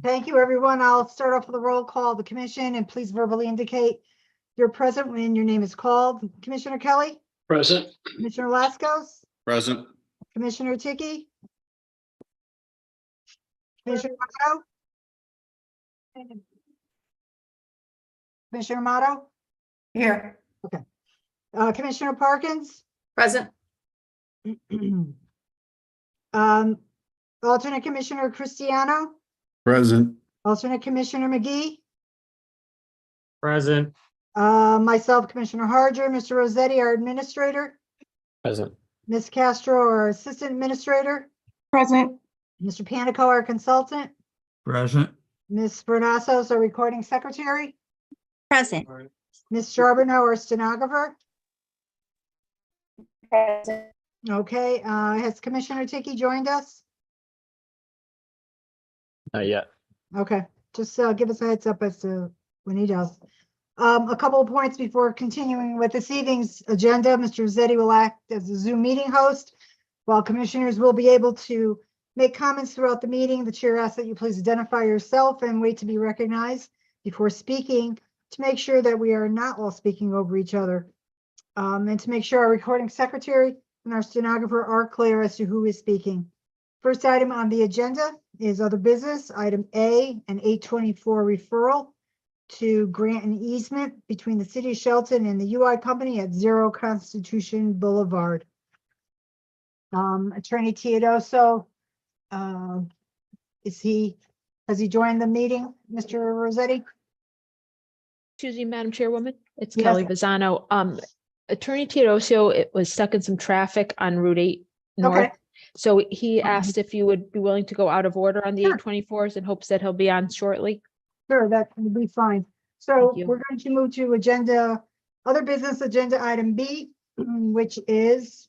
Thank you, everyone. I'll start off with a roll call of the commission, and please verbally indicate you're present when your name is called. Commissioner Kelly, Present. Commissioner Lascos, Present. Commissioner Tiki, Commissioner Amato, Commissioner Amato, Here. Commissioner Parkins, Present. alternate Commissioner Cristiano, Present. alternate Commissioner McGee, Present. myself, Commissioner Harger, Mr. Rossetti, our administrator, Present. Ms. Castro, our assistant administrator, Present. Mr. Panico, our consultant, Present. Ms. Bernassos, our recording secretary, Present. Ms. Charbonneau, our stenographer. Present. Okay, has Commissioner Tiki joined us? Not yet. Okay, just give us a heads up as to when he does. A couple of points before continuing with this evening's agenda. Mr. Rossetti will act as a Zoom meeting host, while commissioners will be able to make comments throughout the meeting. The chair asks that you please identify yourself and wait to be recognized before speaking to make sure that we are not all speaking over each other. And to make sure our recording secretary and our stenographer are clear as to who is speaking. First item on the agenda is other business, item A, an 824 referral to grant an easement between the city of Shelton and the UI company at 0 Constitution Boulevard. Attorney Teodoso, has he joined the meeting, Mr. Rossetti? Excuse me, Madam Chairwoman, it's Yes. Kelly Visano. Attorney Teodoso, it was stuck in some traffic on Route 8 North. Okay. So he asked if you would be willing to go out of order on the Sure. 824s in hopes that he'll be on shortly. Sure, that will be fine. So Thank you. we're going to move to other business agenda item B, which is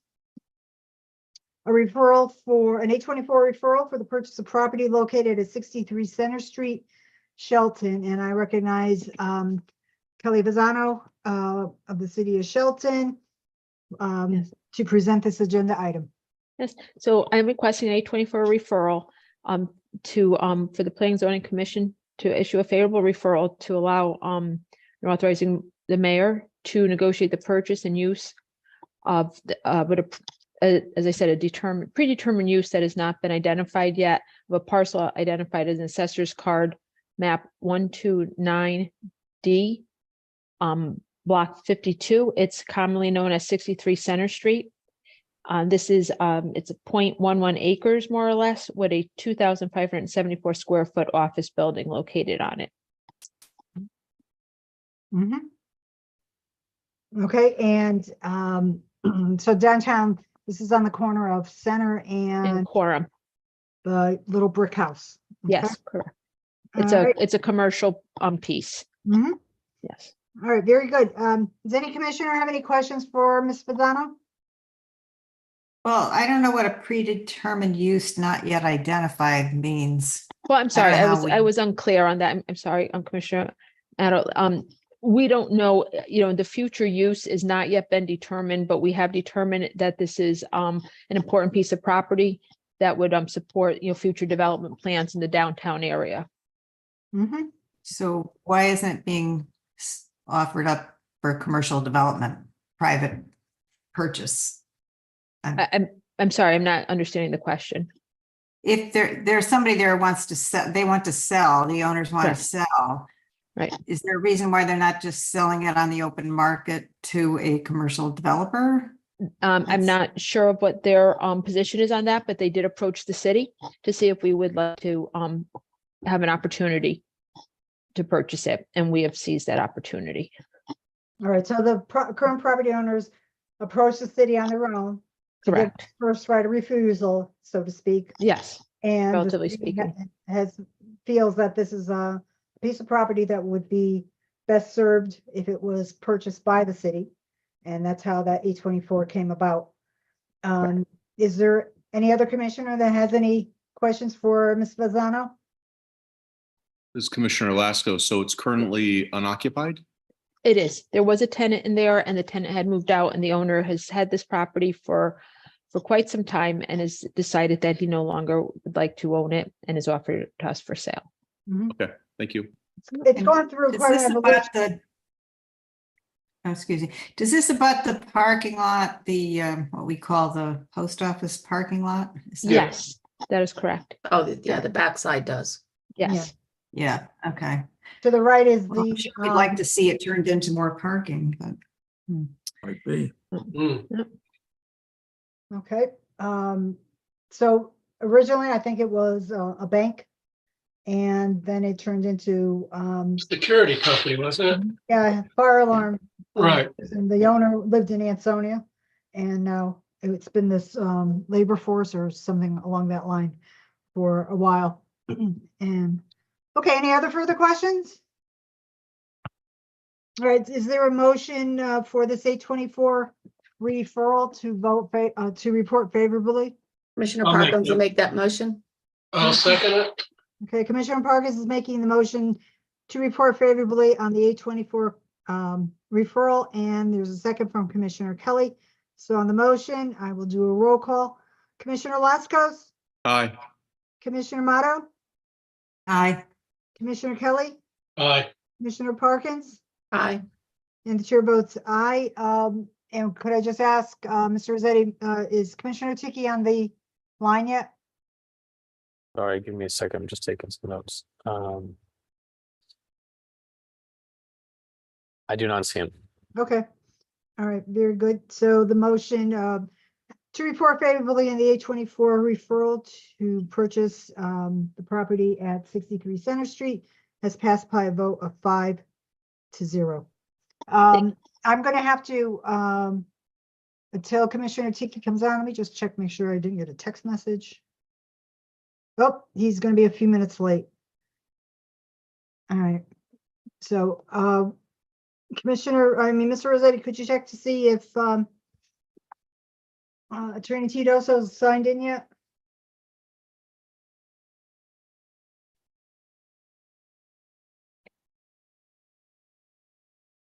a referral for an 824 referral for the purchase of property located at 63 Center Street, Shelton. And I recognize Kelly Visano of the city of Shelton Yes. to present this agenda item. Yes, so I'm requesting an 824 referral for the Planning and Zoning Commission to issue a favorable referral to allow authorizing the mayor to negotiate the purchase and use of as I said, a predetermined use that has not been identified yet of a parcel identified as an assessor's card map 129D, block 52. It's commonly known as 63 Center Street. This is it's a 0.11 acres more or less with a 2,574 square foot office building located on it. Okay, and so downtown, this is on the corner of Center In and Quorum. the little brick house. Okay? Yes, correct. All right. It's a commercial piece. Mhm. Yes. All right, very good. Does any commissioner have any questions for Ms. Fasano? Well, I don't know what a predetermined use not yet identified means. Well, I'm sorry, know how I was unclear on that. I'm sorry, Commissioner. We don't know, the future use is not yet been determined, but we have determined that this is an important piece of property that would support, future development plans in the downtown area. Mm-hmm. So why isn't it being offered up for commercial development, private purchase? I'm sorry, I'm not understanding the question. If there's somebody there who wants to sell, they want to sell, the owners want to Correct. sell. Right. Is there a reason why they're not just selling it on the open market to a commercial developer? I'm That's- not sure of what their position is on that, but they did approach the city to see if we would like to have an opportunity to purchase it, and we have seized that opportunity. All right, so the current property owners approach the city on their own to get Correct. first right of refusal, so to speak. Yes, And the relatively city speaking. feels that this is a piece of property that would be best served if it was purchased by the city. And that's how that 824 came about. Is there any other commissioner that has any questions for Ms. Fasano? This is Commissioner Lasco. So it's currently unoccupied? it is. There was a tenant in there and the tenant had moved out, and the owner has had this property for quite some time and has decided that he no longer would like to own it and has offered it to us for sale. Okay, thank you. It's And going through Is quite this an about evolution. excuse me, does this about the parking lot, the, what we call the post office parking lot? Is that- Yes, that is correct. Oh, yeah, the backside does. Yes. Yeah, okay. To the right is Well, the, I'm sure we'd like to see it turned into more parking, but. Might be. okay. So originally, I think it was a bank. And then it turned into, Security company, wasn't it? yeah, fire alarm. Right. And the owner lived in Ansonia. And now it's been this labor force or something along that line for a while. And, okay, any other further questions? All right, is there a motion for this 824 referral to vote, to report favorably? Commissioner I'll make Parkins will that. make that motion. I'll second it. Okay, Commissioner Parkins is making the motion to report favorably on the 824 referral, and there's a second from Commissioner Kelly. So on the motion, I will do a roll call. Commissioner Laskos, Aye. Commissioner Motto, Aye. Commissioner Kelly, Aye. Commissioner Parkins, Aye. and the chair votes aye. And could I just ask, Mr. Rossetti, is Commissioner Tiki on the line yet? Sorry, give me a second. I'm just taking some notes. I do not see him. Okay. All right, very good. So the motion to report favorably in the 824 referral to purchase the property at 63 Center Street has passed by a vote of 5-0. I'm going to have to, until Commissioner Tiki comes on, let me just check, make sure I didn't get a text message. Oh, he's going to be a few minutes late. All right. So, Mr. Rossetti, could you check to see if Attorney Titoso's signed in yet?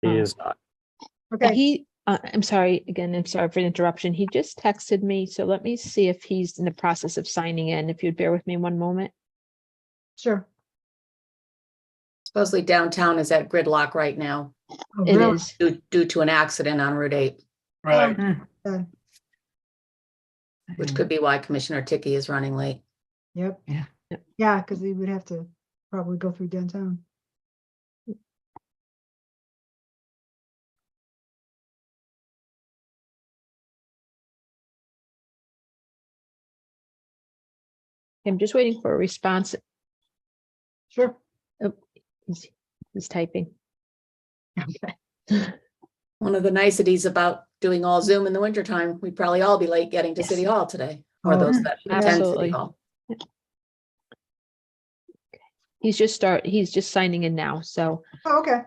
He is not. Okay, I'm sorry, again, I'm sorry for the interruption. He just texted me, so let me see if he's in the process of signing in. If you'd bear with me one moment. sure. Supposedly downtown is at gridlock right now Oh, It really? is. due to an accident on Route 8, Right. Uh, which could be why Commissioner Tiki is running late. Yep. Yeah. Yeah, because he would have to probably go through downtown. I'm just waiting for a response. Sure. He's, he's typing. One of the niceties about doing all Zoom in the wintertime, we'd probably all be late getting to City Hall today, or Oh, those that attend City absolutely. Hall. He's just signing in now, so Oh, okay.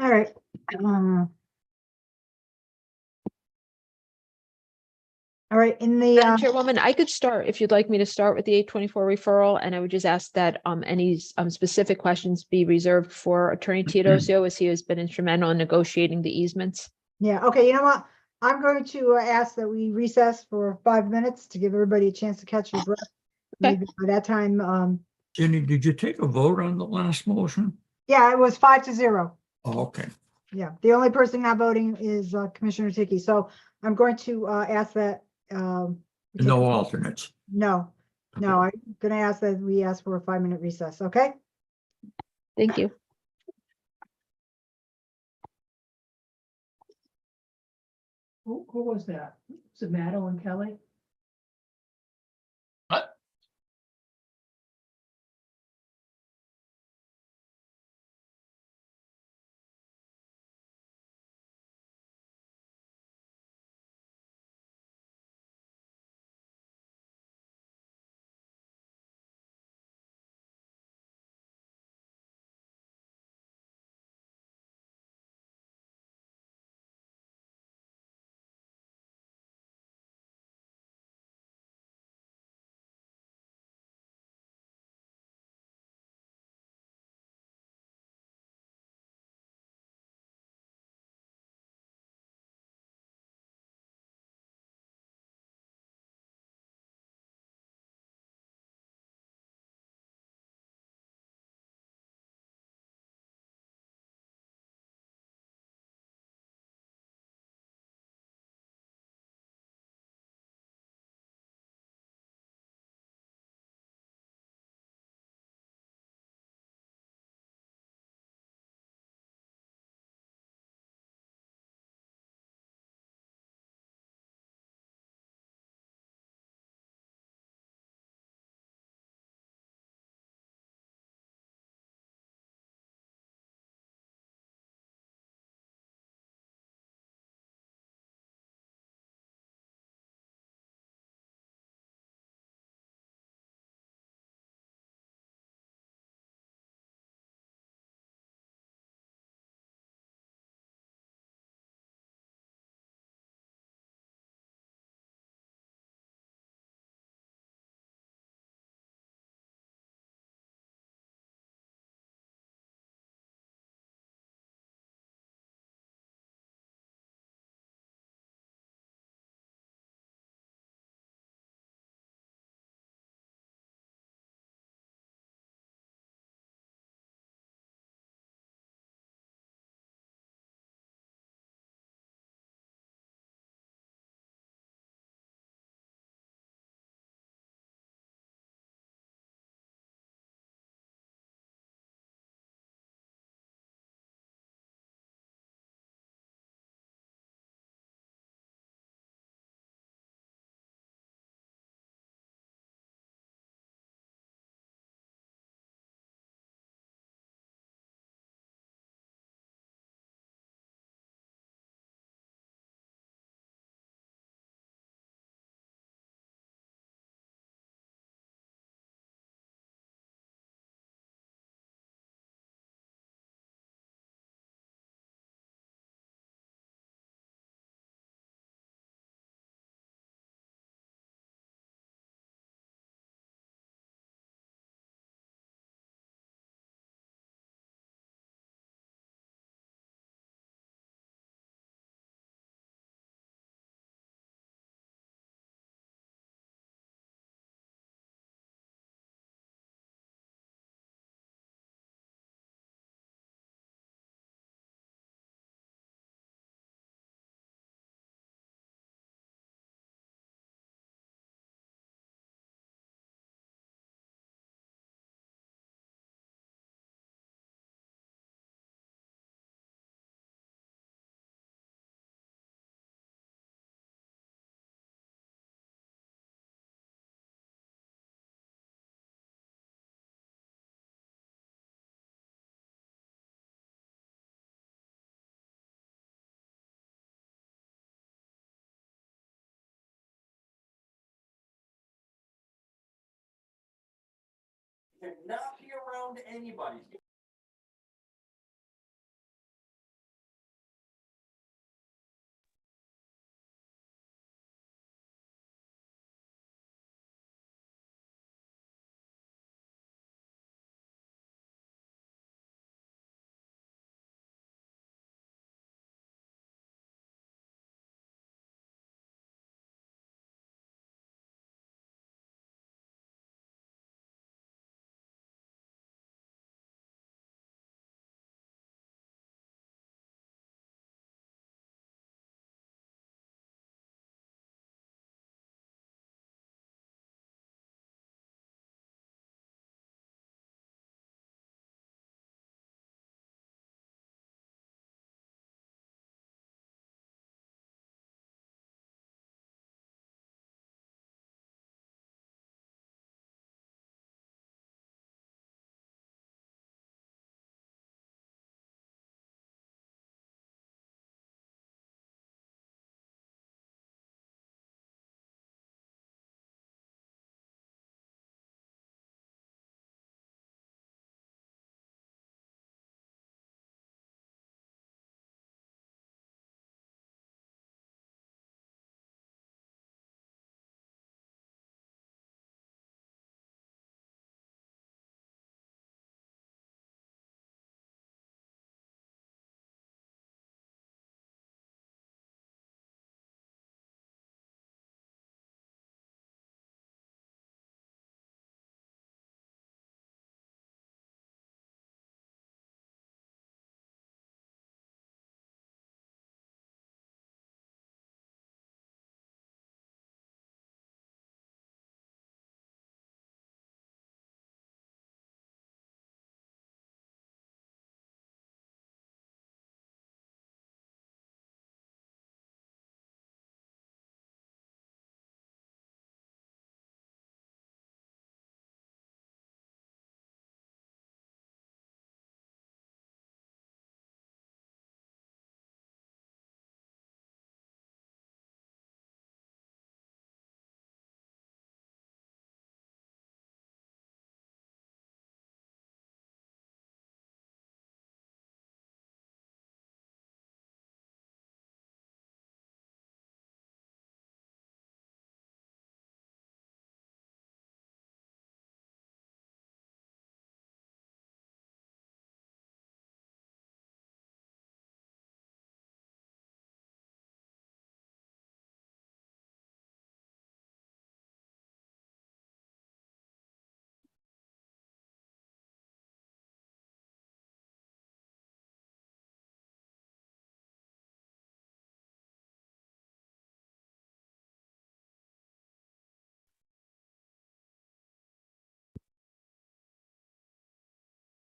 All right. All right, in the, Madam Chairwoman, I could start, if you'd like me to start with the 824 referral, and I would just ask that any specific questions be reserved for Attorney Teodosio, as he has been instrumental in negotiating the easements. yeah, okay, you know what? I'm going to ask that we recess for 5 minutes to give everybody a chance to catch their breath. Okay. Maybe by that time, Jenny, did you take a vote on the last motion? yeah, it was 5-0. Oh, okay. Yeah, the only person not voting is Commissioner Tiki. So I'm going to ask that. we take No a- alternates. No, I'm going to ask that we ask for a 5-minute recess, okay? Thank you. Who was that? Was it Madeline Kelly? cannot be around anybody.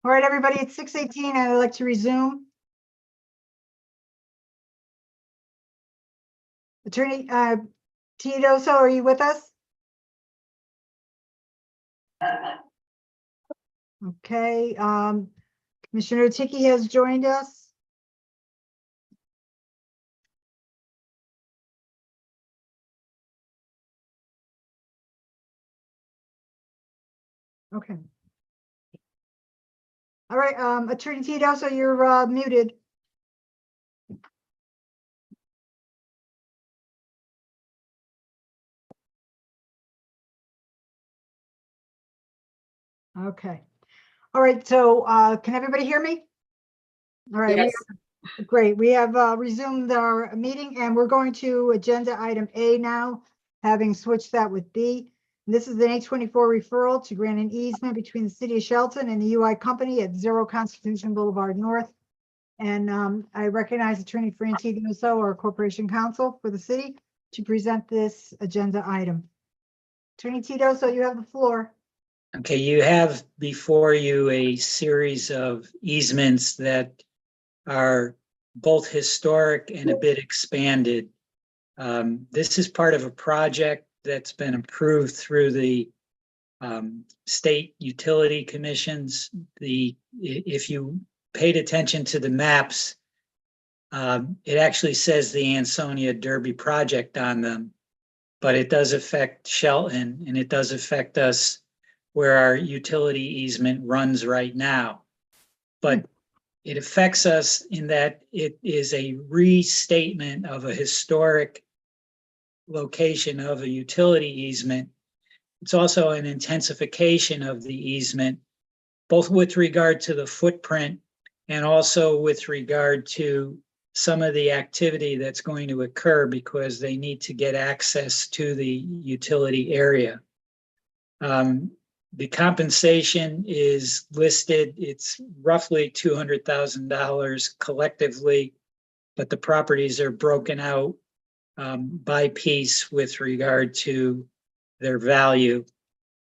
All right, everybody, it's 6:18 and I'd like to resume. Attorney Titoso, are you with us? Okay, Commissioner Tiki has joined us. Okay. All right, Attorney Titoso, you're muted. Okay. All right, so can everybody hear me? All right, Yes. great. We have resumed our meeting and we're going to agenda item A now, having switched that with B. This is an 824 referral to grant an easement between the city of Shelton and the UI company at 0 Constitution Boulevard North. And I recognize Attorney Fran Titoso, our corporation counsel for the city, to present this agenda item. Attorney Titoso, you have the floor. Okay, you have before you a series of easements that are both historic and a bit expanded. This is part of a project that's been approved through the state utility commissions. If you paid attention to the maps, it actually says the Ansonia Derby project on them, but it does affect Shelton and it does affect us where our utility easement runs right now. But it affects us in that it is a restatement of a historic location of a utility easement. It's also an intensification of the easement, both with regard to the footprint and also with regard to some of the activity that's going to occur because they need to get access to the utility area. The compensation is listed, it's roughly $200,000 collectively, but the properties are broken out by piece with regard to their value.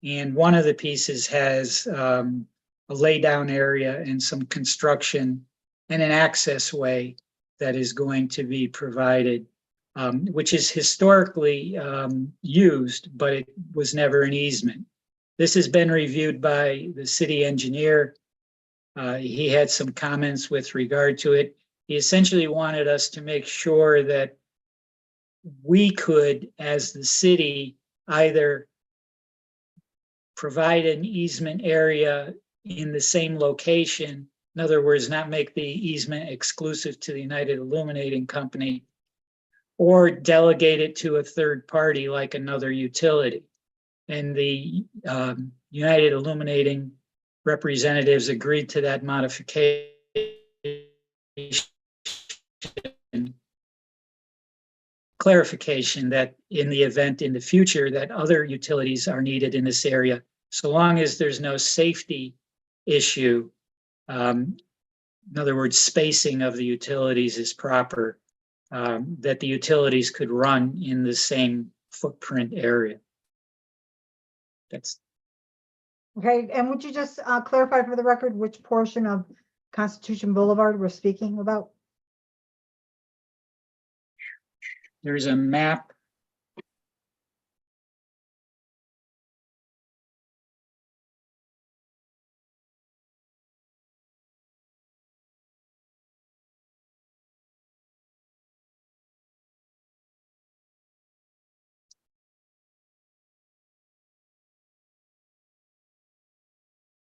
And one of the pieces has a laydown area and some construction and an access way that is going to be provided, which is historically used, but it was never an easement. This has been reviewed by the city engineer. He had some comments with regard to it. He essentially wanted us to make sure that we could, as the city, either provide an easement area in the same location, in other words, not make the easement exclusive to the United Illuminating Company, or delegate it to a third party like another utility. And the United Illuminating representatives agreed to that modification, clarification that in the event in the future that other utilities are needed in this area, so long as there's no safety issue, in other words, spacing of the utilities is proper, that the utilities could run in the same footprint area. That's Okay, and would you just clarify for the record which portion of Constitution Boulevard we're speaking about? there's a map.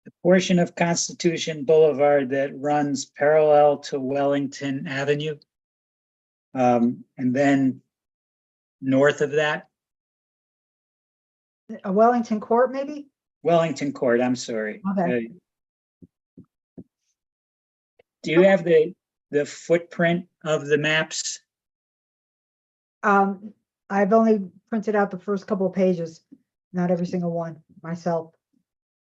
The portion of Constitution Boulevard that runs parallel to Wellington Avenue. And then north of that, A Wellington Court, maybe? Wellington Court, I'm sorry. Okay. Do you have the footprint of the maps? I've only printed out the first couple of pages, not every single one myself.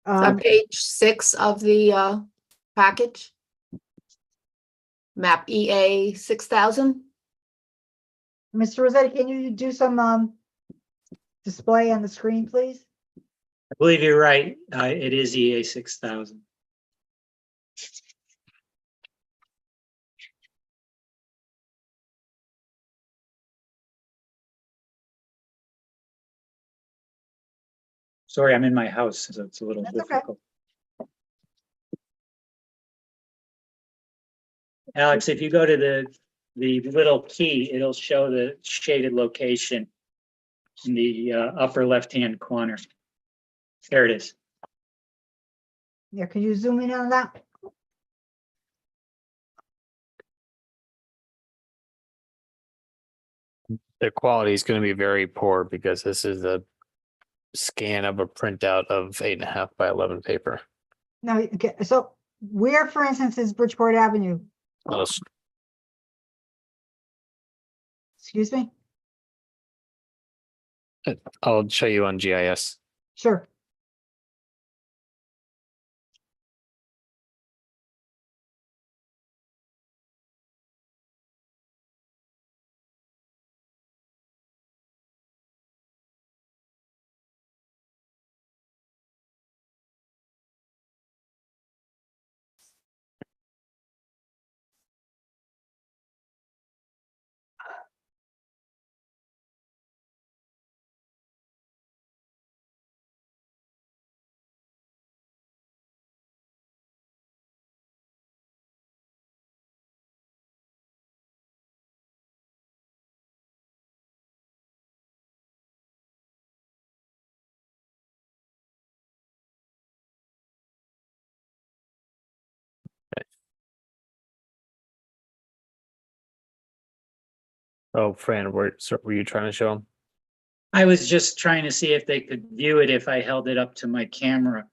On page 6 of the package. Map EA 6000. Mr. Rossetti, can you do some display on the screen, please? I believe you're right. It is EA 6000. Sorry, I'm in my house, so it's a little That's okay. difficult. Alex, if you go to the little key, it'll show the shaded location in the upper left-hand corner. There it is. Yeah, could you zoom in on that? The quality is going to be very poor because this is a scan of a printout of 8.5 by 11 paper. No, okay, so where, for instance, is Bridgeport Avenue? I'll s- Excuse me? I'll show you on GIS. Sure. Oh, Fran, were you trying to show them? I was just trying to see if they could view it if I held it up to my camera.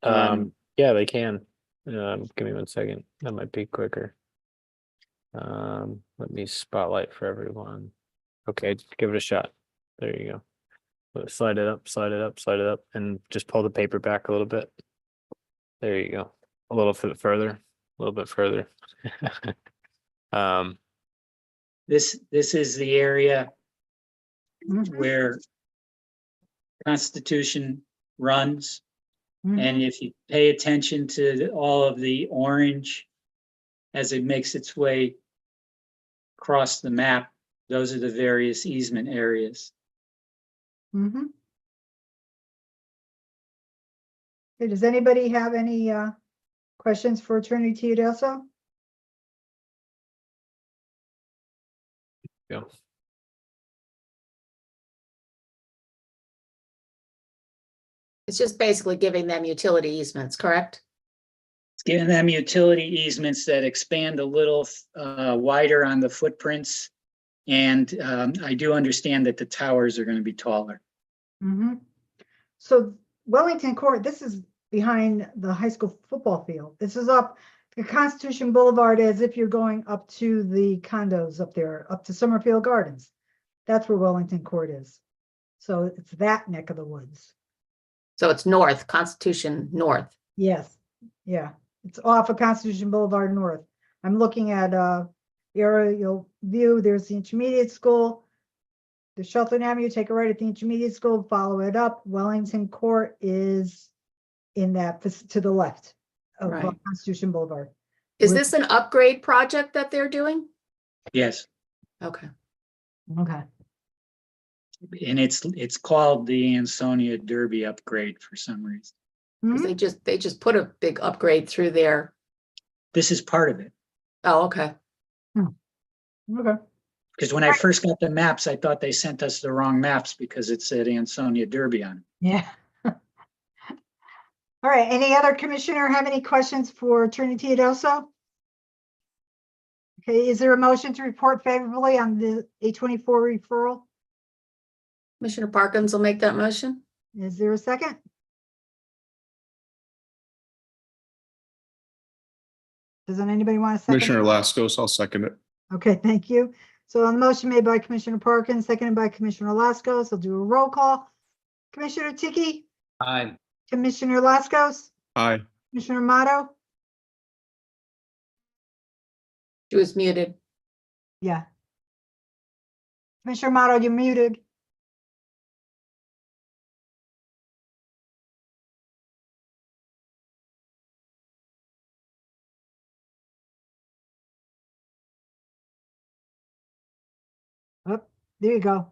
Yeah, they can. Give me 1 second. That might be quicker. Let me spotlight for everyone. Okay, give it a shot. There you go. Slide it up, slide it up, slide it up, and just pull the paper back a little bit. There you go. A little bit further, a little bit further. This is the area Mhm, where Constitution runs. mhm. And if you pay attention to all of the orange as it makes its way across the map, those are the various easement areas. Mhm. Okay, does anybody have any questions for Attorney Teodoso? Yeah. It's just basically giving them utility easements, correct? It's giving them utility easements that expand a little wider on the footprints. And I do understand that the towers are going to be taller. Mhm. So Wellington Court, this is behind the high school football field. This is up the Constitution Boulevard as if you're going up to the condos up there, up to Summerfield Gardens. That's where Wellington Court is. So it's that neck of the woods. So it's north, Constitution North. Yes, yeah, it's off of Constitution Boulevard North. I'm looking at aerial view. There's the intermediate school. The Shelton Avenue, take a right at the intermediate school, follow it up. Wellington Court is in that to the left of Right. Constitution Boulevard. Is With- this an upgrade project that they're doing? Yes. Okay. Okay, And it's called the Ansonia Derby upgrade for some reason. 'Cause Mhm. they just put a big upgrade through there. This is part of it. Oh, okay. Okay. Because when I first got the maps, I thought they sent us the wrong maps because it said Ansonia Derby on it. Yeah. All right, any other commissioner have any questions for Attorney Teodoso? Okay, is there a motion to report favorably on the 824 referral? Commissioner Parkins will make that motion. Is there a second? Doesn't anybody want to second? Commissioner Lascos, I'll second it. Okay, thank you. So on the motion made by Commissioner Parkins, seconded by Commissioner Lascos, I'll do a roll call. Commissioner Tiki, Aye. Commissioner Lascos, Aye. Commissioner Motto, She was muted. yeah. Commissioner Motto, you're muted. Oh, there you go.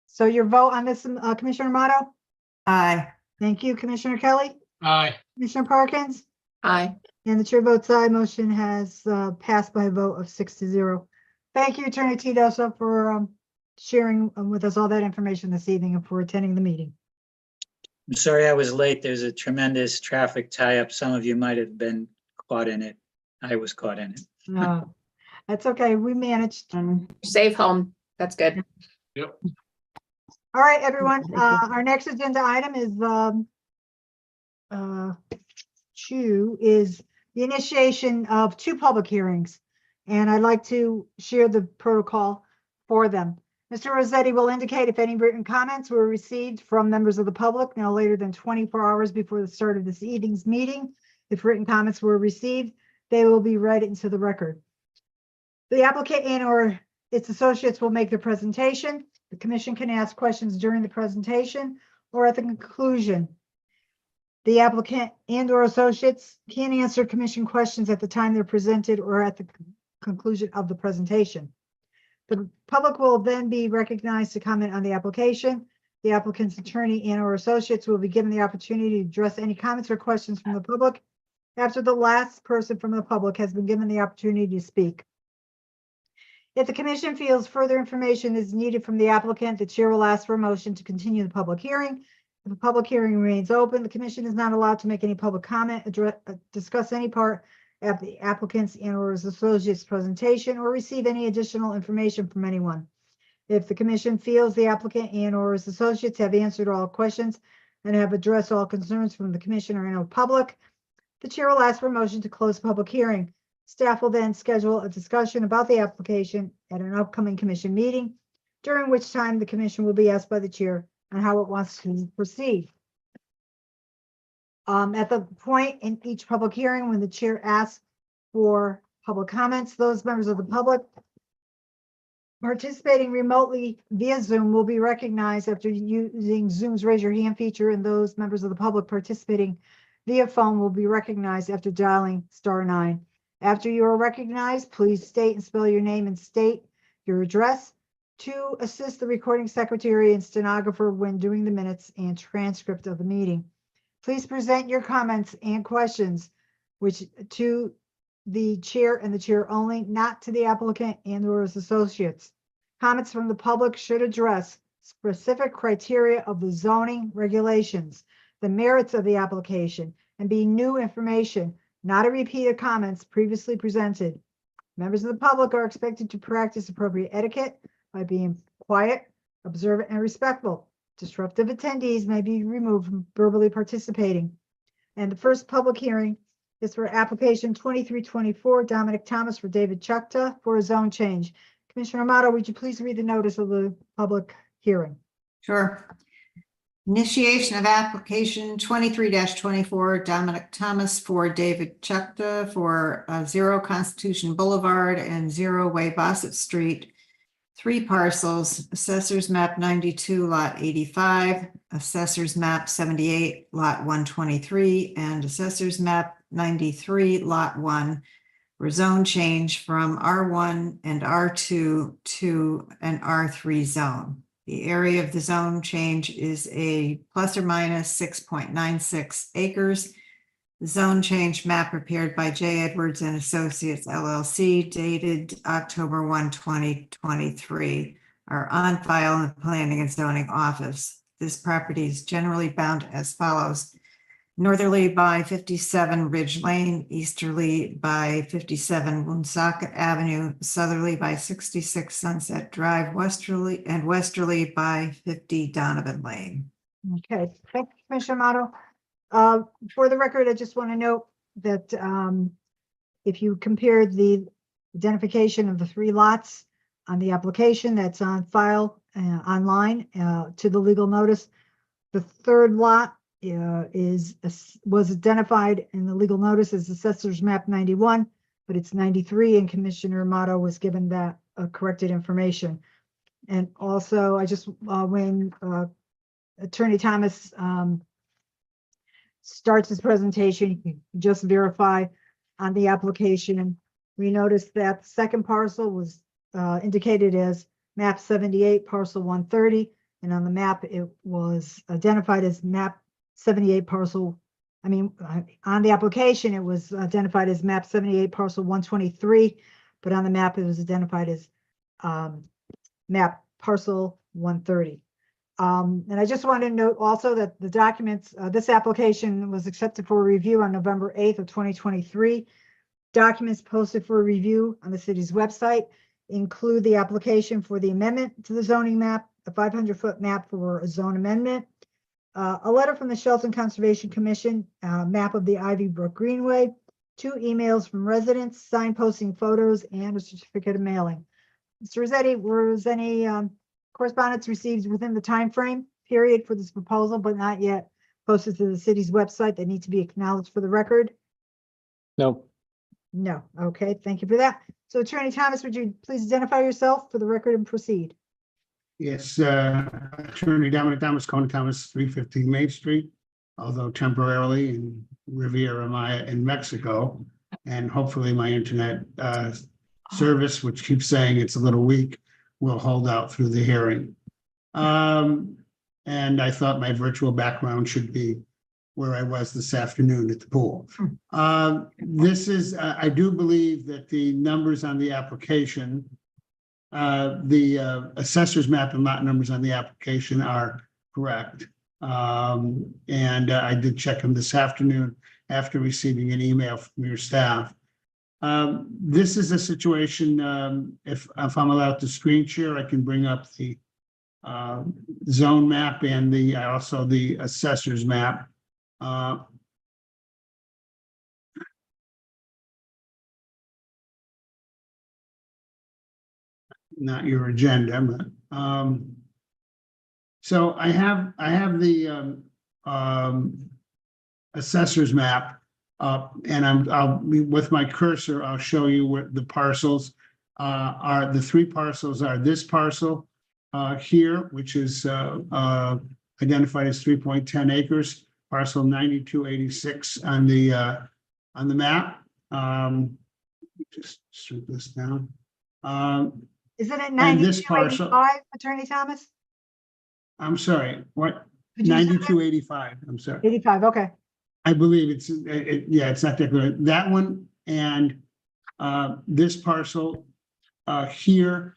So your vote on this, Commissioner Motto? Aye. Thank you, Commissioner Kelly, Aye. Commissioner Parkins, Aye. and the chair votes aye. Motion has passed by a vote of 6-0. Thank you, Attorney Teodoso, for sharing with us all that information this evening and for attending the meeting. I'm sorry I was late. There's a tremendous traffic tie-up. Some of you might have been caught in it. I was caught in it. No, that's okay. We managed. Safe home. That's good. Yep. All right, everyone, Thank you. our next agenda item is the initiation of 2 public hearings. And I'd like to share the protocol for them. Mr. Rossetti will indicate if any written comments were received from members of the public no later than 24 hours before the start of this evening's meeting. If written comments were received, they will be read into the record. The applicant and or its associates will make their presentation. The commission can ask questions during the presentation or at the conclusion. The applicant and or associates can answer commission questions at the time they're presented or at the conclusion of the presentation. The public will then be recognized to comment on the application. The applicant's attorney and or associates will be given the opportunity to address any comments or questions from the public after the last person from the public has been given the opportunity to speak. If the commission feels further information is needed from the applicant, the chair will ask for a motion to continue the public hearing. If the public hearing remains open, the commission is not allowed to make any public comment, discuss any part at the applicant's and/or his associate's presentation or receive any additional information from anyone. If the commission feels the applicant and/or his associates have answered all questions and have addressed all concerns from the commission or in public, the chair will ask for a motion to close the public hearing. Staff will then schedule a discussion about the application at an upcoming commission meeting, during which time the commission will be asked by the chair on how it wants to proceed. At the point in each public hearing when the chair asks for public comments, those members of the public participating remotely via Zoom will be recognized after using Zoom's raise your hand feature, and those members of the public participating via phone will be recognized after dialing *9. After you are recognized, please state and spell your name and state your address to assist the recording secretary and stenographer when doing the minutes and transcript of the meeting. Please present your comments and questions which to the chair and the chair only, not to the applicant and/or his associates. Comments from the public should address specific criteria of the zoning regulations, the merits of the application, and be new information, not a repeat of comments previously presented. Members of the public are expected to practice appropriate etiquette by being quiet, observant, and respectful. Disruptive attendees may be removed from verbally participating. And the first public hearing is for application 2324, Dominic Thomas for David Chukta for a zone change. Commissioner Amato, would you please read the notice of the public hearing? Sure. Initiation of application 23-24, Dominic Thomas for David Chukta for 0 Constitution Boulevard and 0 Way Bassett Street. 3 parcels, Assessors Map 92, Lot 85, Assessors Map 78, Lot 123, and Assessors Map 93, Lot 1, for zone change from R1 and R2 to an R3 zone. The area of the zone change is a plus or minus 6.96 acres. The zone change map prepared by J. Edwards and Associates LLC dated October 1, 2023 are on file in the Planning and Zoning Office. This property is generally bound as follows: northerly by 57 Ridge Lane, easterly by 57 Woonsocket Avenue, southerly by 66 Sunset Drive, westerly by 50 Donovan Lane. Okay, thank you, Commissioner Amato. For the record, I just want to note that if you compared the identification of the 3 lots on the application that's on file online to the legal notice, the 3rd lot was identified in the legal notice as Assessor's Map 91, but it's 93, and Commissioner Amato was given that corrected information. And also, I just when Attorney Thomas starts his presentation, you can just verify on the application. We noticed that the 2nd parcel was indicated as map 78, parcel 130, and on the map it was identified as map 78 parcel. On the application it was identified as map 78 parcel 123, but on the map it was identified as map parcel 130. And I just want to note also that the documents, this application was accepted for review on November 8th of 2023. Documents posted for review on the city's website include the application for the amendment to the zoning map, a 500-foot map for a zone amendment, a letter from the Shelton Conservation Commission, map of the Ivy Brook Greenway, 2 emails from residents, signposting photos, and a certificate of mailing. Mr. Rossetti, was any correspondence received within the time frame period for this proposal, but not yet posted to the city's website that need to be acknowledged for the record? Nope. No. Okay, thank you for that. So Attorney Thomas, would you please identify yourself for the record and proceed? Yes, Attorney Dominic Thomas, Conan Thomas, 315 Main Street, although temporarily in Riviera Maya in Mexico. And hopefully my internet service, which keeps saying it's a little weak, will hold out through the hearing. And I thought my virtual background should be where I was this afternoon at the pool. This is, I do believe that the numbers on the application, the assessor's map and lot numbers on the application are correct. And I did check them this afternoon after receiving an email from your staff. This is a situation, if I'm allowed to screen share, I can bring up the zone map and also the assessor's map. Not your agenda, but so I have the assessor's map up, and I'll be with my cursor. I'll show you what the parcels are. The three parcels are this parcel here, which is identified as 3.10 acres, parcel 9286 on the map. Just strip this down. Isn't it And this parcel- 9285, Attorney Thomas? I'm sorry, what? Could you say that? 9285, I'm sorry. 85, okay. I believe it's, yeah, it's not that good. That one and this parcel here,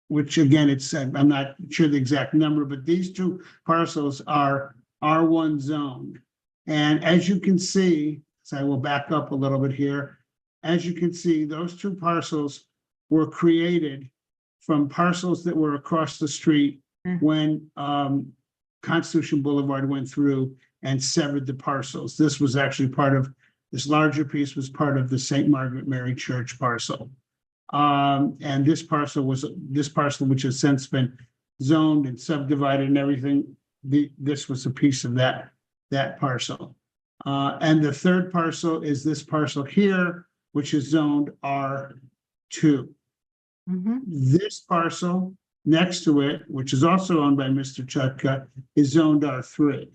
which again, it's, I'm not sure the exact number, but these two parcels are R1 zoned. And as you can see, so I will back up a little bit here. As you can see, those two parcels were created from parcels that were across the street when Constitution Boulevard went through and severed the parcels. This was actually part of, this larger piece was part of the St. Margaret Mary Church parcel. And this parcel, which has since been zoned and subdivided and everything, this was a piece of that parcel. And the third parcel is this parcel here, which is zoned R2. This parcel next to it, which is also owned by Mr. Chutka, is zoned R3.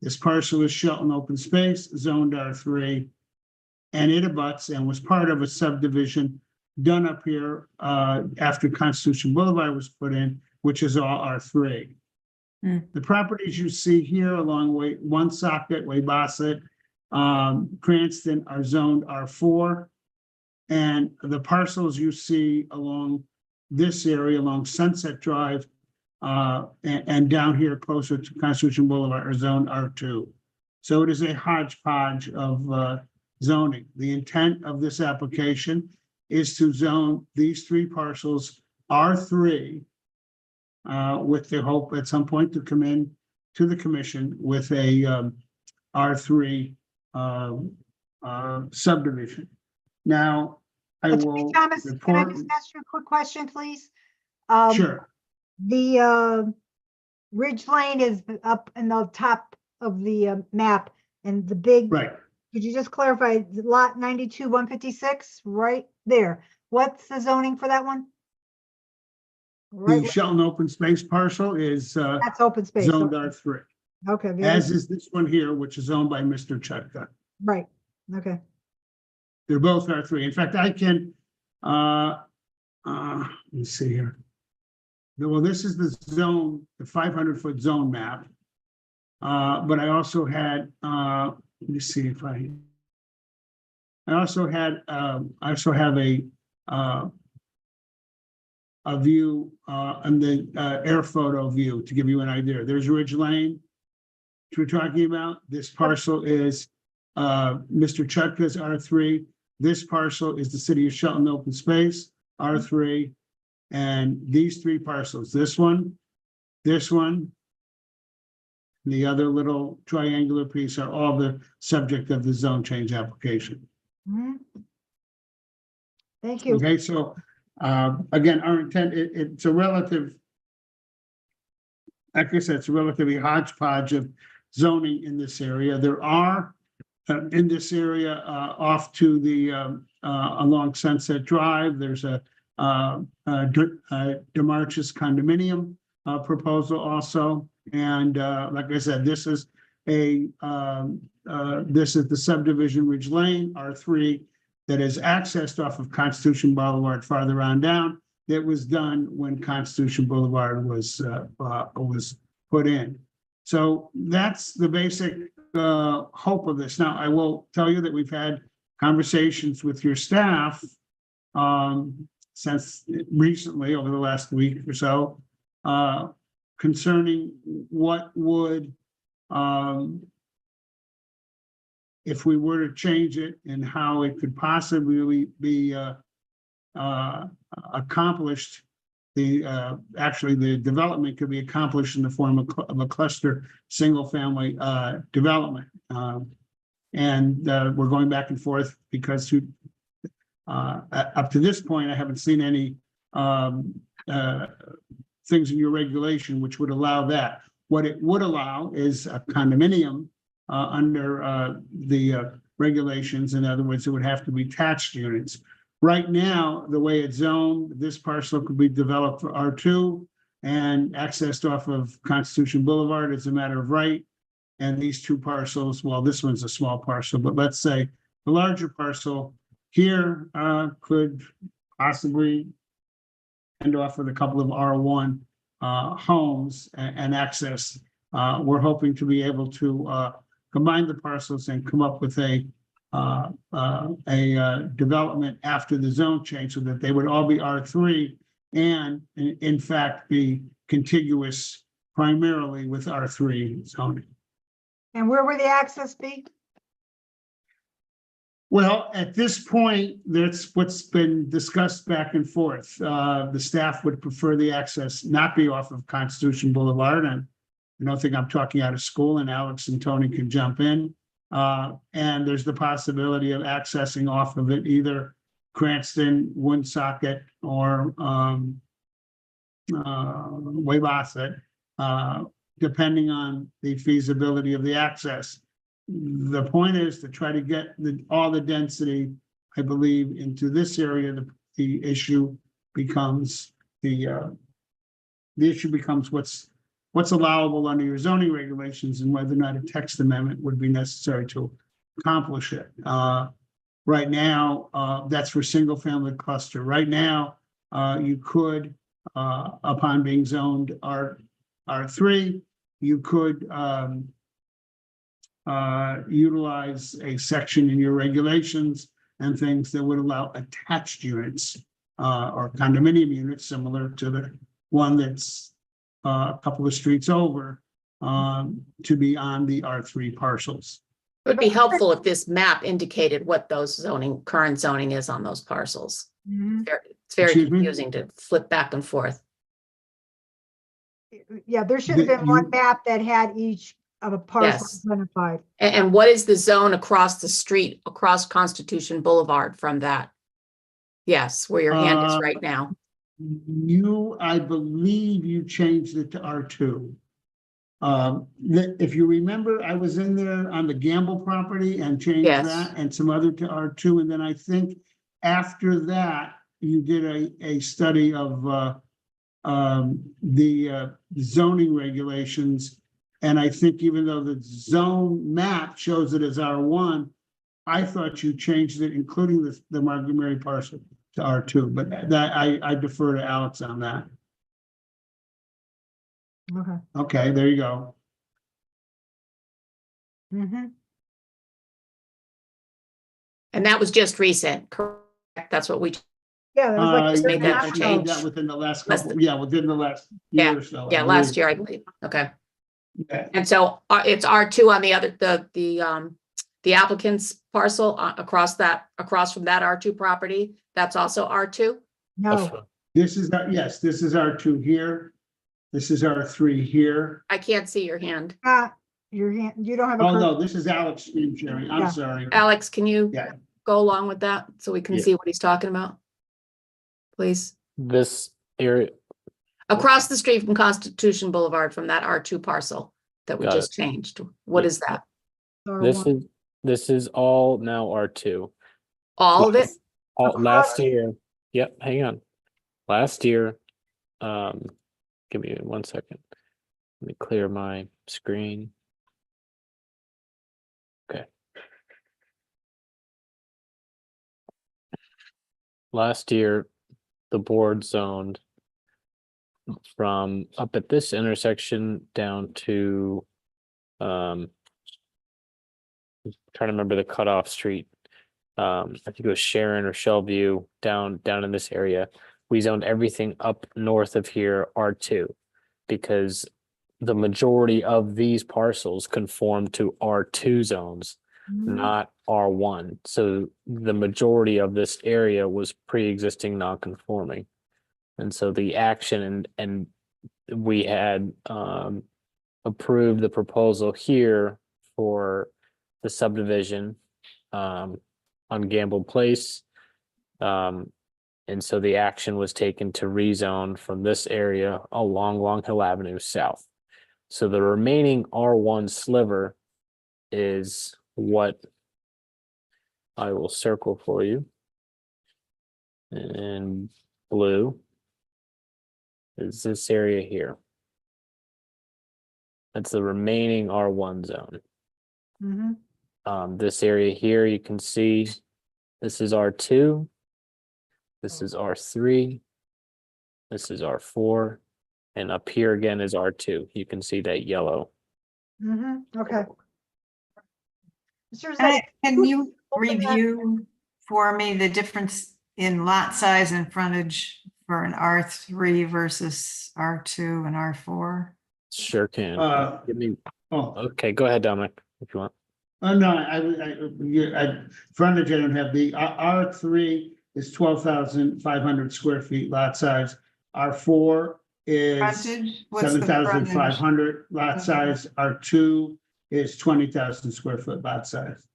This parcel is Shelton Open Space, zoned R3, and it abuts and was part of a subdivision done up here after Constitution Boulevard was put in, which is all R3. The properties you see here along Woonsocket, Waybosset, Cranston are zoned R4. And the parcels you see along this area, along Sunset Drive, and down here closer to Constitution Boulevard are zoned R2. So it is a hodgepodge of zoning. The intent of this application is to zone these three parcels R3 with the hope at some point to come in to the commission with a R3 subdivision. Now, I will Thomas, can I report. just ask you a quick question, please? Sure. The Ridge Lane is up in the top of the map, and the big. Right. Could you just clarify lot 92-156 right there? What's the zoning for that one? The Shelton Open Space parcel is That's open space. zoned Okay. R3, Okay. very as good. is this one here, which is owned by Mr. Chutka. Right. Okay. They're both R3. In fact, I can, let's see here. Well, this is the zone, the 500-foot zone map. But I also had, let me see if I also have a view on the air photo view to give you an idea. There's Ridge Lane, which we're talking about. This parcel is Mr. Chutka's R3. This parcel is the city of Shelton Open Space, R3. And these three parcels, this one, the other little triangular piece are all the subject of the zone change application. Thank you. Okay, so again, our intent, it's a relative, like I said, it's a relatively hodgepodge of zoning in this area. There are in this area off to the along Sunset Drive, there's a DeMarchis condominium proposal also. And like I said, this is the subdivision Ridge Lane, R3, that is accessed off of Constitution Boulevard farther on down. That was done when Constitution Boulevard was put in. So that's the basic hope of this. Now, I will tell you that we've had conversations with your staff since recently, over the last week or so, concerning what would if we were to change it and how it could possibly be accomplished, actually the development could be accomplished in the form of a cluster, single-family development. And we're going back and forth because up to this point, I haven't seen any things in your regulation which would allow that. What it would allow is a condominium under the regulations. In other words, it would have to be attached units. Right now, the way it's zoned, this parcel could be developed for R2 and accessed off of Constitution Boulevard as a matter of right. And these two parcels, well, this one's a small parcel, but let's say the larger parcel here could possibly end off with a couple of R1 homes and access. We're hoping to be able to combine the parcels and come up with a development after the zone change so that they would all be R3 and in fact be contiguous primarily with R3 zoning. And where would the access be? Well, at this point, that's what's been discussed back and forth. The staff would prefer the access not be off of Constitution Boulevard. And I don't think I'm talking out of school, and Alex and Tony can jump in. And there's the possibility of accessing off of it, either Cranston, Woonsocket, or Waybosset, depending on the feasibility of the access. The point is to try to get all the density, I believe, into this area. The issue becomes what's allowable under your zoning regulations and whether or not a text amendment would be necessary to accomplish it. Right now, that's for single family cluster. Right now, you could, upon being zoned R3, you could utilize a section in your regulations and things that would allow attached units or condominium units similar to the one that's a couple of streets over to be on the R3 parcels. It would be helpful if this map indicated what those current zoning is on those parcels. Mhm. It's very Excuse me? confusing to flip back and forth. Yeah, there should have been one You- map that had each of a parcel Yes. identified. And what is the zone across the street, across Constitution Boulevard from that? Yes, where your hand is right now. I believe you changed it to R2. If you remember, I was in there on the Gamble property and changed Yes. that and some other to R2. And then I think after that, you did a study of the zoning regulations. And I think even though the zone map shows it as R1, I thought you changed it, including the Montgomery parcel, to R2, but that I defer to Alex on that. Okay. Okay, there you go. Mhm. And that was just recent, correct? That's what we, Yeah, that was like. Just made that last one year. change. That within the last Less couple, within the last year or so. I last believe. year, I believe. Okay. Yeah. And so it's R2 on the other, the applicant's parcel across from that R2 property. That's also R2? No, This is, yes, this is R2 here. This is R3 here. I can't see your hand. your hand, you don't have a. Oh, cur- no, this is Alex screen sharing. Yeah. I'm sorry. Alex, can you Yeah. go along with that so we can Yeah. see what he's talking about? Please. This area, Across the street from Constitution Boulevard from that R2 parcel that we Got just changed. What Yeah. is that? this is all now R2. All of it? Last year, yep, hang on. Last year, give me 1 second. Let me clear my screen. Okay. Last year, the board zoned from up at this intersection down to trying to remember the cutoff street. I think it was Sharon or Shellview down in this area. We zoned everything up north of here R2 because the majority of these parcels conform to R2 zones. not R1. So the majority of this area was pre-existing non-conforming. And so the action and we had approved the proposal here for the subdivision on Gamble Place. And so the action was taken to rezone from this area along Long Hill Avenue south. So the remaining R1 sliver is what I will circle for you. And blue is this area here. That's the remaining R1 zone. Mhm. This area here, you can see this is R2. This is R3. This is R4. And up here again is R2. You can see that yellow. Okay. Mr. Zeddy, Can you open that- review for me the difference in lot size and frontage for an R3 versus R2 and R4? Sure can. Give me, Oh, okay, go ahead, Dominic, if you want. no, frontage, I don't have the, R3 is 12,500 square feet lot size. R4 is Frontage? What's the 7,500 lot size. R2 is 20,000 square foot lot size.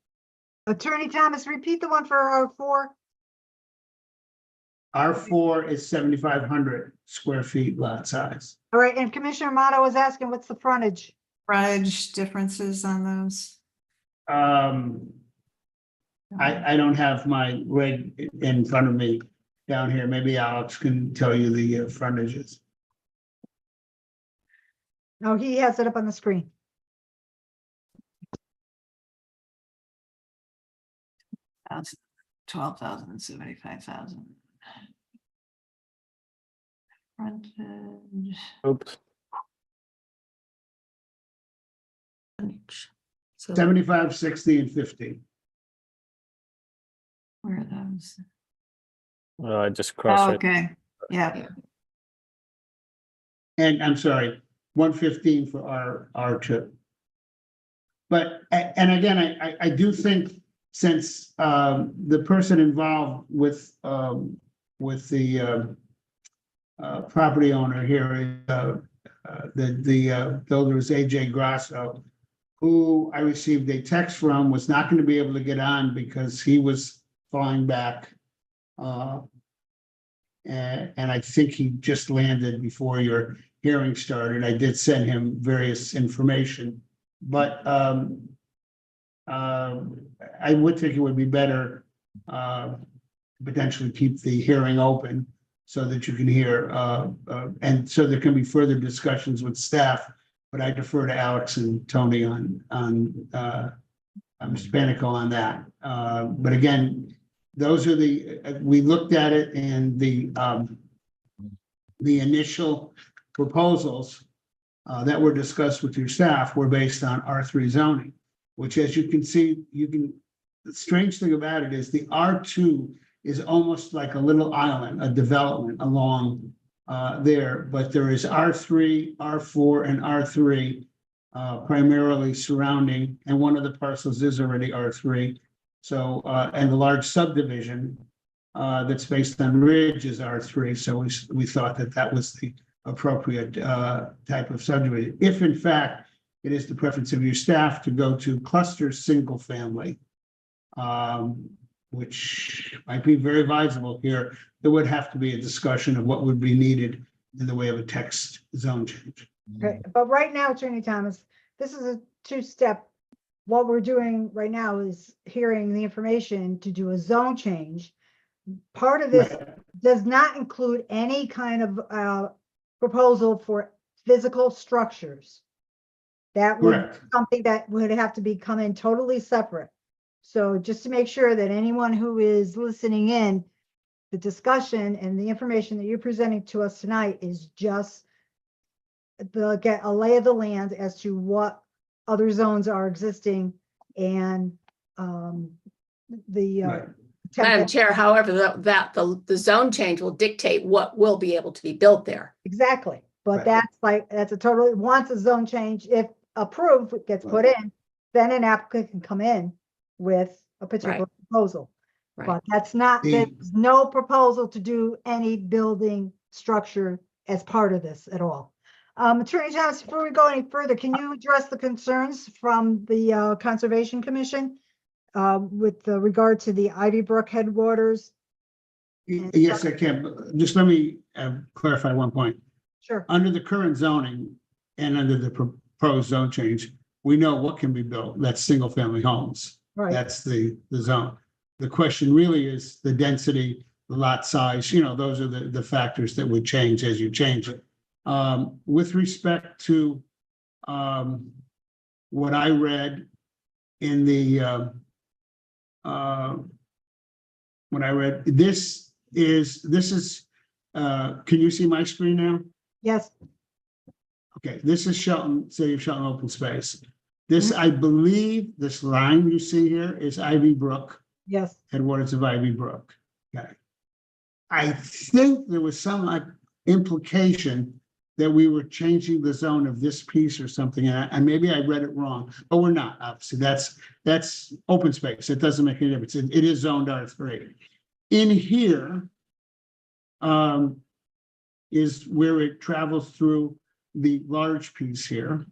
Attorney Thomas, repeat the one for R4. R4 is 7,500 square feet lot size. All right, and Commissioner Motto was asking, what's the frontage? Frontage differences on those? I don't have my reg in front of me down here. Maybe Alex can tell you the frontages. No, he has it up on the screen. That's 12,000, 75,000. Frontage. Oops. So 75, 60, and 50. Where are those? I just Oh, crossed. okay, yeah. And I'm sorry, 115 for R2. But, and again, I do think since the person involved with the property owner here, the builder is AJ Grasso, who I received a text from, was not going to be able to get on because he was flying back. And I think he just landed before your hearing started. I did send him various information, but I would think it would be better potentially keep the hearing open so that you can hear, and so there can be further discussions with staff. But I defer to Alex and Tony on Mr. Panico on that. But again, those are we looked at it, and the initial proposals that were discussed with your staff were based on R3 zoning, which, as you can see, the strange thing about it is the R2 is almost like a little island, a development along there, but there is R3, R4, and R3 primarily surrounding, and one of the parcels is already R3. So, and the large subdivision that's based on Ridge is R3. So we thought that was the appropriate type of subdivision. If in fact it is the preference of your staff to go to cluster single family, which might be very advisable here, there would have to be a discussion of what would be needed in the way of a text zone change. Okay, but right now, Attorney Thomas, this is a two-step. What we're doing right now is hearing the information to do a zone change. Part of this does not include any kind of proposal for physical structures. That would be something that would have to be come in totally separate. So just to make sure that anyone who is listening in, the discussion and the information that you're presenting to us tonight is just get a lay of the land as to what other zones are existing and Madam Chair, however, the zone change will dictate what will be able to be built there. Exactly, but Right. that's a totally, once a zone change, if approved, it gets put in, then an applicant can come in with a particular proposal. Right. But that's not, The- there's no proposal to do any building structure as part of this at all. Attorney Thomas, before we go any further, can you address the concerns from the Conservation Commission with regard to the Ivy Brook headwaters? Yes, I can. But just let me clarify one point. Sure. Under the current zoning and under the proposed zone change, we know what can be built. That's single-family homes. Right. That's the zone. The question really is the density, the lot size, those are the factors that would change as you change it. With respect to what I read in the when I read, this is, can you see my screen now? Yes. Okay, this is Shelton, City of Shelton Open Space. This, I believe, this line you see here is Ivy Brook, Yes. headwaters of Ivy Brook. Okay. I think there was some implication that we were changing the zone of this piece or something, and maybe I read it wrong, but we're not, obviously. That's open space. It doesn't make any difference. It is zoned R3. In here is where it travels through the large piece here.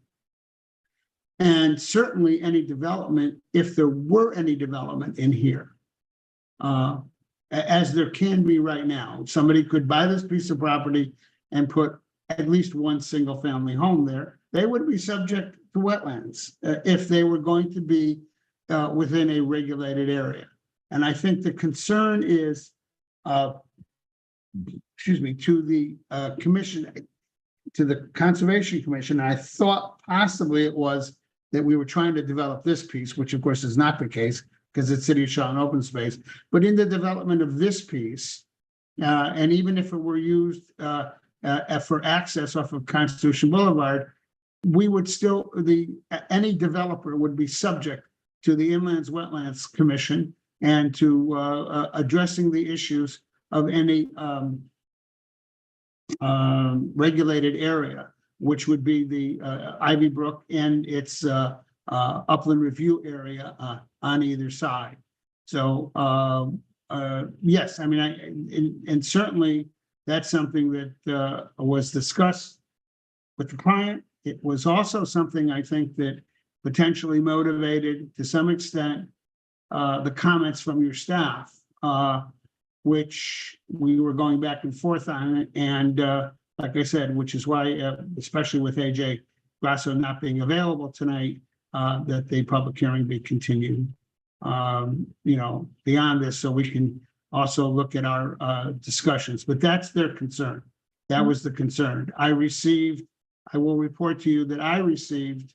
And certainly any development, if there were any development in here, as there can be right now, somebody could buy this piece of property and put at least one single family home there, they would be subject to wetlands if they were going to be within a regulated area. And I think the concern is, to the commission, to the Conservation Commission, I thought possibly it was that we were trying to develop this piece, which of course is not the case because it's City of Shelton open space. But in the development of this piece, and even if it were used for access off of Constitution Boulevard, we would still, any developer would be subject to the Inlands Wetlands Commission and to addressing the issues of any regulated area, which would be the Ivy Brook and its upland review area on either side. So yes, I mean, and certainly that's something that was discussed with the client. It was also something I think that potentially motivated to some extent the comments from your staff, which we were going back and forth on it. And like I said, which is why, especially with AJ Grasso not being available tonight, that the public hearing be continued, beyond this, so we can also look at our discussions. But that's their concern. That was the concern. I will report to you that I received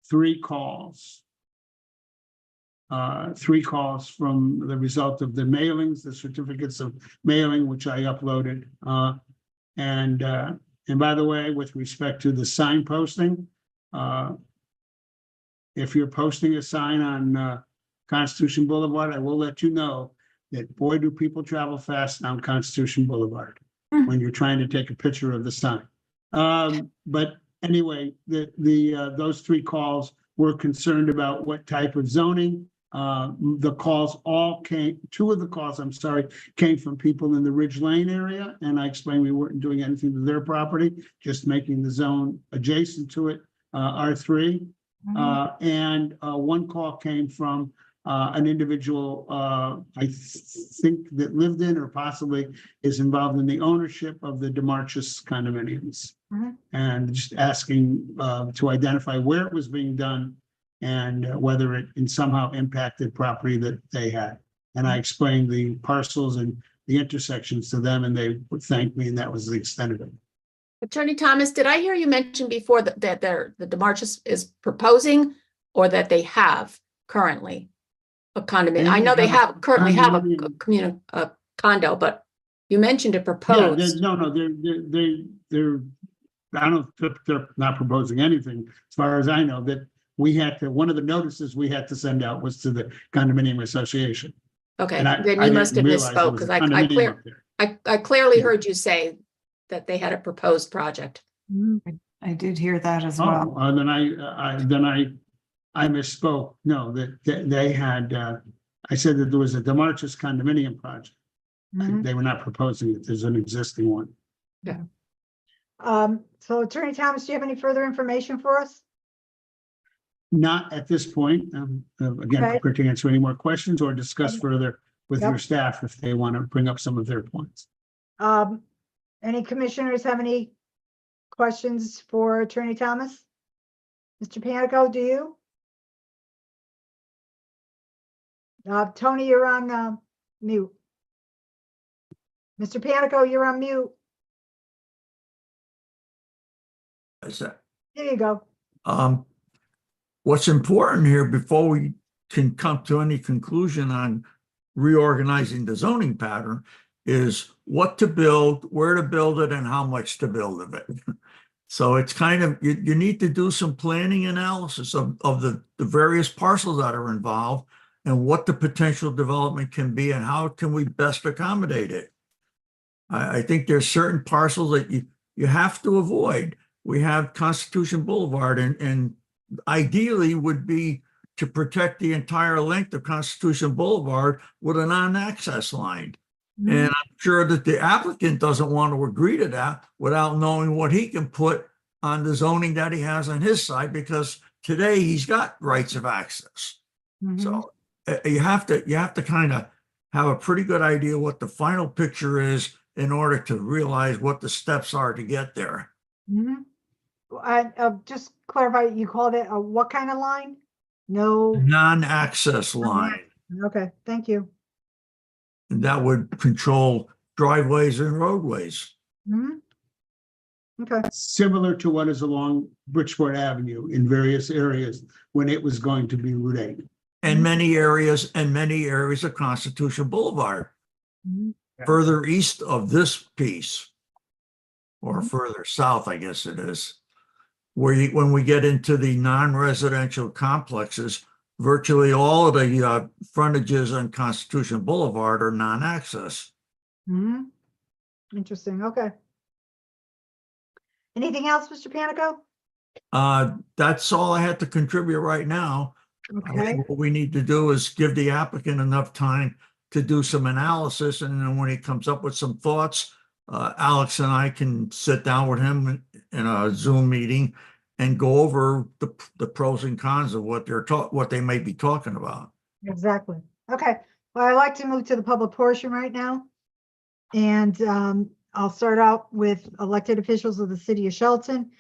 3 calls. 3 calls from the result of the mailings, the certificates of mailing, which I uploaded. And by the way, with respect to the sign posting, if you're posting a sign on Constitution Boulevard, I will let you know that boy, do people travel fast down Constitution Boulevard when you're trying to take a picture of the sign. But anyway, those 3 calls were concerned about what type of zoning. The calls all came, 2 of the calls, I'm sorry, came from people in the Ridge Lane area. And I explained we weren't doing anything to their property, just making the zone adjacent to it R3. And 1 call came from an individual, I think that lived in or possibly is involved in the ownership of the DeMarchis condominiums. And just asking to identify where it was being done and whether it somehow impacted property that they had. And I explained the parcels and the intersections to them, and they would thank me, and that was the extent of it. Attorney Thomas, did I hear you mention before that the DeMarchis is proposing or that they have currently a condominium? I know they currently have a condo, but you mentioned a proposed. They're I don't think they're not proposing anything, as far as I know. That we had to, one of the notices we had to send out was to the condominium association. Okay, And then you must have misspoke, because I clearly heard you say that they had a proposed project. I did hear that as well. Then I misspoke. No, that they had, I said that there was a DeMarchis condominium project. Mhm. They were not proposing it. There's an existing one. So Attorney Thomas, do you have any further information for us? Not at this point. Again, Okay. prepared to answer any more questions or discuss And- further with Yep. your staff if they want to bring up some of their points. Any commissioners have any questions for Attorney Thomas? Mr. Panico, do you? Tony, you're on mute. Mr. Panico, you're on mute. There you go. What's important here before we can come to any conclusion on reorganizing the zoning pattern is what to build, where to build it, and how much to build of it. So it's kind of, you need to do some planning analysis of the various parcels that are involved and what the potential development can be and how can we best accommodate it. I think there's certain parcels that you have to avoid. We have Constitution Boulevard and ideally would be to protect the entire length of Constitution Boulevard with a non-access line. And I'm sure that the applicant doesn't want to agree to that without knowing what he can put on the zoning that he has on his side, because today he's got rights of access. Mhm. So you have to kind of have a pretty good idea what the final picture is in order to realize what the steps are to get there. Mhm. Just clarify, you called it a what kind of line? No, Non-access line. okay, thank you. And that would control driveways and roadways. Mhm. Okay, Similar to what is along Bridgeport Avenue in various areas when it was going to be Route 8. And many areas of Constitution Boulevard, Mhm. further east of this piece, or further south, I guess it is, where when we get into the non-residential complexes, virtually all of the frontages on Constitution Boulevard are non-access. Mhm. Interesting, okay. Anything else, Mr. Panico? That's all I had to contribute right now. I Okay, think what we need to do is give the applicant enough time to do some analysis, and then when he comes up with some thoughts, Alex and I can sit down with him in a Zoom meeting and go over the pros and cons of what they may be talking about. exactly. Okay, well, I'd like to move to the public portion right now. And I'll start out with elected officials of the city of Shelton.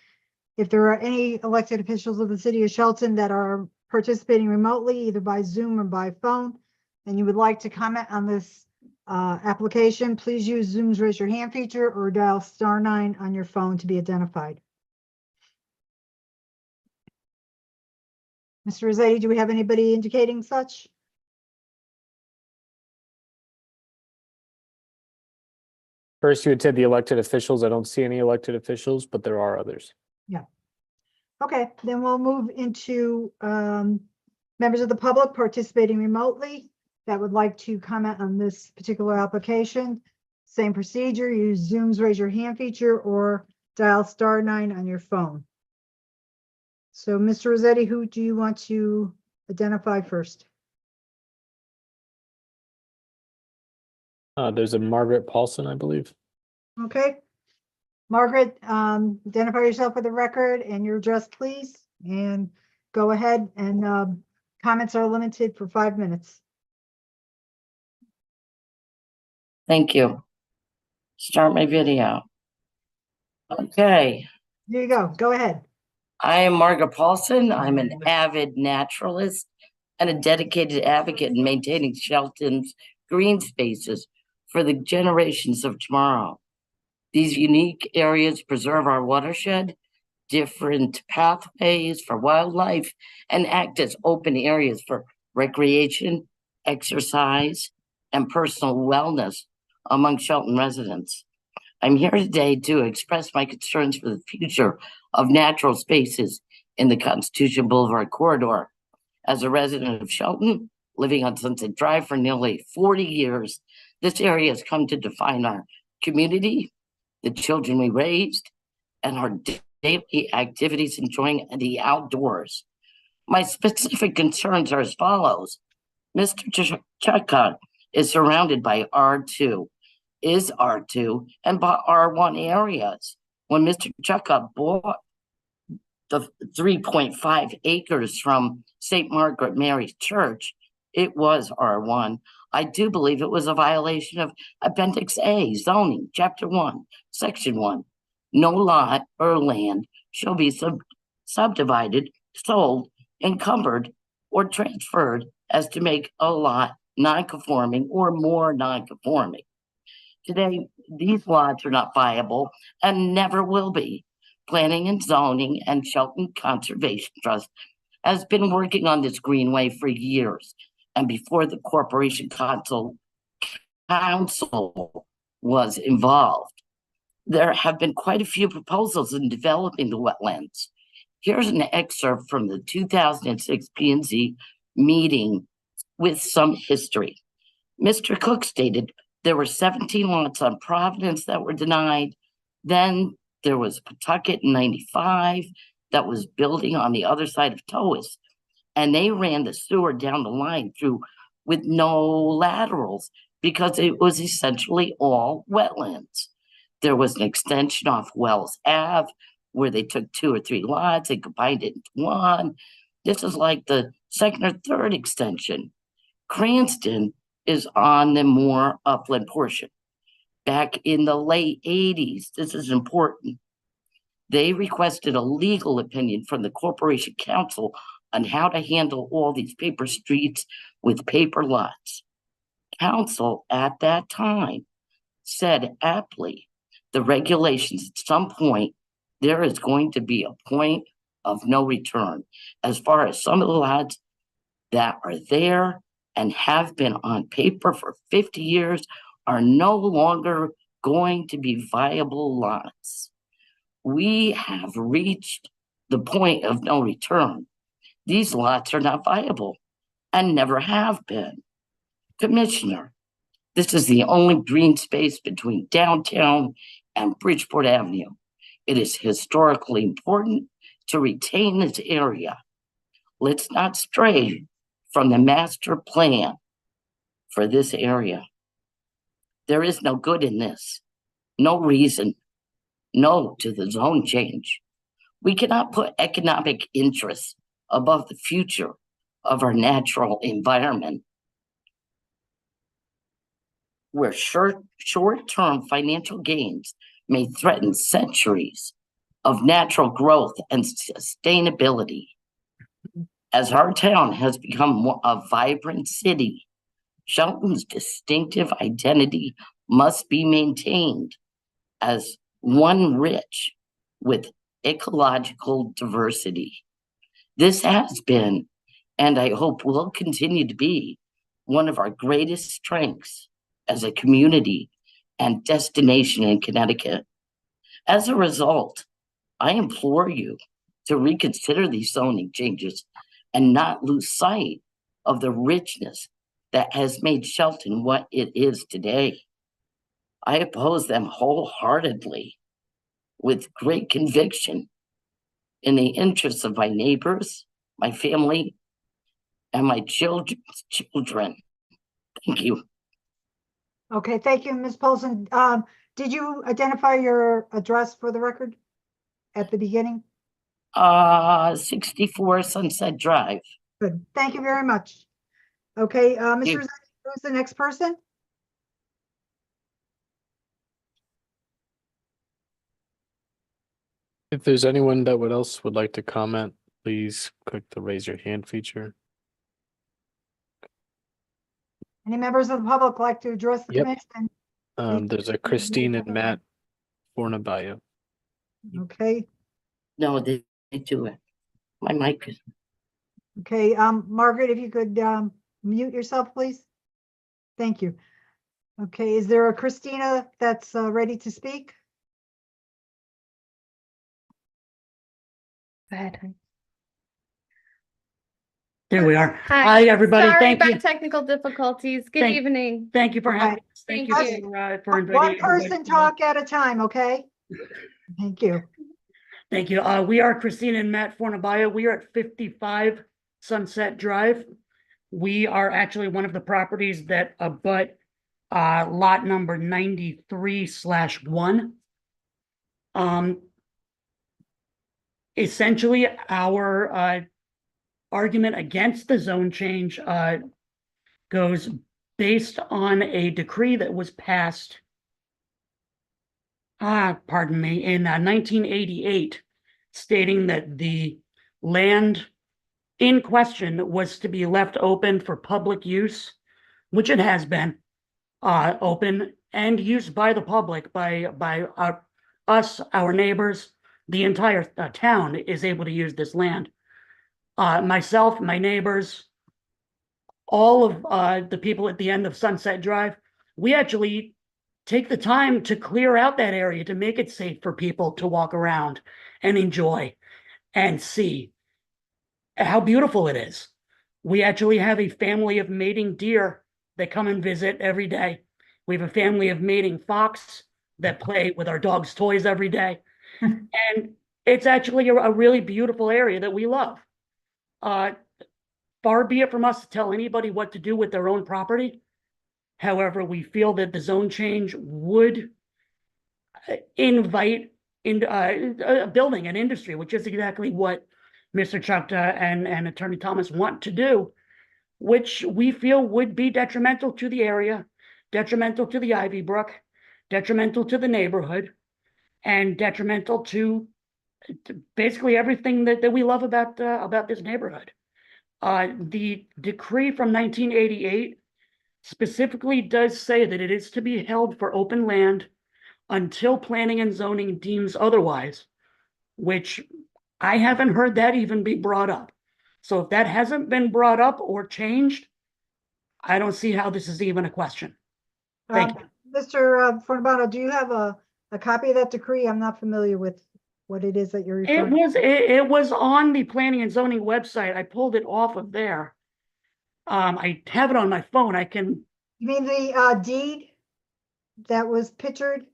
If there are any elected officials of the city of Shelton that are participating remotely, either by Zoom or by phone, and you would like to comment on this application, please use Zoom's raise your hand feature or dial *9 on your phone to be identified. Mr. Rossetti, do we have anybody indicating such? First, you had said the elected officials. I don't see any elected officials, but there are others. Okay, then we'll move into members of the public participating remotely that would like to comment on this particular application. Same procedure, use Zoom's raise your hand feature or dial *9 on your phone. So Mr. Rossetti, who do you want to identify first? There's a Margaret Paulson, I believe. Okay. Margaret, identify yourself for the record and your address, please, and go ahead, and comments are limited for 5 minutes. Thank you. Start my video. Okay, There you go ahead. I am Margaret Paulson. I'm an avid naturalist and a dedicated advocate in maintaining Shelton's green spaces for the generations of tomorrow. These unique areas preserve our watershed, different pathways for wildlife, and act as open areas for recreation, exercise, and personal wellness among Shelton residents. I'm here today to express my concerns for the future of natural spaces in the Constitution Boulevard corridor. As a resident of Shelton, living on Sunset Drive for nearly 40 years, this area has come to define our community, the children we raised, and our daily activities enjoying the outdoors. My specific concerns are as follows. Mr. Chaka is surrounded by R2, is R2, and by R1 areas. When Mr. Chaka bought the 3.5 acres from St. Margaret Mary's Church, it was R1. I do believe it was a violation of Appendix A, zoning, Chapter 1, Section 1. No lot or land shall be subdivided, sold, encumbered, or transferred as to make a lot non-conforming or more non-conforming. Today, these lots are not viable and never will be. Planning and Zoning and Shelton Conservation Trust has been working on this greenway for years, and before the Corporation Council was involved. There have been quite a few proposals in developing the wetlands. Here's an excerpt from the 2006 P&Z meeting with some history. Mr. Cook stated there were 17 lots on Providence that were denied. Then there was Pawtucket in 95 that was building on the other side of Towis, and they ran the sewer down the line through with no laterals because it was essentially all wetlands. There was an extension off Wells Ave where they took 2 or 3 lots and combined it into one. This is like the second or third extension. Cranston is on the more upland portion. Back in the late 80s, this is important, they requested a legal opinion from the Corporation Council on how to handle all these paper streets with paper lots. Council at that time said aptly, the regulations at some point, there is going to be a point of no return as far as some of the lots that are there and have been on paper for 50 years are no longer going to be viable lots. We have reached the point of no return. These lots are not viable and never have been. Commissioner, this is the only green space between downtown and Bridgeport Avenue. It is historically important to retain this area. Let's not stray from the master plan for this area. There is no good in this. No reason. No to the zone change. We cannot put economic interests above the future of our natural environment, where short-term financial gains may threaten centuries of natural growth and sustainability. As our town has become a vibrant city, Shelton's distinctive identity must be maintained as one rich with ecological diversity. This has been, and I hope will continue to be, one of our greatest strengths as a community and destination in Connecticut. As a result, I implore you to reconsider these zoning changes and not lose sight of the richness that has made Shelton what it is today. I oppose them wholeheartedly with great conviction in the interests of my neighbors, my family, and my children's children. Thank you. Okay, thank you, Ms. Polson. Did you identify your address for the record at the beginning? 64 Sunset Drive. Good, thank you very much. Okay, Mr. Zani, who's the next person? If there's anyone that else would like to comment, please click the raise your hand feature. Any members of the public like to address the Yep. commission? There's a Christine and Matt Fornabayo. Okay, No, they do it. My mic is. okay, Margaret, if you could mute yourself, please. Thank you. Okay, is there a Christina that's ready to speak? Go ahead. There we are. Hi. Hi, everybody. Sorry Thank about you. technical difficulties. Good Thank- evening. Thank you for having us. Thank Thank you. you for inviting. One everybody. person talk at a time, okay? Thank you. Thank you. We are Christina and Matt Fornabayo. We are at 55 Sunset Drive. We are actually one of the properties that abut lot number 93/1. Essentially, our argument against the zone change goes based on a decree that was passed, pardon me, in 1988, stating that the land in question was to be left open for public use, which it has been open and used by the public, by us, our neighbors. The entire town is able to use this land. Myself, my neighbors, all of the people at the end of Sunset Drive, we actually take the time to clear out that area to make it safe for people to walk around and enjoy and see how beautiful it is. We actually have a family of mating deer that come and visit every day. We have a family of mating fox that play with our dog's toys every day. And it's actually a really beautiful area that we love. Far be it from us to tell anybody what to do with their own property. However, we feel that the zone change would invite in a building, an industry, which is exactly what Mr. Chukta and Attorney Thomas want to do, which we feel would be detrimental to the area, detrimental to the Ivy Brook, detrimental to the neighborhood, and detrimental to basically everything that we love about this neighborhood. The decree from 1988 specifically does say that it is to be held for open land until planning and zoning deems otherwise, which I haven't heard that even be brought up. So if that hasn't been brought up or changed, I don't see how this is even a question. Thank you. Mr. Fortunato, do you have a copy of that decree? I'm not familiar with what it is that you're referring to. It was on the planning and zoning website. I pulled it off of there. I have it on my phone. I can. You mean the deed that was pictured?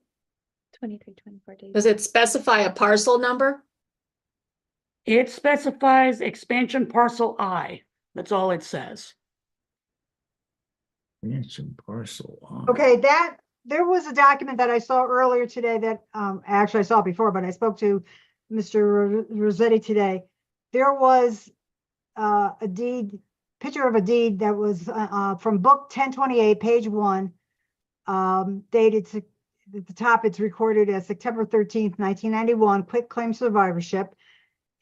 23-24 days. Does it specify a parcel number? It specifies expansion parcel I. That's all it says. Expansion parcel. Okay, there was a document that I saw earlier today that actually I saw before, but I spoke to Mr. Rossetti today. There was a deed, picture of a deed that was from book 1028, page 1, dated at the top. It's recorded as September 13th, 1991, quit claim survivorship.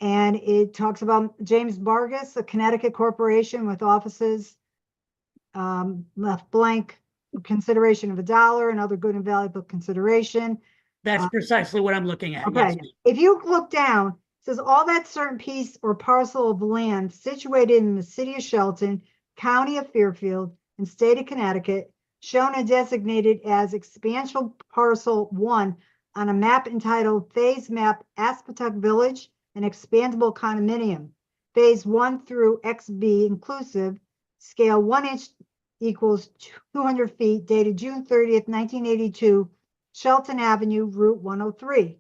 And it talks about James Vargas, a Connecticut corporation with offices left blank, consideration of $1 and other good and valuable consideration. That's precisely what I'm looking at. Okay, Yes. if you look down, it says all that certain piece or parcel of land situated in the city of Shelton, county of Fairfield, and state of Connecticut, shown and designated as expansion parcel 1 on a map entitled Phase Map Aspetuck Village, an expandable condominium, phase 1 through XB inclusive, scale 1 inch equals 200 feet, dated June 30th, 1982, Shelton Avenue, Route 103.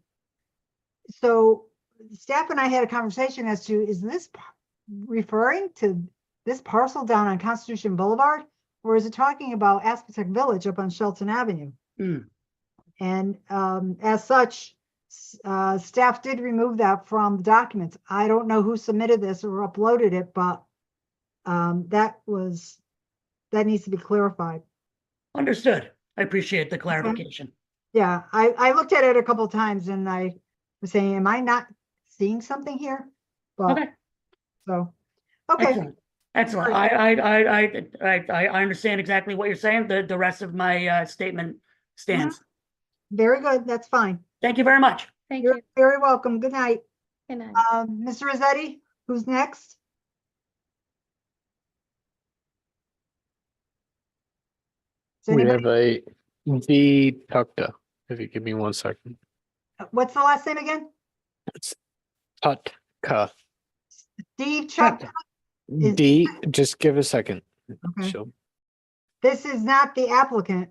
So staff and I had a conversation as to, is this referring to this parcel down on Constitution Boulevard, or is it talking about Aspetuck Village up on Shelton Avenue? And as such, staff did remove that from the documents. I don't know who submitted this or uploaded it, but that needs to be clarified. Understood. I appreciate the clarification. Yeah, I looked at it a couple of times and I was saying, am I not seeing something here? But, Okay. So, okay. Excellent. I understand exactly what you're saying. The rest of my statement stands. Very good. That's fine. Thank you very much. Thank You're you. very welcome. Good night. Good night. Mr. Rossetti, who's next? Does We anybody- have a D Tukta. If you give me 1 second. What's the last name again? It's Tutka. Steve Chuck. Is- D, just give a second. Okay. She'll- This is not the applicant.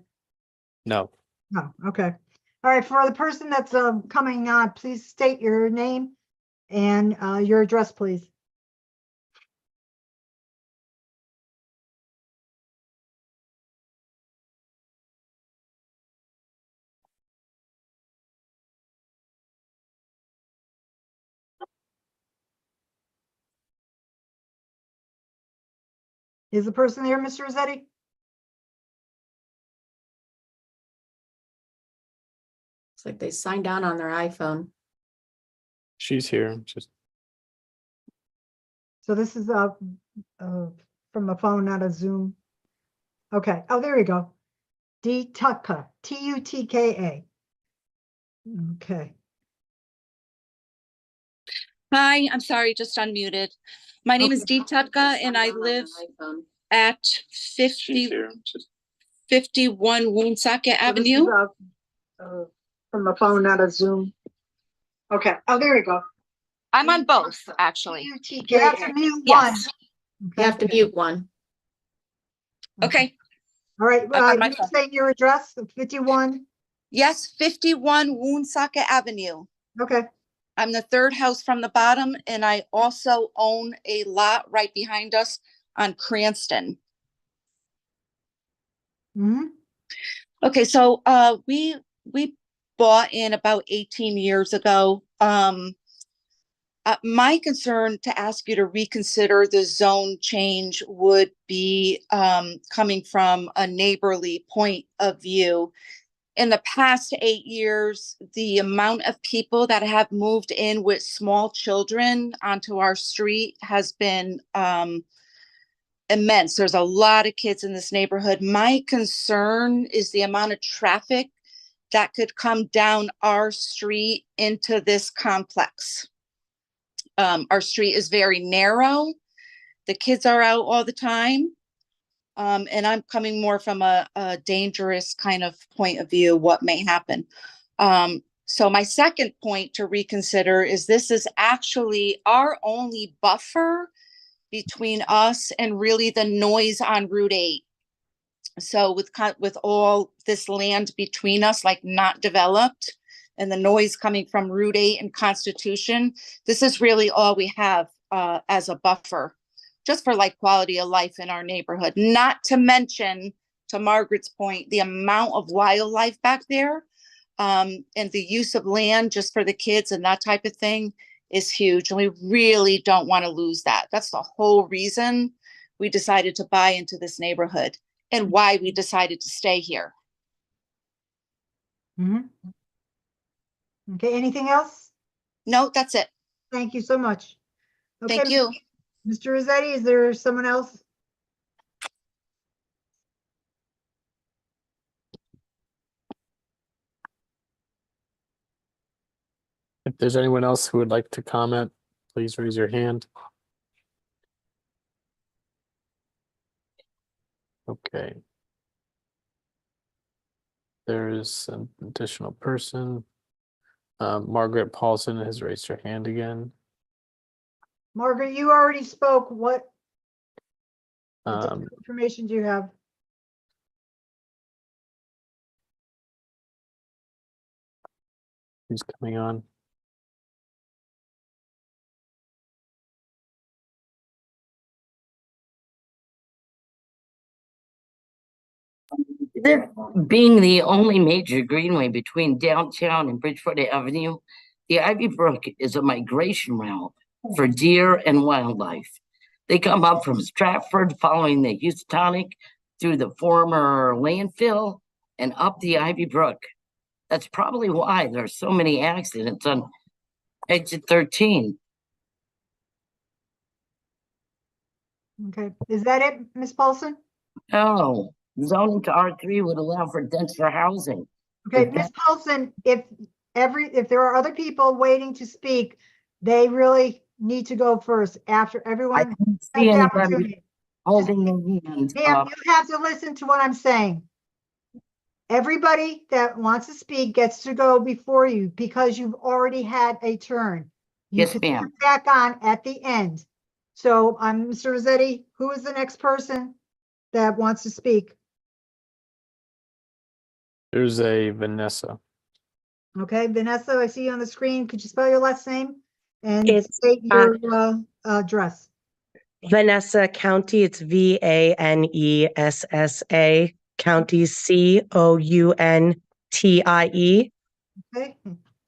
No. Oh, okay. All right, for the person that's coming on, please state your name and your address, please. Is the person there, Mr. Rossetti? It's like they signed on their iPhone. She's here. Just So this is from a phone, not a Zoom. Okay. Oh, there you go. D Tutka, Tutka. Okay. Hi, I'm sorry, just unmuted. My name is Dee Tutka and I live at 51 Woonsocket Avenue. From a phone, not a Zoom. Okay. Oh, there you go. I'm on both, actually. You have to mute one. Yes. You have to mute one. Okay. All right. I'm on my You phone. say your address, 51. Yes, 51 Woonsocket Avenue. Okay. I'm the third house from the bottom, and I also own a lot right behind us on Cranston. Mm-hmm. Okay, so we bought in about 18 years ago. My concern to ask you to reconsider the zone change would be coming from a neighborly point of view. In the past 8 years, the amount of people that have moved in with small children onto our street has been immense. There's a lot of kids in this neighborhood. My concern is the amount of traffic that could come down our street into this complex. Our street is very narrow. The kids are out all the time. And I'm coming more from a dangerous kind of point of view, what may happen. So my second point to reconsider is this is actually our only buffer between us and really the noise on Route 8. So with all this land between us, like not developed, and the noise coming from Route 8 and Constitution, this is really all we have as a buffer, just for like quality of life in our neighborhood. Not to mention, to Margaret's point, the amount of wildlife back there and the use of land just for the kids and that type of thing is huge. And we really don't want to lose that. That's the whole reason we decided to buy into this neighborhood and why we decided to stay here. Mm-hmm. Okay. Anything else? No, that's it. Thank you so much. Okay, Thank you. Mr. Rossetti, is there someone else? if there's anyone else who would like to comment, please raise your hand. Okay. There is an additional person. Margaret Paulson has raised her hand again. Margaret, you already spoke. What information do you have? Who's coming on? This being the only major greenway between downtown and Bridgewater Avenue, the Ivy Brook is a migration route for deer and wildlife. They come up from Stratford following the Houstonic through the former landfill and up the Ivy Brook. That's probably why there's so many accidents on exit 13. Okay, is that it, Ms. Paulson? No, zoning to R3 would allow for denser housing. Okay, Ms. Paulson, if there are other people waiting to speak, they really need to go first after everyone has See the anybody opportunity. holding their hand Ma'am, up. you have to listen to what I'm saying. Everybody that wants to speak gets to go before you because you've already had a turn. You Yes, can ma'am. turn back on at the end. So I'm Mr. Rossetti. Who is the next person that wants to speak? There's a Vanessa. Okay, Vanessa, I see you on the screen. Could you spell your last name and It's state your address? Vanessa County. It's Vanessa County, Countie. Okay.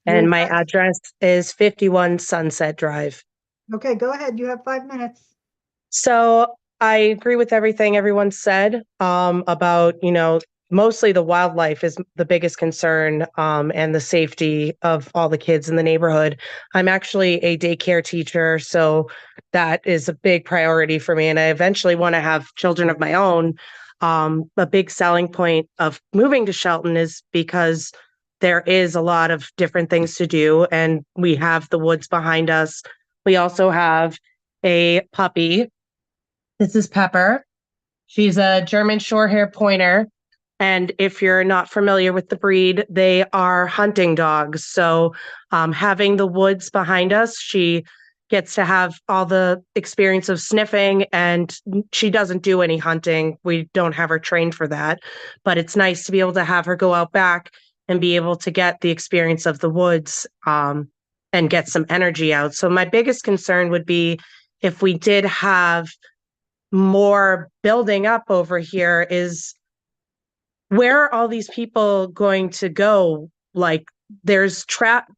And my address is 51 Sunset Drive. Okay, go ahead. You have 5 minutes. So I agree with everything everyone said, about, mostly the wildlife is the biggest concern, and the safety of all the kids in the neighborhood. I'm actually a daycare teacher, so that is a big priority for me. And I eventually want to have children of my own. A big selling point of moving to Shelton is because there is a lot of different things to do, and we have the woods behind us. We also have a puppy. This is Pepper. She's a German Shorthair Pointer. And if you're not familiar with the breed, they are hunting dogs. So having the woods behind us, she gets to have all the experience of sniffing, and she doesn't do any hunting. We don't have her trained for that. But it's nice to be able to have her go out back and be able to get the experience of the woods, and get some energy out. So my biggest concern would be if we did have more building up over here, is where are all these people going to go? Like, there's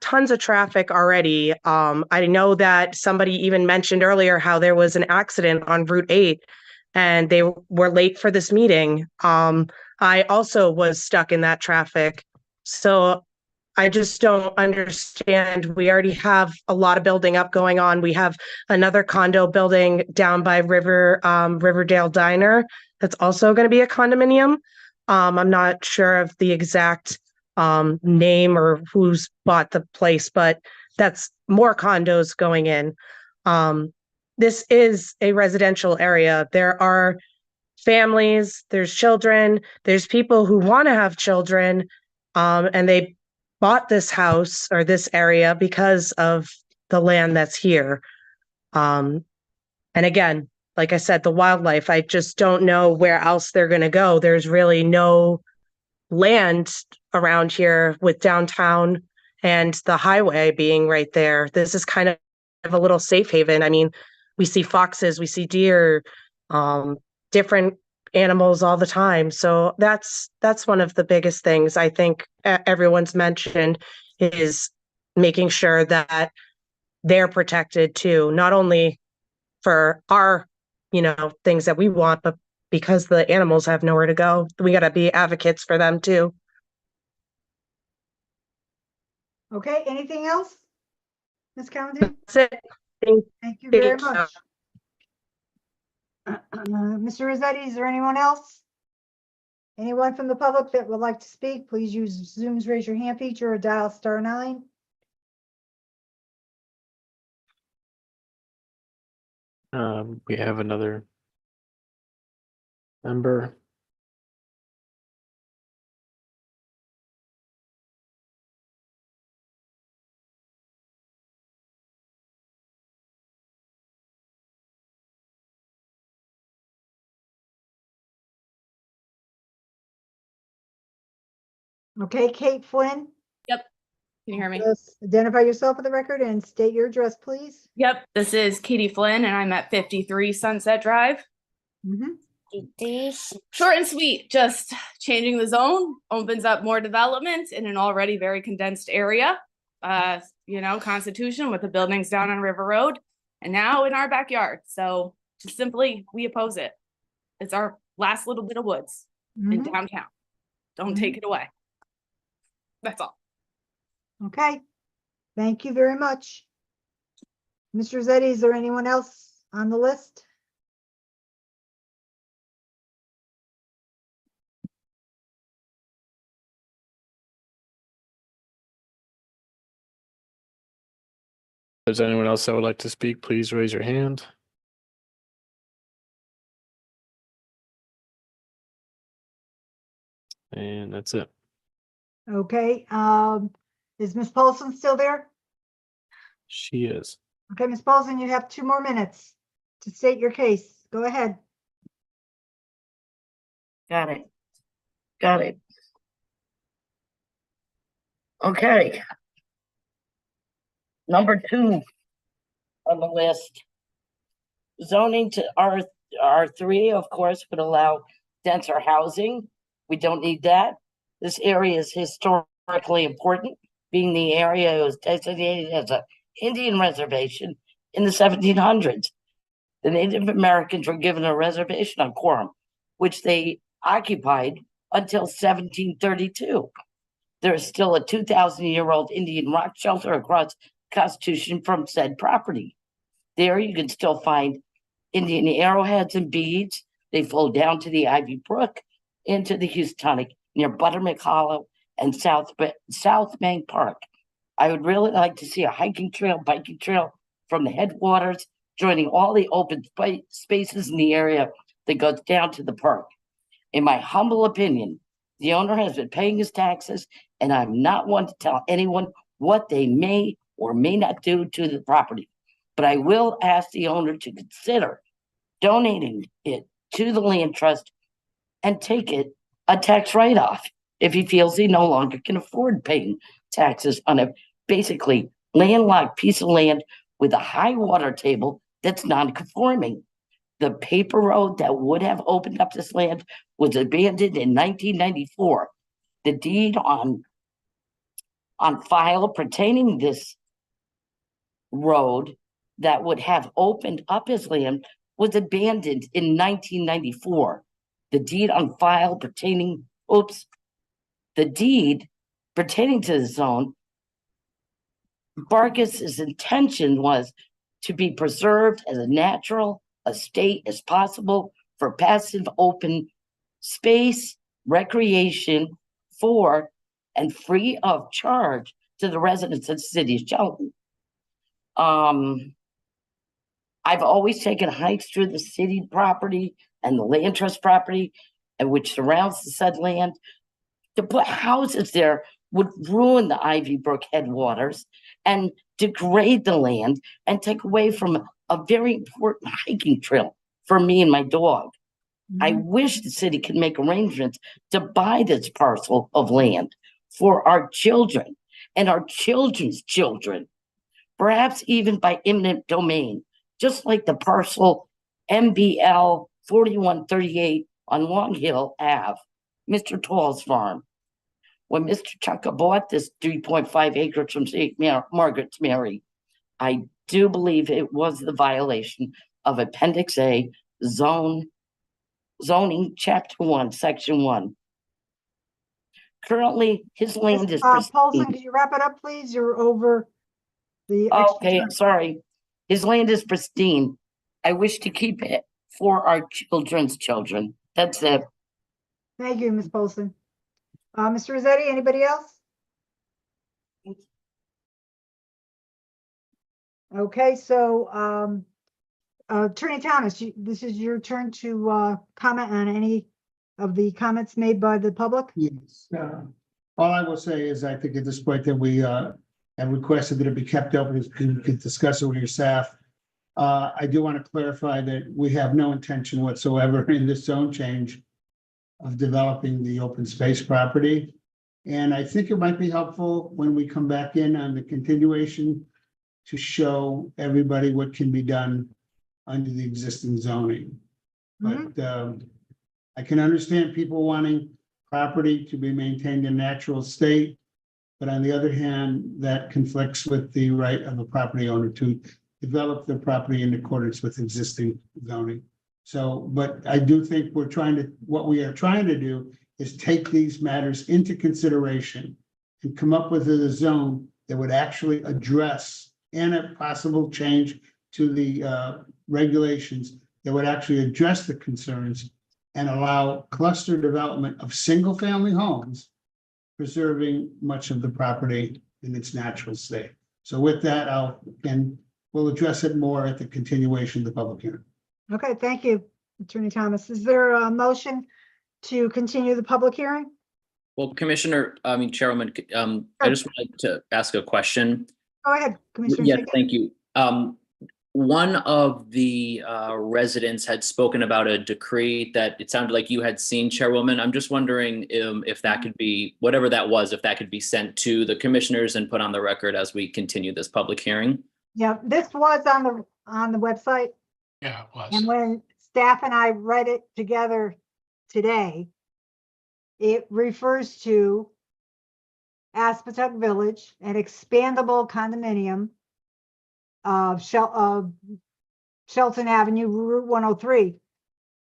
tons of traffic already. I know that somebody even mentioned earlier how there was an accident on Route 8 and they were late for this meeting. I also was stuck in that traffic. So I just don't understand. We already have a lot of building up going on. We have another condo building down by Riverdale Diner. That's also going to be a condominium. I'm not sure of the exact name or who's bought the place, but that's more condos going in. This is a residential area. There are families, there's children, there's people who want to have children, and they bought this house or this area because of the land that's here. And again, like I said, the wildlife, I just don't know where else they're going to go. There's really no land around here with downtown and the highway being right there. This is kind of a little safe haven. I mean, we see foxes, we see deer, different animals all the time. So that's one of the biggest things I think everyone's mentioned, is making sure that they're protected too, not only for our, things that we want, but because the animals have nowhere to go. We got to be advocates for them too. Okay, anything else? Ms. Calhoun? That's it. Thank you very Thank you. much. Mr. Rossetti, is there anyone else? Anyone from the public that would like to speak, please use Zoom's raise your hand feature or dial *9. We have another member. Okay, Kate Flynn, Yep. Can you hear me? just identify yourself for the record and state your address, please. Yep. This is Katie Flynn and I'm at 53 Sunset Drive. Short and sweet, just changing the zone opens up more development in an already very condensed area. Constitution with the buildings down on River Road and now in our backyard. So just simply, we oppose it. It's our last little bit of woods in downtown. Don't take it away. That's all. Okay, thank you very much. Mr. Rossetti, is there anyone else on the list? If there's anyone else that would like to speak, please raise your hand. And that's it. Okay, is Ms. Paulson still there? She is. Okay, Ms. Paulson, you have 2 more minutes to state your case. Go ahead. Got it. Okay. Number 2 on the list. Zoning to R3, of course, would allow denser housing. We don't need that. This area is historically important, being the area was designated as an Indian reservation in the 1700s. The Native Americans were given a reservation on Quorum, which they occupied until 1732. There is still a 2,000-year-old Indian rock shelter across Constitution from said property. There you can still find Indian arrowheads and beads. They flow down to the Ivy Brook into the Houstonic near Buttermilk Hollow and South Bank Park. I would really like to see a hiking trail, biking trail from the headwaters, joining all the open spaces in the area that goes down to the park. In my humble opinion, the owner has been paying his taxes, and I'm not one to tell anyone what they may or may not do to the property. But I will ask the owner to consider donating it to the land trust and take it a tax write-off if he feels he no longer can afford paying taxes on a basically landlocked piece of land with a high water table that's non-conforming. The paper road that would have opened up this land was abandoned in 1994. The deed on file pertaining this road that would have opened up his land was abandoned in 1994. The deed on file pertaining, the deed pertaining to the zone, Vargas's intention was to be preserved as a natural estate as possible for passive open space recreation for and free of charge to the residents of the city of Shelton. I've always taken hikes through the city property and the land trust property, and which surrounds the said land. To put houses there would ruin the Ivy Brook headwaters and degrade the land and take away from a very important hiking trail for me and my dog. I wish the city could make arrangements to buy this parcel of land for our children and our children's children, perhaps even by eminent domain, just like the parcel MBL 4138 on Long Hill Ave, Mr. Tall's farm. When Mr. Chunka bought this 3.5 acres from St. Margaret's Mary, I do believe it was the violation of Appendix A, zoning, Chapter 1, Section 1. Currently, his land is Paulson, pristine. could you wrap it up, please? You're over the. Okay, sorry. His land is pristine. I wish to keep it for our children's children. That's it. Thank you, Ms. Paulson. Mr. Rossetti, anybody else? Okay, so Attorney Thomas, this is your turn to comment on any of the comments made by the public. Yes. All I will say is I think at this point that we have requested that it be kept open, you can discuss it with your staff. I do want to clarify that we have no intention whatsoever in this zone change of developing the open space property. And I think it might be helpful when we come back in on the continuation to show everybody what can be done under the existing zoning. But I can understand people wanting property to be maintained in natural state. But on the other hand, that conflicts with the right of a property owner to develop their property in accordance with existing zoning. So, but I do think what we are trying to do is take these matters into consideration and come up with a zone that would actually address and a possible change to the regulations that would actually address the concerns and allow cluster development of single-family homes, preserving much of the property in its natural state. So with that, we'll address it more at the continuation of the public hearing. Okay, thank you, Attorney Thomas. Is there a motion to continue the public hearing? Well, Chairwoman, I just would like to ask a question. Go ahead, Commissioner. Yes, thank you. One of the residents had spoken about a decree that it sounded like you had seen, Chairwoman. I'm just wondering if that could be, whatever that was, if that could be sent to the commissioners and put on the record as we continue this public hearing. Yeah, this was on the website. Yeah, it was. And when staff and I read it together today, it refers to Aspetuck Village, an expandable condominium of Shelton Avenue, Route 103.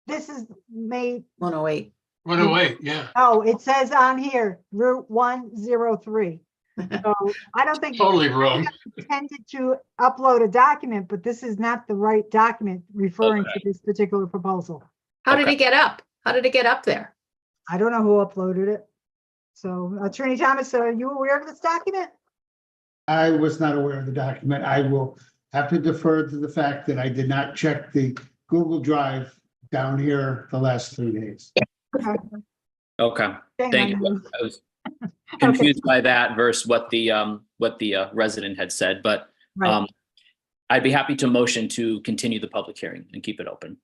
This is made, 108. 108, yeah, oh, it says on here, Route 103. So I don't think totally wrong. intended to upload a document, but this is not the right document referring to this particular proposal. How did it get up? How did it get up there? I don't know who uploaded it. So Attorney Thomas, are you aware of this document? I was not aware of the document. I will have to defer to the fact that I did not check the Google Drive down here the last 3 days. Okay, Shame thank on you. I was confused by that versus what the resident had said, but Right. I'd be happy to motion to continue the public hearing and keep it open.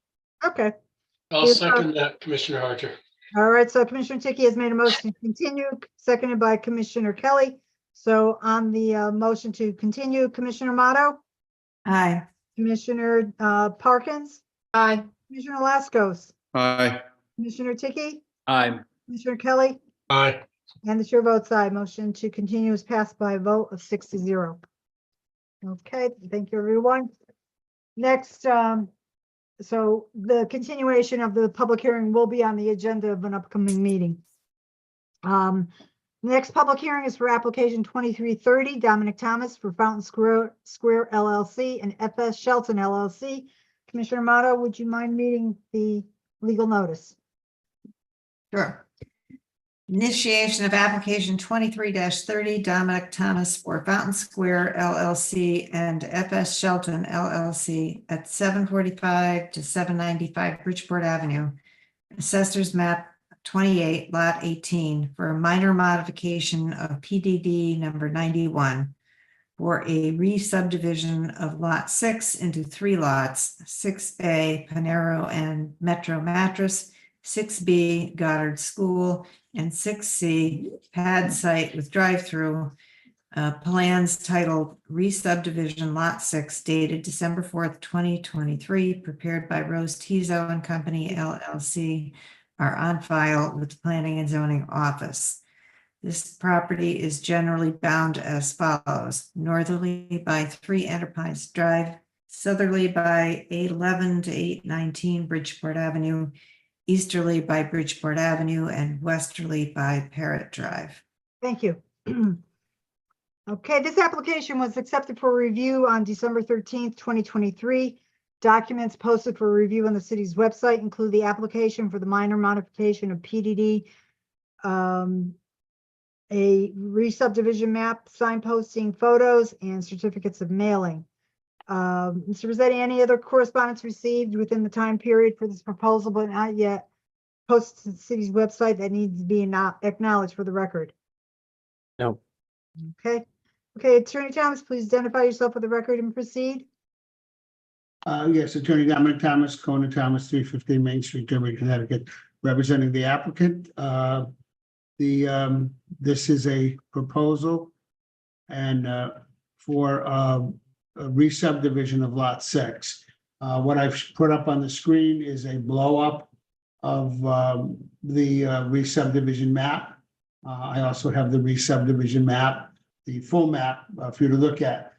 Okay. I'll Yes, second that, Commissioner Harger. All right, so Commissioner Ticky has made a motion to continue, seconded by Commissioner Kelly. So on the motion to continue, Commissioner Motto, Aye. Commissioner Parkins, Aye. Commissioner Laskos, Aye. Commissioner Ticky, Aye. Commissioner Kelly, Aye. and the chair votes aye. Motion to continue is passed by a vote of 6-0. Okay, thank you, everyone. Next, so the continuation of the public hearing will be on the agenda of an upcoming meeting. Next public hearing is for application 2330, Dominic Thomas for Fountain Square LLC and FS Shelton LLC. Commissioner Motto, would you mind reading the legal notice? Sure. Initiation of application 23-30, Dominic Thomas for Fountain Square LLC and FS Shelton LLC at 745 to 795 Bridgeport Avenue, Assessor's Map 28, Lot 18, for a minor modification of PDD number 91 for a re-subdivision of Lot 6 into 3 lots, 6A Panero and Metro Mattress, 6B Goddard School, and 6C pad site with drive-through, plans titled Re-Subdivision Lot 6 dated December 4th, 2023, prepared by Rose Tizo and Company LLC, are on file with the Planning and Zoning Office. This property is generally bound as follows: northerly by 3 Enterprise Drive, southerly by 811 to 819 Bridgeport Avenue, easterly by Bridgeport Avenue, and westerly by Parrot Drive. Thank you. Okay, this application was accepted for review on December 13th, 2023. Documents posted for review on the city's website include the application for the minor modification of PDD, a re-subdivision map, signposting, photos, and certificates of mailing. Mr. Rossetti, any other correspondence received within the time period for this proposal but not yet posted to the city's website that needs to be acknowledged for the record? No. Okay. Okay, Attorney Thomas, please identify yourself for the record and proceed. Yes, Attorney Dominic Thomas, Conan Thomas, 315 Main Street, Dearborn, Connecticut, representing the applicant. This is a proposal and for a re-subdivision of Lot 6. What I've put up on the screen is a blow up of the re-subdivision map. I also have the re-subdivision map, the full map for you to look at.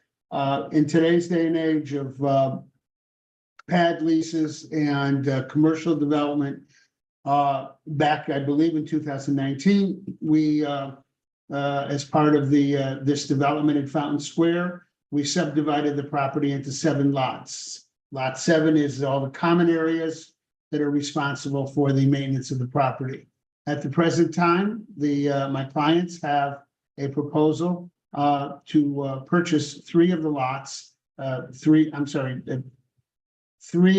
In today's day and age of pad leases and commercial development, back, I believe in 2019, we, as part of this development in Fountain Square, we subdivided the property into 7 lots. Lot 7 is all the common areas that are responsible for the maintenance of the property. At the present time, my clients have a proposal to purchase 3 of the lots, 3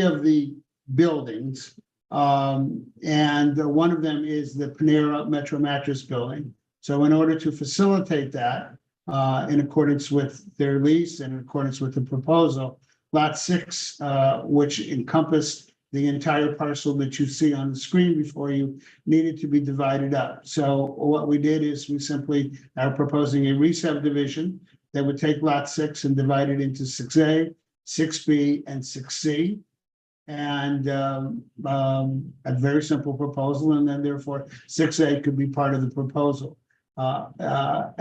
of the buildings. And one of them is the Panera Metro Mattress building. So in order to facilitate that, in accordance with their lease and in accordance with the proposal, Lot 6, which encompassed the entire parcel that you see on the screen before you, needed to be divided up. So what we did is we simply are proposing a re-subdivision that would take Lot 6 and divide it into 6A, 6B, and 6C. And a very simple proposal, and then therefore 6A could be part of the proposal. After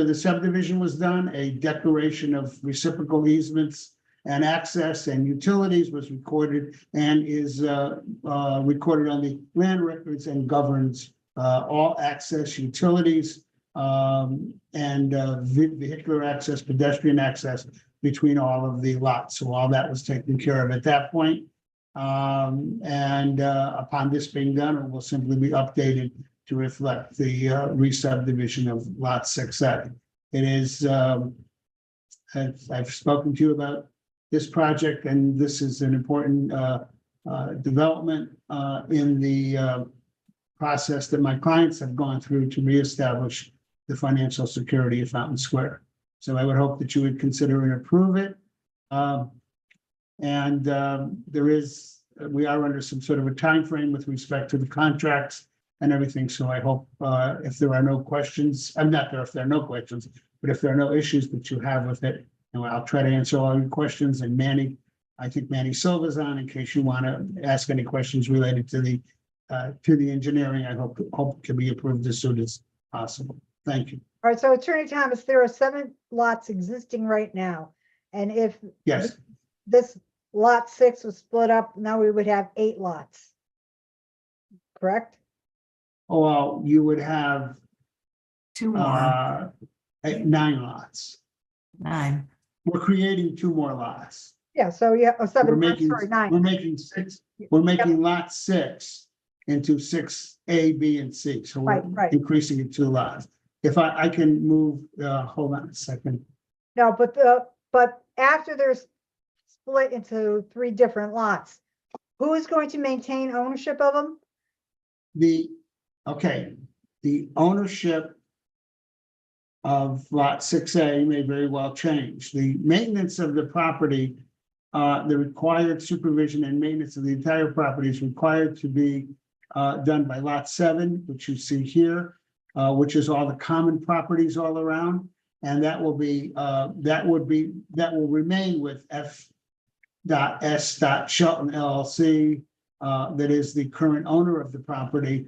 the subdivision was done, a declaration of reciprocal easements and access and utilities was recorded and is recorded on the land records and governs all access, utilities, and vehicular access, pedestrian access between all of the lots. So all that was taken care of at that point. Upon this being done, it will simply be updated to reflect the re-subdivision of lot 6A. It is, I've spoken to you about this project, and this is an important development in the process that my clients have gone through to reestablish the financial security of Fountain Square. So I would hope that you would consider and approve it. We are under some sort of a time frame with respect to the contracts and everything. So I hope if there are no questions, I'm not there if there are no questions, but if there are no issues that you have with it, and I'll try to answer all your questions. And Manny, I think Manny Silva's on in case you want to ask any questions related to the engineering. I hope it can be approved as soon as possible. Thank you. All right, so Attorney Thomas, there are 7 lots existing right now. And if Yes. this lot 6 was split up, now we would have 8 lots. Correct? Oh, well, you would have 2 more. 9 lots. 9. We're creating 2 more lots. Yeah, so yeah, oh, 7, We're I'm making, sorry, 9. we're making 6, we're making lot 6 into 6A, B, and C. So we're Right. increasing it 2 lots. If I can move, hold on a second. No, but after there's split into 3 different lots, who is going to maintain ownership of them? The ownership of lot 6A may very well change. The maintenance of the property, the required supervision and maintenance of the entire property is required to be done by lot 7, which you see here, which is all the common properties all around. And that will remain with F.S. Shelton LLC, that is the current owner of the property,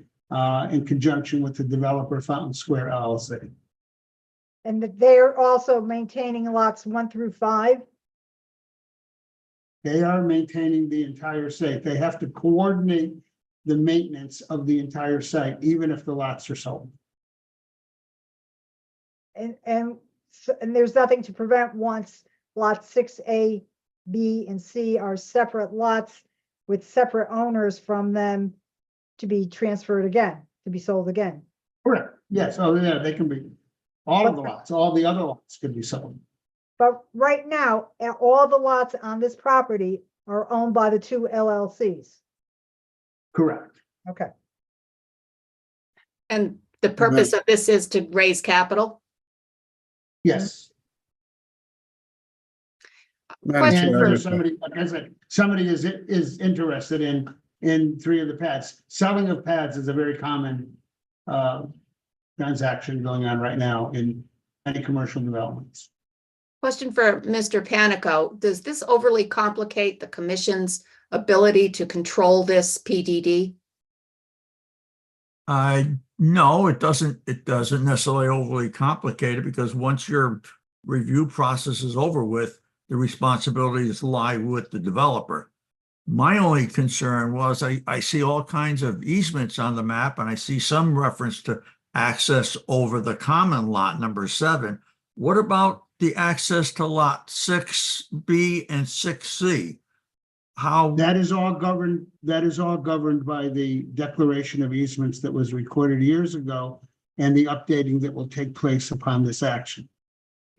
in conjunction with the developer Fountain Square LLC. And that they're also maintaining lots 1 through 5? They are maintaining the entire site. They have to coordinate the maintenance of the entire site, even if the lots are sold. And there's nothing to prevent once lots 6A, B, and C are separate lots with separate owners from them to be transferred again, to be sold again. Correct. Yes. Oh, yeah, they can be, all of the lots, all the other lots could be sold. But right now, all the lots on this property are owned by the 2 LLCs. Correct. Okay. And the purpose of this is to raise capital? Yes. Question And for- for somebody, like I said, somebody is interested in 3 of the pads. Selling of pads is a very common transaction going on right now in many commercial developments. Question for Mr. Panico. Does this overly complicate the commission's ability to control this PDD? No, it doesn't necessarily overly complicate it, because once your review process is over with, the responsibilities lie with the developer. My only concern was I see all kinds of easements on the map, and I see some reference to access over the common lot number 7. What about the access to lot 6B and 6C? How? That is all governed by the declaration of easements that was recorded years ago and the updating that will take place upon this action.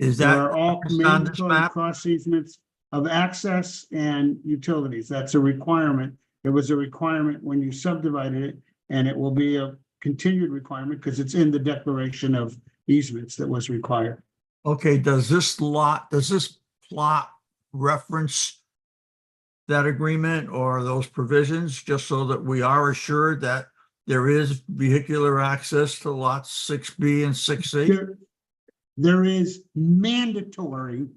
Is There that are all on this mandatory map? cross easements of access and utilities. That's a requirement. It was a requirement when you subdivided it, and it will be a continued requirement because it's in the declaration of easements that was required. Okay, does this plot reference that agreement or those provisions, just so that we are assured that there is vehicular access to lots 6B and 6C? There is mandatory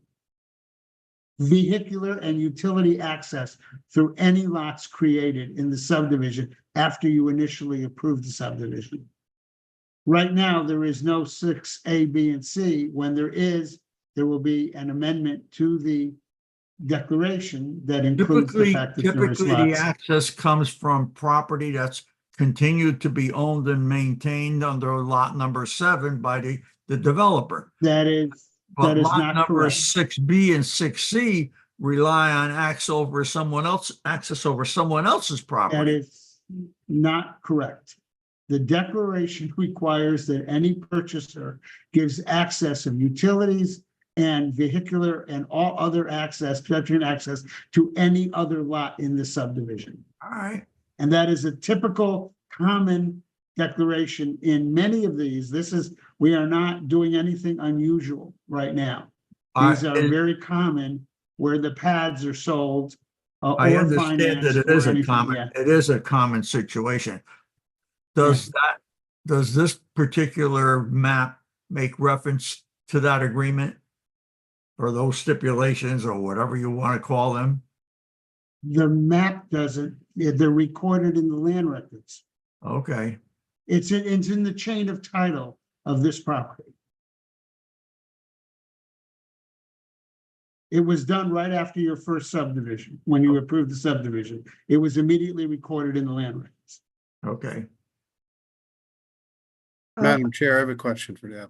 vehicular and utility access through any lots created in the subdivision after you initially approve the subdivision. Right now, there is no 6A, B, and C. When there will be an amendment to the declaration that includes the fact that there is Typically, the lots. access comes from property that's continued to be owned and maintained under lot number 7 by the developer. That is But lot not number correct. 6B and 6C rely on access over someone else's That property. is not correct. The declaration requires that any purchaser gives access of utilities and vehicular and all other access, pedestrian access to any other lot in the subdivision. All right. And that is a typical common declaration in many of these. We are not doing anything unusual right now. These are very common where the pads are sold. I or understand that financed it is or a anything, common, yeah. it is a common situation. Does this particular map make reference to that agreement? Or those stipulations or whatever you want to call them? The map doesn't, they're recorded in the land records. Okay. It's in the chain of title of this property. It was done right after your first subdivision, when you approved the subdivision. It was immediately recorded in the land records. Okay. Madam Chair, I have a question for that.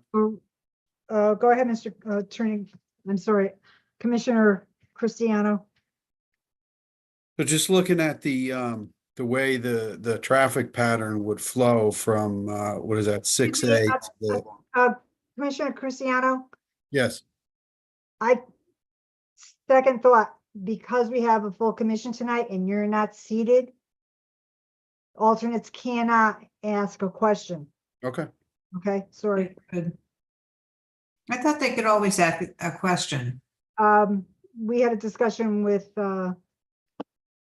Go ahead, Mr. Attorney. I'm sorry, Commissioner Cristiano. So just looking at the way the traffic pattern would flow from, what is that, 6A? to the- Commissioner Cristiano, Yes, second thought, because we have a full commission tonight and you're not seated, alternates cannot ask a question. okay. Okay, sorry. I thought they could always ask a question. We had a discussion with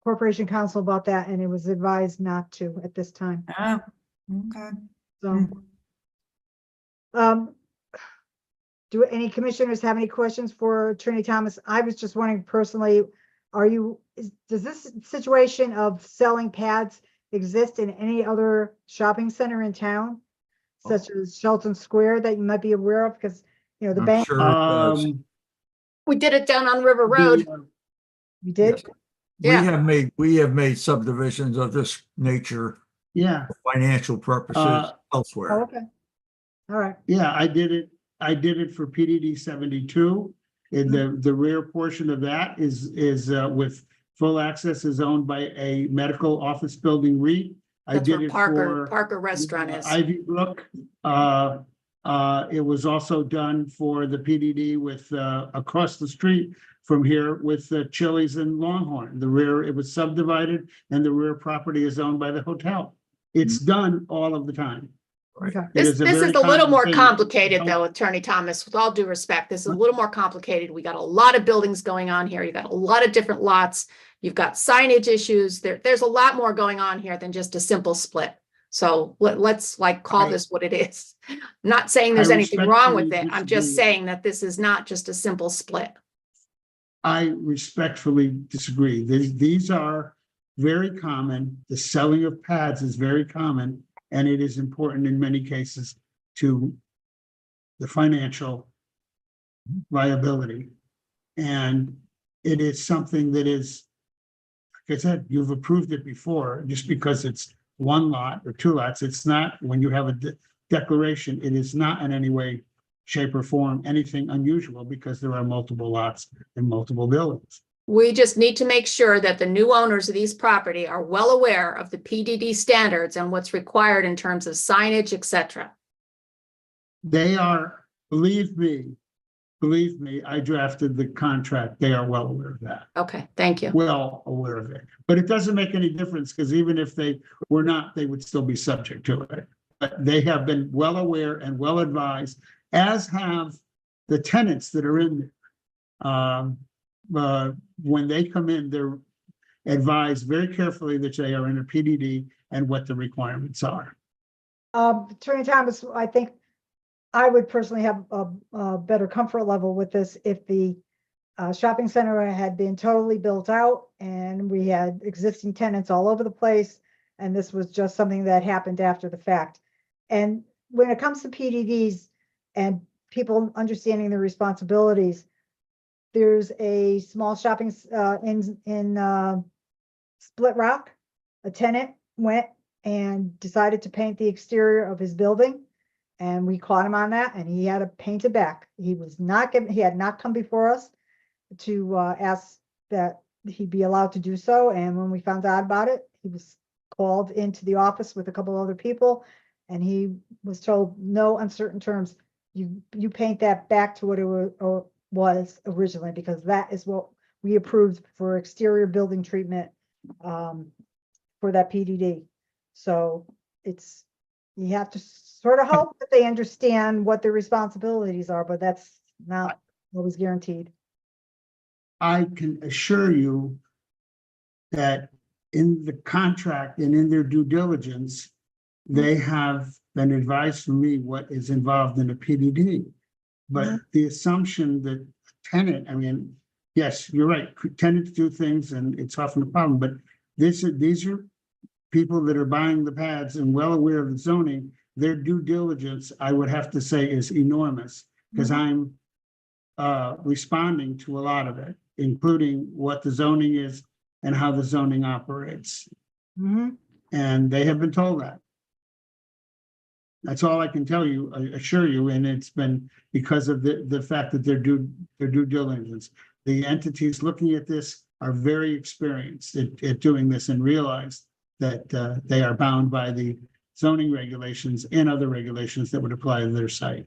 Corporation Counsel about that, and it was advised not to at this time. Oh, okay. So, do any commissioners have any questions for Attorney Thomas? I was just wondering personally, does this situation of selling pads exist in any other shopping center in town? Such as Shelton Square that you might be aware of, because, you know, the I'm bank. sure it does. We did it down on River Road. You did? Yeah. We have made subdivisions of this nature Yeah. for financial purposes Oh, elsewhere. okay. All right. Yeah, I did it for PDD 72. And the rear portion of that is with full access is owned by a medical office building REIT. That's I did where it Parker for Restaurant is. Ivy Brook. It was also done for the PDD with across the street from here with the Chili's and Longhorn. The rear, it was subdivided and the rear property is owned by the hotel. It's done all of the time. Okay. It This very is a little more common thing. complicated though, Attorney Thomas, with all due respect. This is a little more complicated. We got a lot of buildings going on here. You got a lot of different lots. You've got signage issues. There's a lot more going on here than just a simple split. So let's call this what it is. I'm not saying there's anything wrong with it. I'm just saying that this is not just a simple split. I respectfully disagree. These are very common. The selling of pads is very common, and it is important in many cases to the financial viability. And it is something that is, like I said, you've approved it before, just because it's one lot or two lots. It's not, when you have a declaration, it is not in any way, shape or form anything unusual because there are multiple lots and multiple buildings. We just need to make sure that the new owners of these property are well aware of the PDD standards and what's required in terms of signage, et cetera. They are, believe me, I drafted the contract. They are well aware of that. Okay, thank you. Well aware of it. But it doesn't make any difference because even if they were not, they would still be subject to it. But they have been well aware and well advised, as have the tenants that are in there. When they come in, they're advised very carefully that they are in a PDD and what the requirements are. Attorney Thomas, I think I would personally have a better comfort level with this if the shopping center had been totally built out and we had existing tenants all over the place, and this was just something that happened after the fact. And when it comes to PDDs and people understanding their responsibilities, there's a small shopping in Split Rock. A tenant went and decided to paint the exterior of his building. And we caught him on that and he had to paint it back. He had not come before us to ask that he be allowed to do so. And when we found out about it, he was called into the office with a couple other people. And he was told, no uncertain terms, you paint that back to what it was originally, because that is what we approved for exterior building treatment for that PDD. So you have to sort of hope that they understand what their responsibilities are, but that's not always guaranteed. I can assure you that in the contract and in their due diligence, they have been advised from me what is involved in a PDD. But the assumption that tenant, I mean, yes, you're right, tenants do things and it's often a problem, but these are people that are buying the pads and well aware of the zoning. Their due diligence, I would have to say, is enormous, because I'm responding to a lot of it, including what the zoning is and how the zoning operates. And they have been told that. That's all I can tell you, assure you, and it's been because of the fact that their due diligence. The entities looking at this are very experienced at doing this and realize that they are bound by the zoning regulations and other regulations that would apply to their site.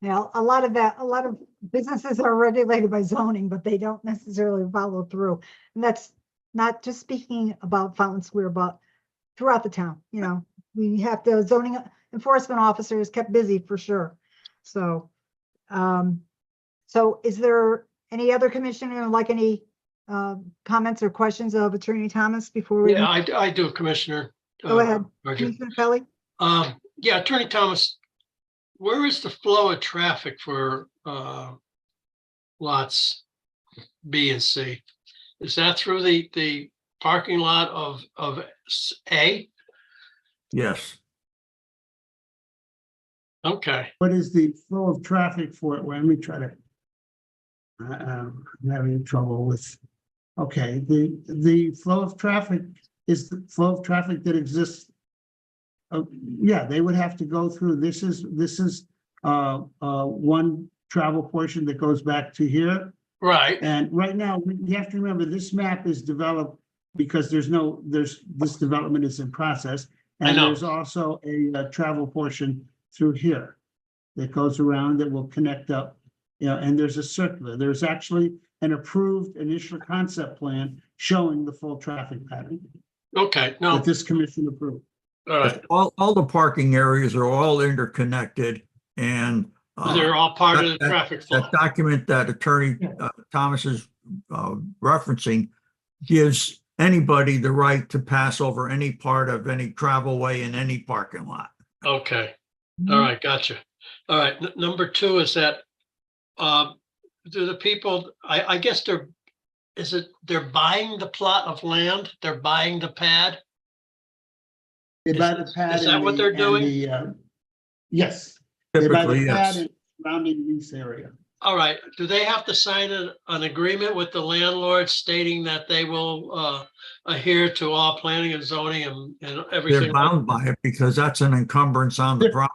Now, a lot of businesses are regulated by zoning, but they don't necessarily follow through. And that's not just speaking about Fountain Square, but throughout the town. You know, we have the zoning enforcement officers kept busy for sure. So, so is there any other commissioner like any comments or questions of Attorney Thomas before we? Yeah, I do, Commissioner. Go ahead, Roger. Commissioner Kelly. Yeah, Attorney Thomas, where is the flow of traffic for lots B and C? Is that through the parking lot of A? Yes. Okay. What is the flow of traffic for it? Well, let me try to, I'm having trouble with, okay, the flow of traffic is the flow of traffic that exists. Yeah, they would have to go through, this is one travel portion that goes back to here. Right. And right now, we have to remember, this map is developed because this development is in process. And there's also a travel portion through here that goes around that will connect up, you know, and there's a circular. There's actually an approved initial concept plan showing the full traffic pattern. Okay, no. That this commission approved. All right. All the parking areas are all interconnected, and they're all part of the traffic flow. That document that Attorney Thomas is referencing gives anybody the right to pass over any part of any travel way in any parking lot. Okay. All right, gotcha. All right, number two is that do the people, I guess they're buying the plot of land, they're buying the pad? They buy the pad. Is that what they're doing? Yes. They buy Typically, the pad yes. and surrounding lease area. All right, do they have to sign an agreement with the landlord stating that they will adhere to all planning and zoning and everything? They're bound by it because that's an encumbrance on the property.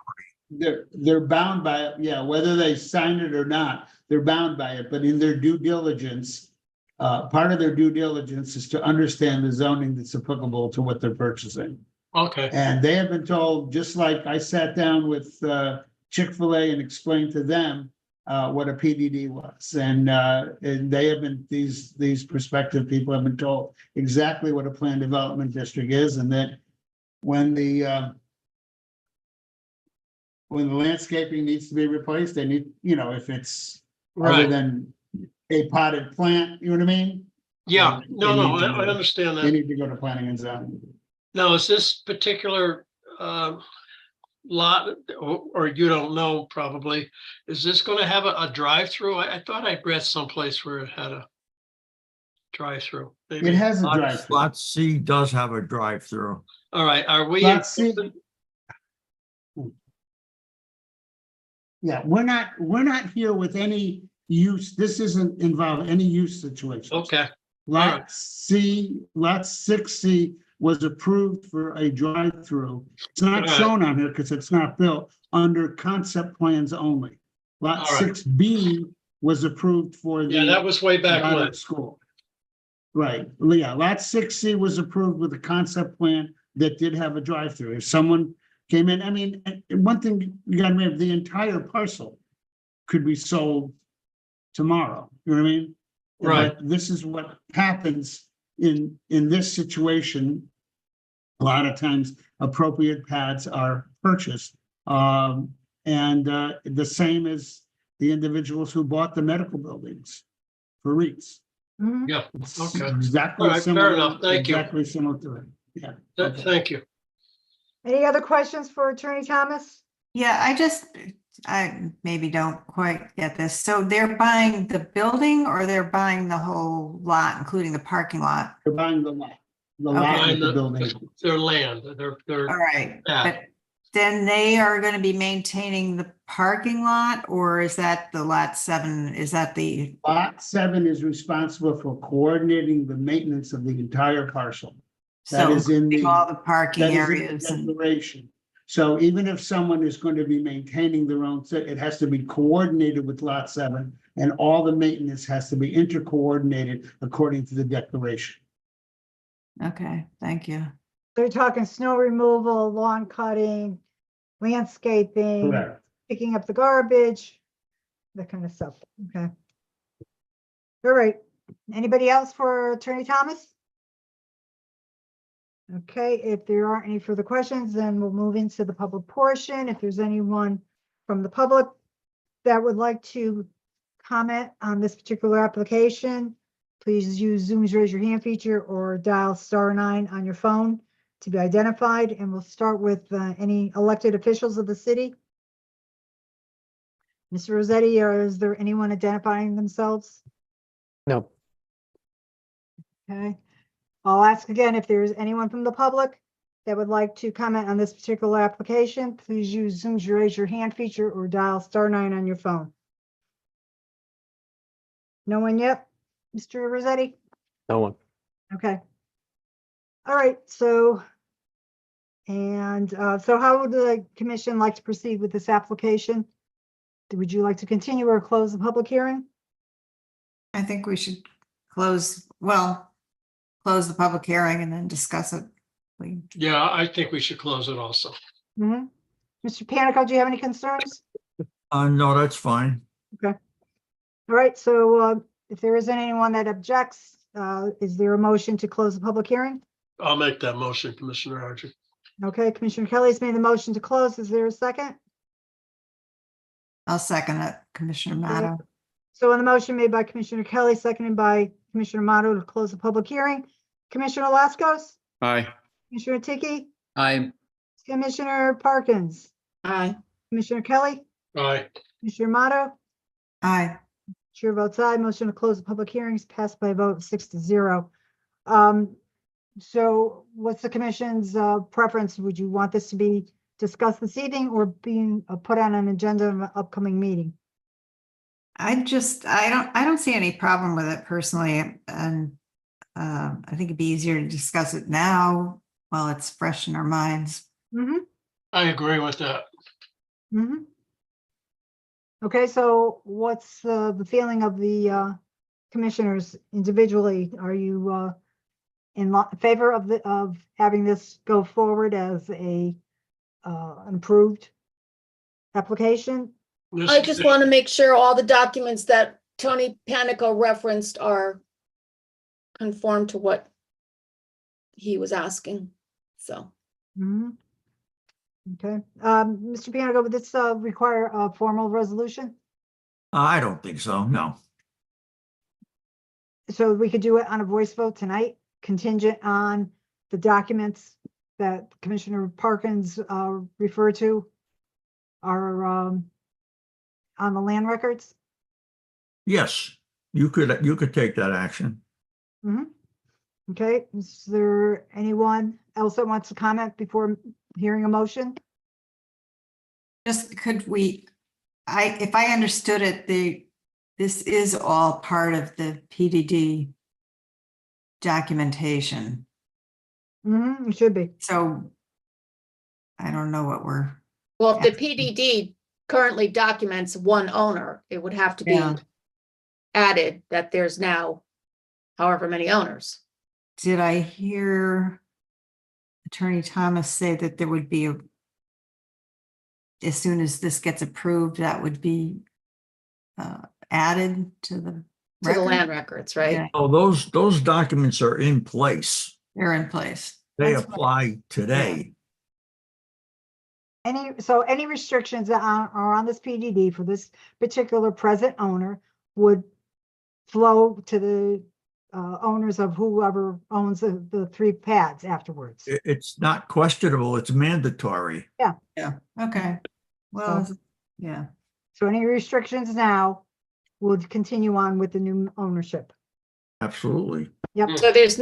They're bound by it, yeah, whether they sign it or not, they're bound by it, but in their due diligence, part of their due diligence is to understand the zoning that's applicable to what they're purchasing. Okay. And they have been told, just like I sat down with Chick-fil-A and explained to them what a PDD was. And they have been, these prospective people have been told exactly what a planned development district is, and that when the landscaping needs to be replaced, they need, you know, if it's other than a potted plant, you know what I mean? Yeah, no, I I understand They that. need to go to planning and zoning. Now, is this particular lot, or you don't know probably, is this going to have a drive-through? I thought I read someplace where it had a drive-through. Maybe. It has a drive-through. Lot C does have a drive-through. All right, are we? Lot C. Yeah, we're not here with any use, this isn't involve any use situation. Okay, Lot right. C, lot 6C was approved for a drive-through. It's not Alright. shown on here because it's not built, under concept plans only. Lot Alright. 6B was approved for Yeah, the that was way back when. Goddard School. Right, yeah, lot 6C was approved with a concept plan that did have a drive-through. If someone came in, I mean, and one thing you gotta remember, the entire parcel could be sold tomorrow, you know what I mean? Right. But this is what happens in this situation. A lot of times appropriate pads are purchased. And the same as the individuals who bought the medical buildings for REITs. Mhm. Yeah, It's okay. exactly All right, fair similar. enough. Thank you. Exactly similar to it, yeah. okay. Thank you. Any other questions for Attorney Thomas? Yeah, I maybe don't quite get this. So they're buying the building or they're buying the whole lot, including the parking lot? They're buying the lot Okay. with Buying the building. their land, their, All right, yeah. but then they are going to be maintaining the parking lot, or is that the lot 7? Is that the, Lot 7 is responsible for coordinating the maintenance of the entire parcel. That so is in the. all the parking That is in the areas and, declaration. So even if someone is going to be maintaining their own, it has to be coordinated with lot 7, and all the maintenance has to be intercoordinated according to the declaration. okay, thank you. They're talking snow removal, lawn cutting, landscaping, Correct. picking up the garbage, that kind of stuff. Okay. All right. Anybody else for Attorney Thomas? Okay, if there aren't any further questions, then we'll move into the public portion. If there's anyone from the public that would like to comment on this particular application, please use Zoom's raise your hand feature or dial *9 on your phone to be identified. And we'll start with any elected officials of the city. Mr. Rossetti, or is there anyone identifying themselves? No. Okay. I'll ask again, if there's anyone from the public that would like to comment on this particular application, please use Zoom's raise your hand feature or dial *9 on your phone. No one yet? Mr. Rossetti? No one. Okay. All right, so how would the commission like to proceed with this application? Would you like to continue or close the public hearing? I think we should close the public hearing and then discuss it. Yeah, I think we should close it also. Mm-hmm. Mr. Panico, do you have any concerns? No, that's fine. Okay. All right, so if there isn't anyone that objects, is there a motion to close the public hearing? I'll make that motion, Commissioner Archie. Okay, Commissioner Kelly's made the motion to close. Is there a second? I'll second it, Commissioner Mato. So on the motion made by Commissioner Kelly, seconded by Commissioner Mato to close the public hearing, Commissioner Laskos, Aye. Commissioner Tiki, I, Commissioner Parkins, Aye. Commissioner Kelly, Aye. Commissioner Mato, Aye. chair votes aye. Motion to close the public hearings passed by a vote of 6-0. So what's the commission's preference? Would you want this to be discussed this evening or being put on an agenda of an upcoming meeting? I don't see any problem with it personally, and I think it'd be easier to discuss it now while it's fresh in our minds. Mm-hmm. I agree with that. Mm-hmm. Okay, so what's the feeling of the commissioners individually? Are you in favor of having this go forward as a improved application? I just want to make sure all the documents that Tony Panico referenced are conform to what he was asking, so. Mm-hmm. Okay, Mr. Panico, would this require a formal resolution? I don't think so, no. So we could do it on a voice vote tonight, contingent on the documents that Commissioner Parkins referred to are on the land records? Yes, you could take that action. Mm-hmm. Okay, is there anyone else that wants to comment before hearing a motion? Just could we, if I understood it, This is all part of the PDD documentation. It should be. So I don't know what we're. Well, if the PDD currently documents one owner, it would have to be Yeah. added that there's now however many owners. Did I hear Attorney Thomas say that there would be as soon as this gets approved, that would be added to the To the record? land records, right? Yeah, Oh, those documents are in place. they're in place. They That's apply today. Any restrictions that are on this PDD for this particular present owner would flow to the owners of whoever owns the 3 pads afterwards. It's not questionable, it's mandatory. Yeah. Yeah, okay. Well, So- yeah. So any restrictions now would continue on with the new ownership. Absolutely. Yep. So there's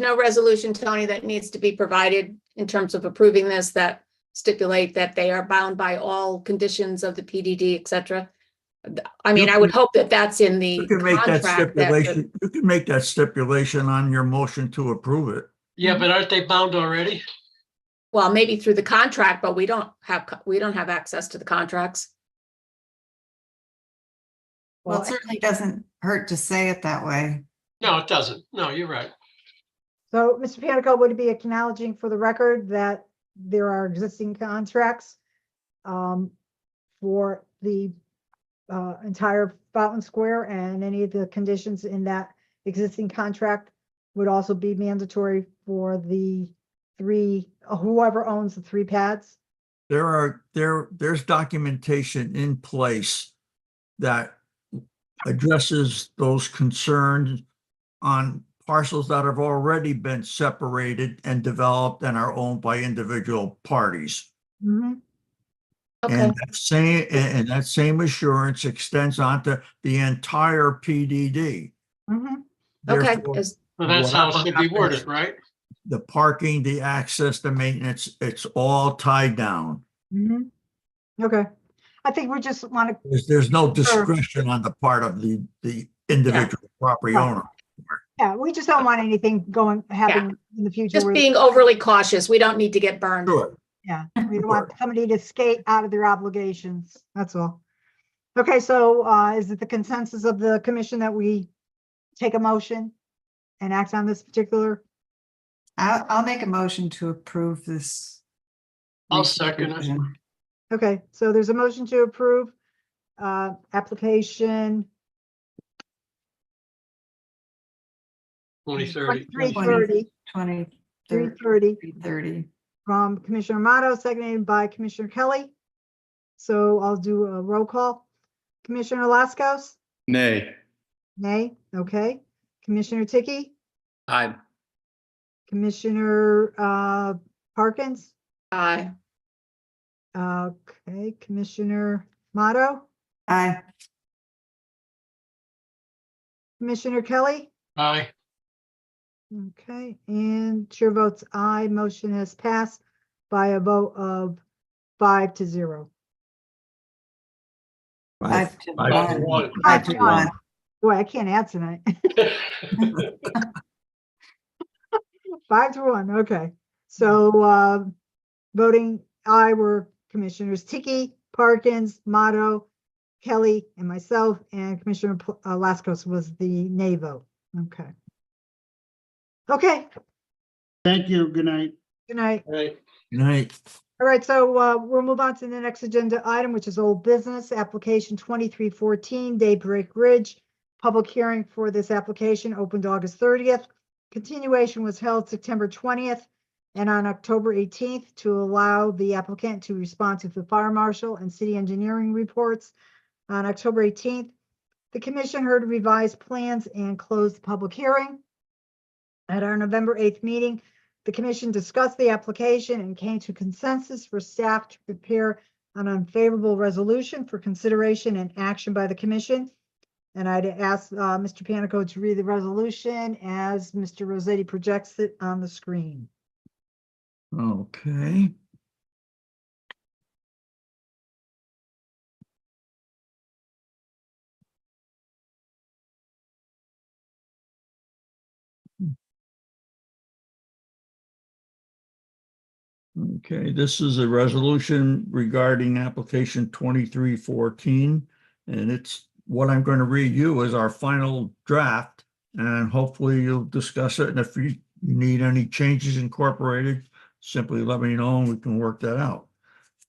no resolution, Tony, that needs to be provided in terms of approving this that stipulate that they are bound by all conditions of the PDD, et cetera. I mean, I would hope that that's in the You can make that contract. stipulation, you can make that stipulation on your motion to approve it. Yeah, but aren't they bound already? Well, maybe through the contract, but we don't have access to the contracts. Well, it certainly doesn't hurt to say it that way. No, it doesn't. No, you're right. So, Mr. Panico, would it be acknowledging for the record that there are existing contracts for the entire Fountain Square, and any of the conditions in that existing contract would also be mandatory for the 3, whoever owns the 3 pads? There's documentation in place that addresses those concerns on parcels that have already been separated and developed and are owned by individual parties. Mhm. Okay. And that same assurance extends onto the entire PDD. Mhm. Okay. Therefore, Well, that's how it whatever should be happens, worded, right? the parking, the access, the maintenance, it's all tied down. Mhm. Okay. I think we just want to, There's no discretion on the part of the individual property Right. owner. yeah, we just don't want anything happening in the future. Just where- being overly cautious. We don't need to get burned. Sure. Yeah, we don't want somebody to skate out of their obligations, that's all. Okay, so is it the consensus of the commission that we take a motion and act on this particular? I'll make a motion to approve this. I'll second it. revision. Okay, so there's a motion to approve application 2030. 330, 330 330. from Commissioner Amato, seconded by Commissioner Kelly. So I'll do a roll call. Commissioner Laskos, Nay. nay, okay. Commissioner Tiki, Aye. Commissioner Parkins, Aye. okay, Commissioner Mato, Aye. Commissioner Kelly, Aye. okay, and chair votes aye. Motion has passed by a vote of 5-0. 5 to 5 to 1. 1. 5 to 1. Boy, I can't add tonight. 5-1, okay. So voting aye were Commissioners Tiki, Parkins, Mato, Kelly, and myself, and Commissioner Laskos was the nay vote. Okay. Okay, Thank you. Good night. good night. Right. Good night. All right, so we'll move on to the next agenda item, which is old business, application 2314 Daybreak Ridge. Public hearing for this application opened August 30th. Continuation was held September 20th and on October 18th to allow the applicant to respond to the fire marshal and city engineering reports. On October 18th, the commission heard revised plans and closed the public hearing. At our November 8th meeting, the commission discussed the application and came to consensus for staff to prepare an unfavorable resolution for consideration and action by the commission. And I'd ask Mr. Panico to read the resolution as Mr. Rossetti projects it on the screen. Okay. Okay, this is a resolution regarding application 2314. And it's what I'm going to read you is our final draft. And hopefully you'll discuss it. And if you need any changes incorporated, simply let me know and we can work that out.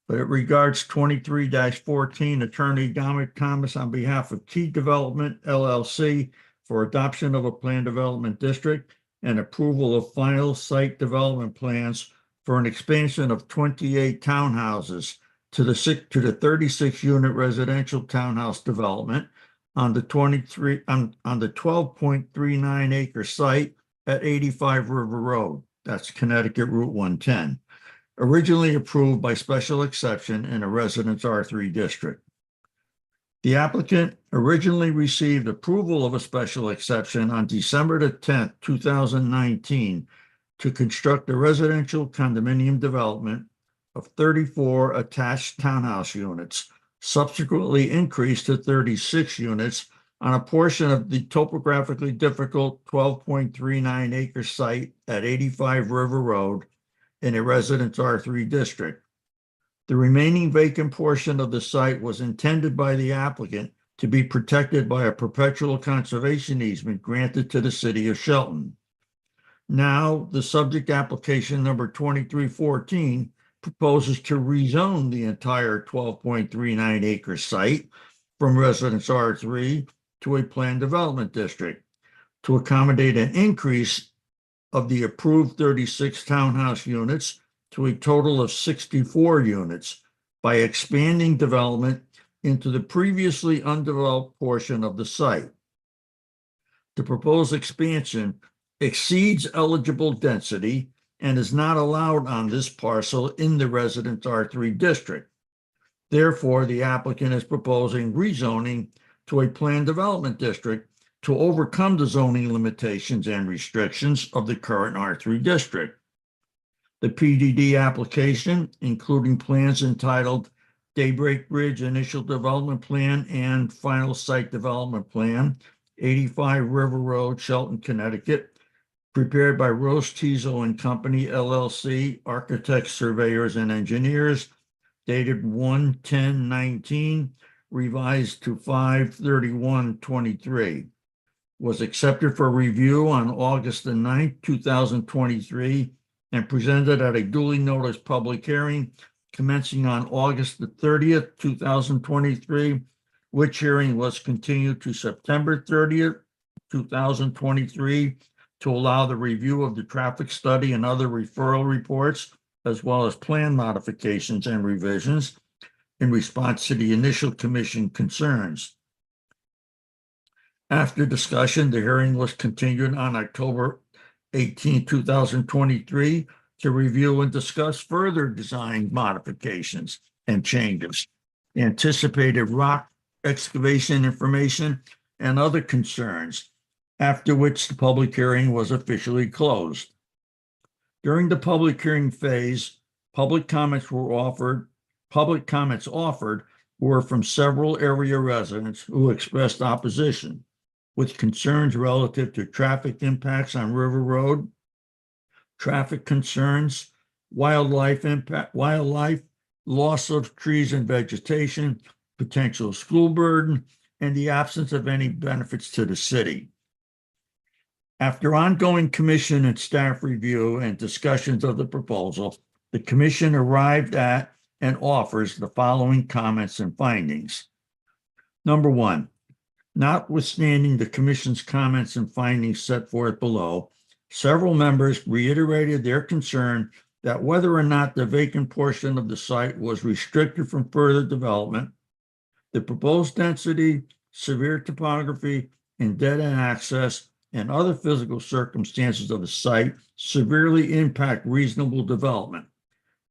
But it regards 23-14, Attorney Dominic Thomas on behalf of Key Development LLC for adoption of a plan development district and approval of final site development plans for an expansion of 28 townhouses to the 36-unit residential townhouse development on the 12.39 acre site at 85 River Road. That's Connecticut Route 110. Originally approved by special exception in a Residence R3 district. The applicant originally received approval of a special exception on December the 10th, 2019 to construct a residential condominium development of 34 attached townhouse units, subsequently increased to 36 units on a portion of the topographically difficult 12.39 acre site at 85 River Road in a Residence R3 district. The remaining vacant portion of the site was intended by the applicant to be protected by a perpetual conservation easement granted to the city of Shelton. Now, the subject application number 2314 proposes to rezone the entire 12.39 acre site from Residence R3 to a planned development district to accommodate an increase of the approved 36 townhouse units to a total of 64 units by expanding development into the previously undeveloped portion of the site. The proposed expansion exceeds eligible density and is not allowed on this parcel in the Residence R3 district. Therefore, the applicant is proposing rezoning to a planned development district to overcome the zoning limitations and restrictions of the current R3 district. The PDD application, including plans entitled Daybreak Bridge Initial Development Plan and Final Site Development Plan, 85 River Road, Shelton, Connecticut, prepared by Rose Tizo and Company, LLC, architects, surveyors, and engineers, dated 1/10/19, revised to 5/31/23. Was accepted for review on August the 9th, 2023, and presented at a duly noticed public hearing commencing on August the 30th, 2023, which hearing was continued to September 30th, 2023, to allow the review of the traffic study and other referral reports, as well as plan modifications and revisions in response to the initial commission concerns. After discussion, the hearing was continued on October 18, 2023 to review and discuss further design modifications and changes, anticipated rock excavation information, and other concerns, after which the public hearing was officially closed. During the public hearing phase, public comments offered were from several area residents who expressed opposition, with concerns relative to traffic impacts on River Road, traffic concerns, wildlife impact, loss of trees and vegetation, potential school burden, and the absence of any benefits to the city. After ongoing commission and staff review and discussions of the proposal, the commission arrived at and offers the following comments and findings. Number one, notwithstanding the commission's comments and findings set forth below, several members reiterated their concern that whether or not the vacant portion of the site was restricted from further development, the proposed density, severe topography, and dead-end access and other physical circumstances of the site severely impact reasonable development,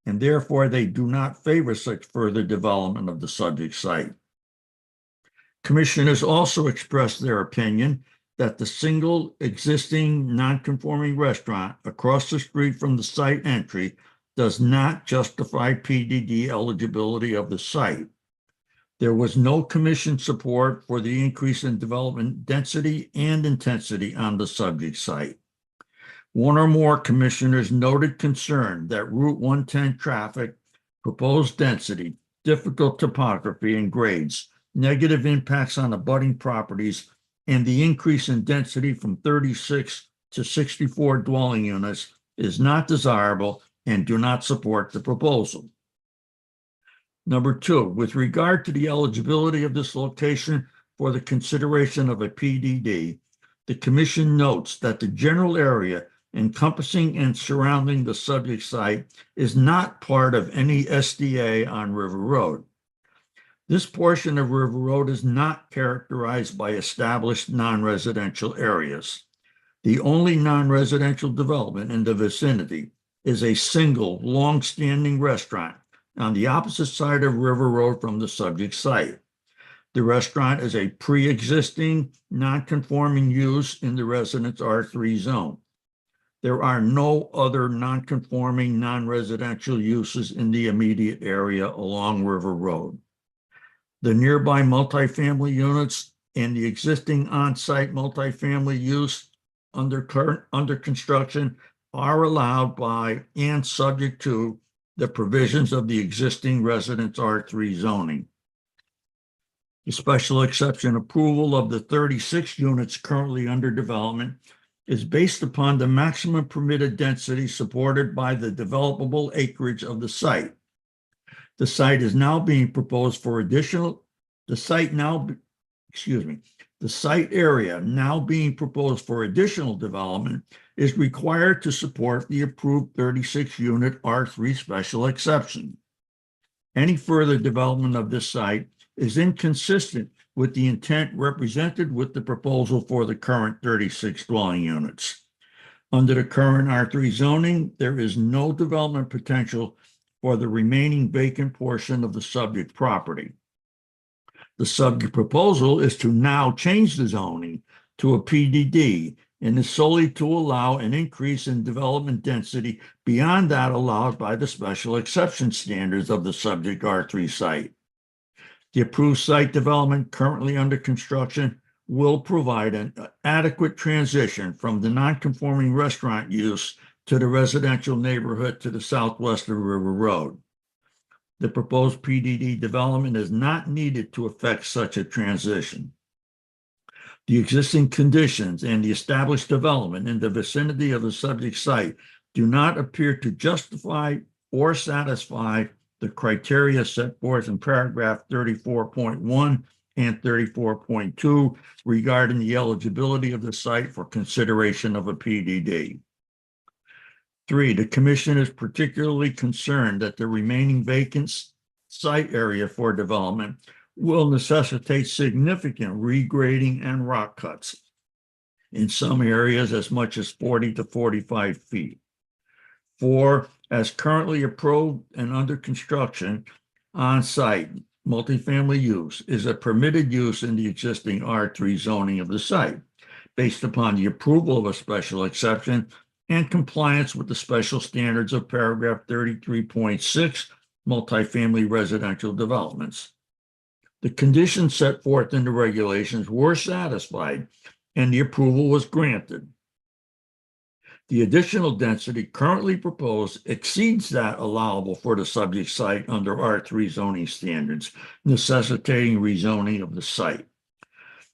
and therefore they do not favor such further development of the subject site. Commissioners also expressed their opinion that the single existing non-conforming restaurant across the street from the site entry does not justify PDD eligibility of the site. There was no commission support for the increase in development density and intensity on the subject site. one or more commissioners noted concern that Route 110 traffic, proposed density, difficult topography and grades, negative impacts on abutting properties, and the increase in density from 36 to 64 dwelling units is not desirable and do not support the proposal. Number two, with regard to the eligibility of this location for the consideration of a PDD, the commission notes that the general area encompassing and surrounding the subject site is not part of any SDA on River Road. This portion of River Road is not characterized by established non-residential areas. The only non-residential development in the vicinity is a single long-standing restaurant on the opposite side of River Road from the subject site. The restaurant is a pre-existing non-conforming use in the Residence R3 zone. There are no other non-conforming non-residential uses in the immediate area along River Road. The nearby multifamily units and the existing on-site multifamily use under construction are allowed by and subject to the provisions of the existing Residence R3 zoning. The special exception approval of the 36 units currently under development is based upon the maximum permitted density supported by the developable acreage of the site. The site is now being proposed for the site area now being proposed for additional development is required to support the approved 36-unit R3 special exception. Any further development of this site is inconsistent with the intent represented with the proposal for the current 36 dwelling units. Under the current R3 zoning, there is no development potential for the remaining vacant portion of the subject property. The subject proposal is to now change the zoning to a PDD and is solely to allow an increase in development density beyond that allowed by the special exception standards of the subject R3 site. The approved site development currently under construction will provide an adequate transition from the non-conforming restaurant use to the residential neighborhood to the southwest of River Road. The proposed PDD development is not needed to effect such a transition. The existing conditions and the established development in the vicinity of the subject site do not appear to justify or satisfy the criteria set forth in paragraph 34.1 and 34.2 regarding the eligibility of the site for consideration of a PDD. 3, the commission is particularly concerned that the remaining vacant site area for development will necessitate significant regrading and rock cuts, in some areas as much as 40 to 45 feet. 4, as currently approved and under construction on-site, multifamily use is a permitted use in the existing R3 zoning of the site, based upon the approval of a special exception and compliance with the special standards of paragraph 33.6 multifamily residential developments. The conditions set forth in the regulations were satisfied and the approval was granted. The additional density currently proposed exceeds that allowable for the subject site under R3 zoning standards, necessitating rezoning of the site.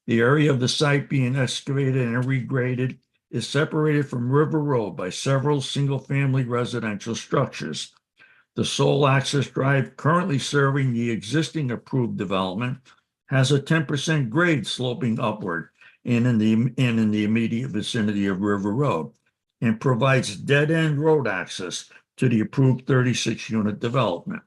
The area of the site being excavated and regraded is separated from River Road by several single-family residential structures. The sole access drive currently serving the existing approved development has a 10% grade sloping upward and in the immediate vicinity of River Road, and provides dead-end road access to the approved 36-unit development.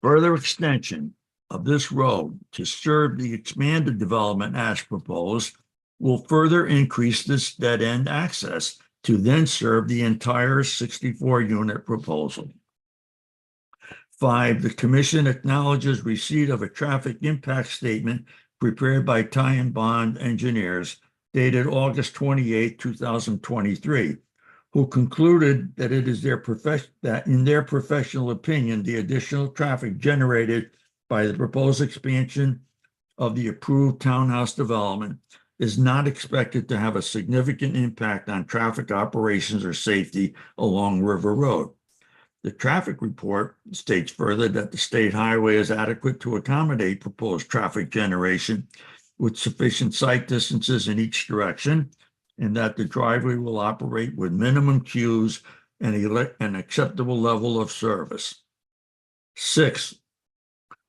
Further extension of this road to serve the expanded development as proposed will further increase this dead-end access to then serve the entire 64-unit proposal. 5, the commission acknowledges receipt of a traffic impact statement prepared by Ty and Bond Engineers dated August 28, 2023, who concluded that it is that in their professional opinion, the additional traffic generated by the proposed expansion of the approved townhouse development is not expected to have a significant impact on traffic operations or safety along River Road. The traffic report states further that the state highway is adequate to accommodate proposed traffic generation with sufficient sight distances in each direction, and that the driveway will operate with minimum queues and an acceptable level of service. 6,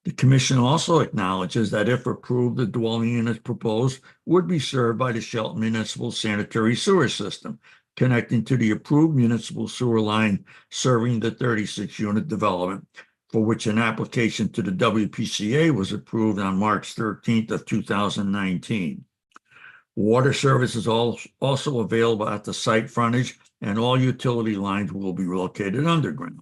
the commission also acknowledges that if approved, the dwelling units proposed would be served by the Shelton Municipal Sanitary Sewer System, connecting to the approved municipal sewer line serving the 36-unit development, for which an application to the WPCA was approved on March 13th of 2019. Water service is also available at the site frontage, and all utility lines will be located underground.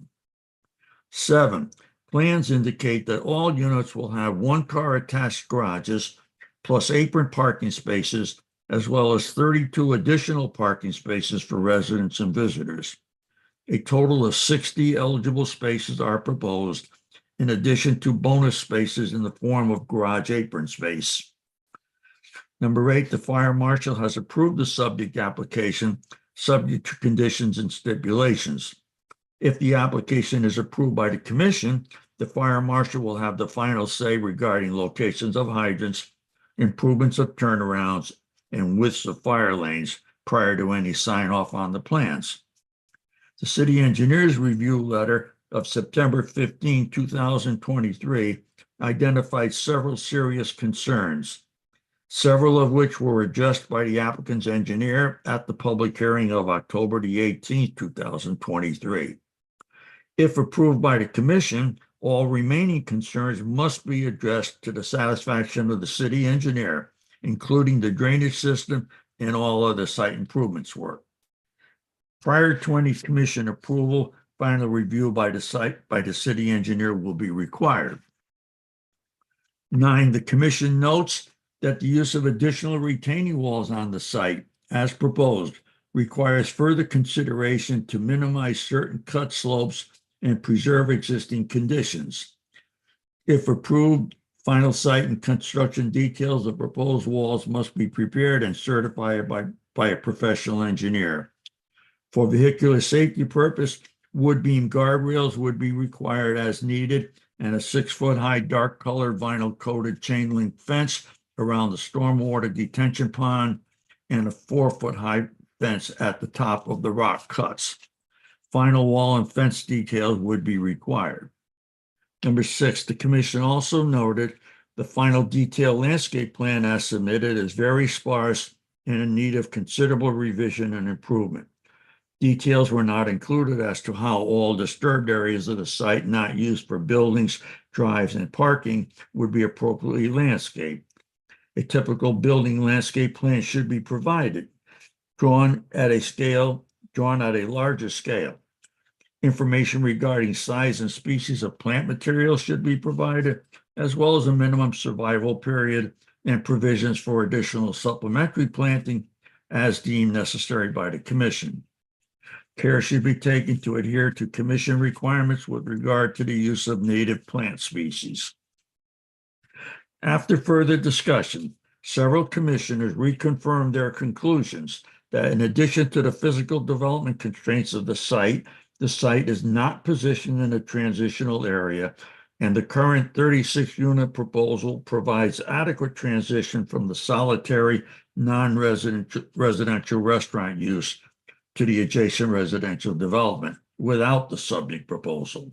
7, plans indicate that all units will have one-car attached garages plus apron parking spaces, as well as 32 additional parking spaces for residents and visitors. A total of 60 eligible spaces are proposed, in addition to bonus spaces in the form of garage apron space. Number 8, the fire marshal has approved the subject application, subject to conditions and stipulations. If the application is approved by the commission, the fire marshal will have the final say regarding locations of hydrants, improvements of turnarounds, and widths of fire lanes prior to any sign off on the plans. The city engineer's review letter of September 15, 2023 identified several serious concerns, several of which were addressed by the applicant's engineer at the public hearing of October the 18th, 2023. If approved by the commission, all remaining concerns must be addressed to the satisfaction of the city engineer, including the drainage system and all other site improvements work. Prior to any commission approval, final review by the city engineer will be required. 9, the commission notes that the use of additional retaining walls on the site, as proposed, requires further consideration to minimize certain cut slopes and preserve existing conditions. If approved, final site and construction details of proposed walls must be prepared and certified by a professional engineer. For vehicular safety purpose, wood beam guardrails would be required as needed, and a 6-foot-high dark-colored vinyl-coated chain-link fence around the stormwater detention pond, and a 4-foot-high fence at the top of the rock cuts. Final wall and fence details would be required. Number 6, the commission also noted the final detailed landscape plan as submitted is very sparse and in need of considerable revision and improvement. Details were not included as to how all disturbed areas of the site not used for buildings, drives, and parking would be appropriately landscaped. A typical building landscape plan should be provided, drawn at a larger scale. Information regarding size and species of plant materials should be provided, as well as a minimum survival period and provisions for additional supplementary planting as deemed necessary by the commission. Care should be taken to adhere to commission requirements with regard to the use of native plant species. After further discussion, several commissioners reconfirmed their conclusions that in addition to the physical development constraints of the site is not positioned in a transitional area, and the current 36-unit proposal provides adequate transition from the solitary non-residential restaurant use to the adjacent residential development without the subject proposal.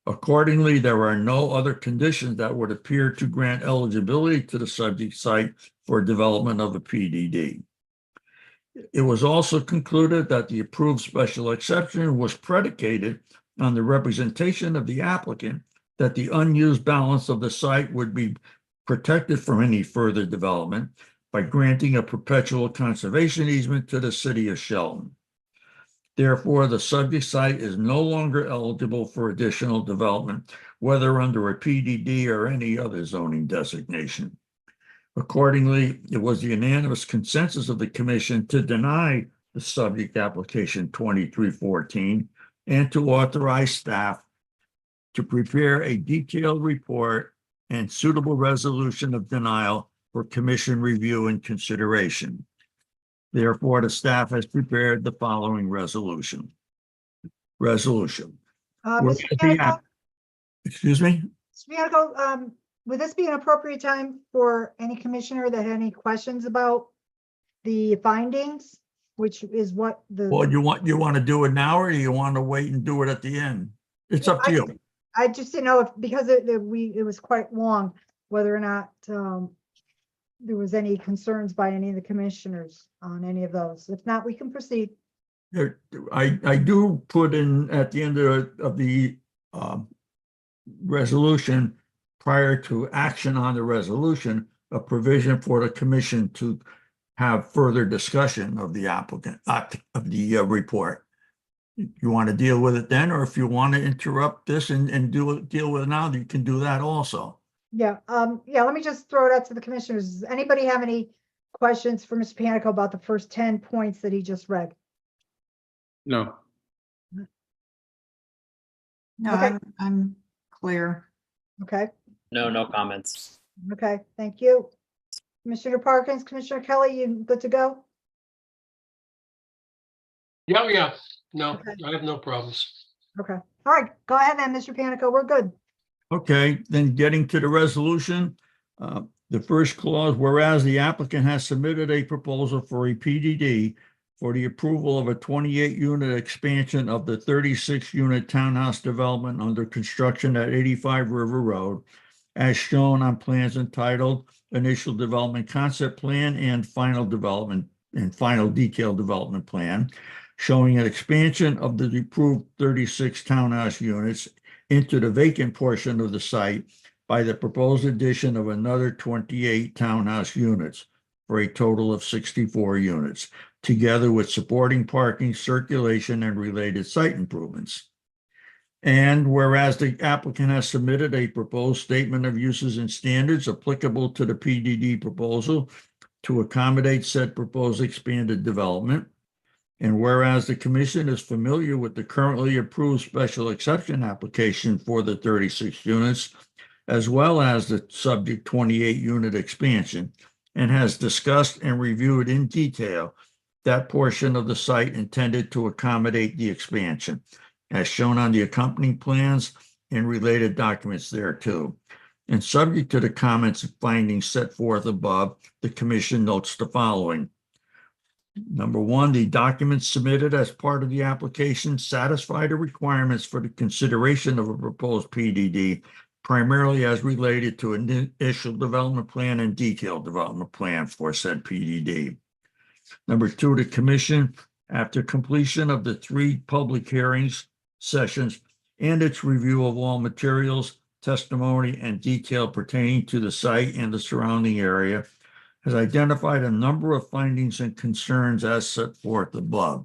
Accordingly, there are no other conditions that would appear to grant eligibility to the subject site for development of a PDD. It was also concluded that the approved special exception was predicated on the representation of the applicant that the unused balance of the site would be protected from any further development by granting a perpetual conservation easement to the city of Shelton. Therefore, the subject site is no longer eligible for additional development, whether under a PDD or any other zoning designation. Accordingly, it was the unanimous consensus of the commission to deny the subject application 2314 and to authorize staff to prepare a detailed report and suitable resolution of denial for commission review and consideration. Therefore, the staff has prepared the following resolution. Resolution. Whereas Mr. the Panico, app- Excuse me? Mr. Panico, would this be an appropriate time for any commissioner that had any questions about the findings, which is what the. Well, you want to do it now, or you want to wait and do it at the end? It's up to you. I just didn't know if, because it was quite long, whether or not there was any concerns by any of the commissioners on any of those. If not, we can proceed. I do put in at the end of the resolution, prior to action on the resolution, a provision for the commission to have further discussion of the applicant, of the report. You want to deal with it then, or if you want to interrupt this and deal with it now, you can do that also. Yeah, let me just throw it out to the commissioners. Does anybody have any questions for Mr. Panico about the first 10 points that he just read? No. No, Okay. I'm clear. Okay, No comments. okay, thank you. Commissioner Parkins, Commissioner Kelly, you good to go? Yeah, no, Okay. I have no problems. Okay, all right, go ahead then, Mr. Panico, we're good. Okay, then getting to the resolution, the first clause, whereas the applicant has submitted a proposal for a PDD for the approval of a 28-unit expansion of the 36-unit townhouse development under construction at 85 River Road, as shown on plans entitled Initial Development Concept Plan and Final Development and Final Detailed Development Plan, showing an expansion of the approved 36 townhouse units into the vacant portion of the site by the proposed addition of another 28 townhouse units for a total of 64 units, together with supporting parking, circulation, and related site improvements. And whereas the applicant has submitted a proposed statement of uses and standards applicable to the PDD proposal to accommodate said proposed expanded development, and whereas the commission is familiar with the currently approved special exception application for the 36 units, as well as the subject 28-unit expansion, and has discussed and reviewed in detail that portion of the site intended to accommodate the expansion, as shown on the accompanying plans and related documents thereto. And subject to the comments and findings set forth above, the commission notes the following. Number one, the documents submitted as part of the application satisfy the requirements for the consideration of a proposed PDD, primarily as related to an initial development plan and detailed development plan for said PDD. Number two, the commission, after completion of the 3 public hearings sessions and its review of all materials, testimony, and detail pertaining to the site and the surrounding area, has identified a number of findings and concerns as set forth above.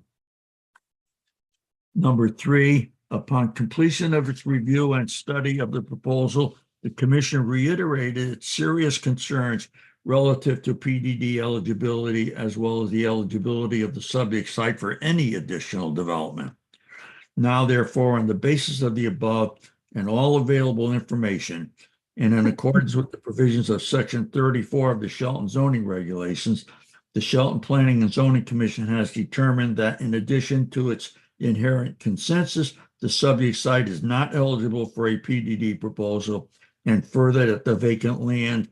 Number 3, upon completion of its review and study of the proposal, the commission reiterated its serious concerns relative to PDD eligibility, as well as the eligibility of the subject site for any additional development. Now, therefore, on the basis of the above and all available information, and in accordance with the provisions of Section 34 of the Shelton zoning regulations, the Shelton Planning and Zoning Commission has determined that in addition to its inherent consensus, the subject site is not eligible for a PDD proposal, and further that the vacant land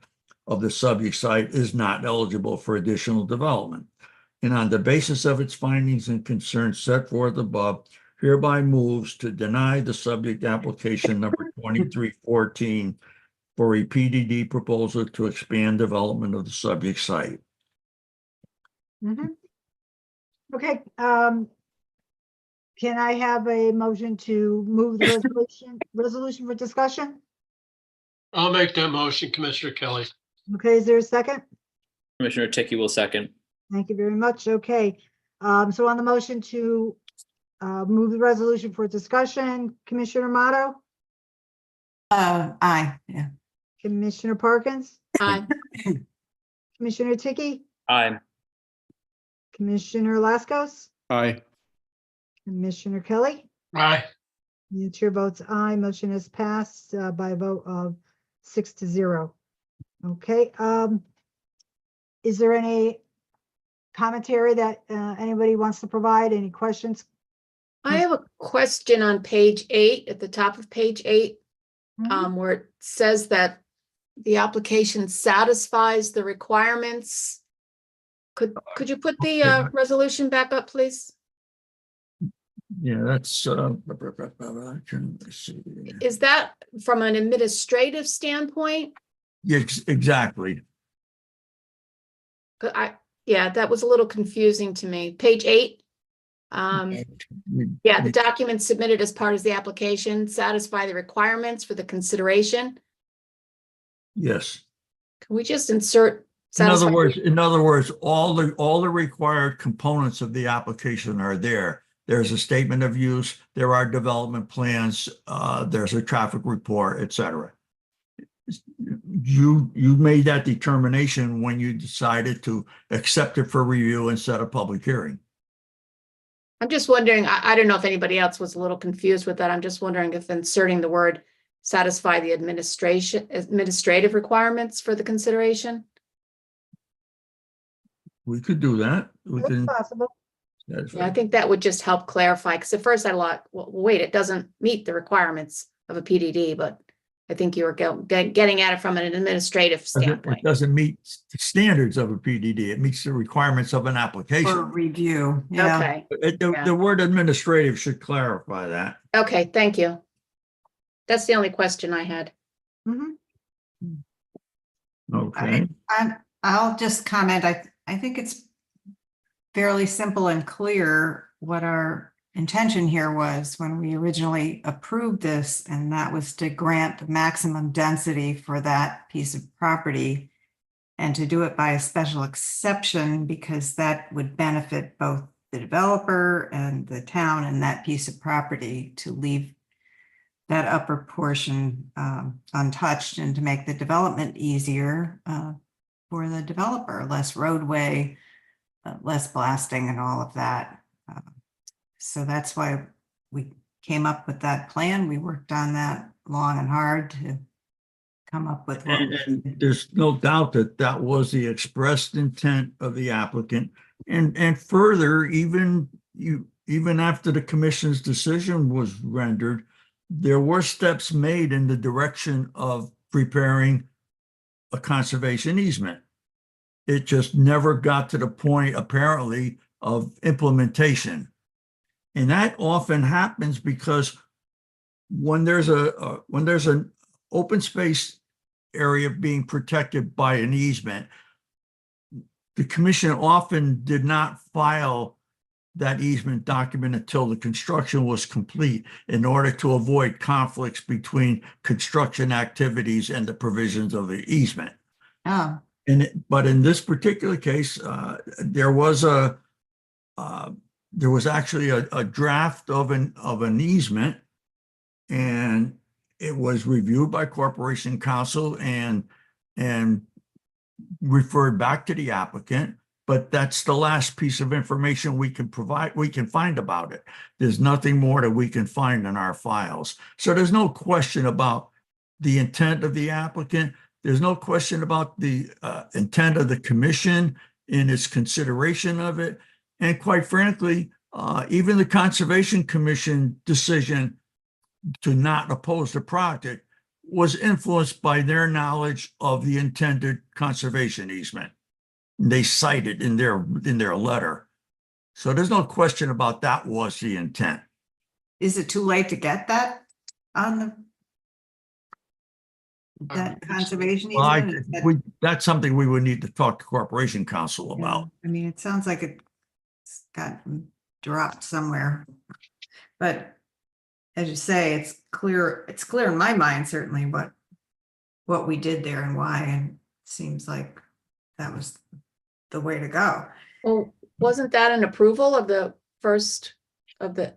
of the subject site is not eligible for additional development. And on the basis of its findings and concerns set forth above, hereby moves to deny the subject application number 2314 for a PDD proposal to expand development of the subject site. Okay, can I have a motion to move the resolution for discussion? I'll make that motion, Commissioner Kelly. Okay, is there a second? Commissioner Ticky will second. Thank you very much. Okay, so on the motion to move the resolution for discussion, Commissioner Motto, Aye, yeah. Commissioner Parkins, Aye. Commissioner Ticky, Aye. Commissioner Laskos, Aye. Commissioner Kelly. Aye. The chair votes aye. Motion is passed by a vote of 6-0. Okay, is there any commentary that anybody wants to provide? Any questions? I have a question on page 8, at the top of page 8, where it says that the application satisfies the requirements. Could you put the resolution back up, please? Yeah, that's, Is that from an administrative standpoint? yes, exactly. Yeah, that was a little confusing to me. Page 8. Yeah, the documents submitted as part of the application satisfy the requirements for the consideration. Yes. Can we just insert? In other words, all the required components of the application are there. There's a statement of use, there are development plans, there's a traffic report, etc. You made that determination when you decided to accept it for review and set a public hearing. I'm just wondering, I don't know if anybody else was a little confused with that. I'm just wondering if inserting the word satisfy the administrative requirements for the consideration. We could do that. It's possible. Yeah, I think that would just help clarify, because at first I thought, well, wait, it doesn't meet the requirements of a PDD, but I think you were getting at it from an administrative standpoint. It doesn't meet the standards of a PDD. It meets the requirements of an application. For review, yeah. Okay. The word administrative should clarify that. Okay, thank you. That's the only question I had. Okay. I'll just comment. I think it's fairly simple and clear what our intention here was when we originally approved this, and that was to grant the maximum density for that piece of property and to do it by a special exception, because that would benefit both the developer and the town and that piece of property, to leave that upper portion untouched and to make the development easier for the developer, less roadway, less blasting and all of that. So that's why we came up with that plan. We worked on that long and hard to come up with what. And there's no doubt that that was the expressed intent of the applicant. And further, even after the commission's decision was rendered, there were steps made in the direction of preparing a conservation easement. It just never got to the point, apparently, of implementation. And that often happens because when there's an open space area being protected by an easement, the commission often did not file that easement document until the construction was complete, in order to avoid conflicts between construction activities and the provisions of the easement. Oh. But in this particular case, there was actually a draft of an easement, and it was reviewed by Corporation Counsel and referred back to the applicant. But that's the last piece of information we can find about it. There's nothing more that we can find in our files. So there's no question about the intent of the applicant. There's no question about the intent of the commission in its consideration of it. And quite frankly, even the Conservation Commission decision to not oppose the project was influenced by their knowledge of the intended conservation easement. They cited in their letter. So there's no question about that was the intent. Is it too late to get that on that conservation easement? That's something we would need to talk to Corporation Counsel about. I mean, it sounds like it's got dropped somewhere, but as you say, it's clear in my mind, certainly, what we did there and why, and it seems like that was the way to go. Well, wasn't that an approval of the first of the,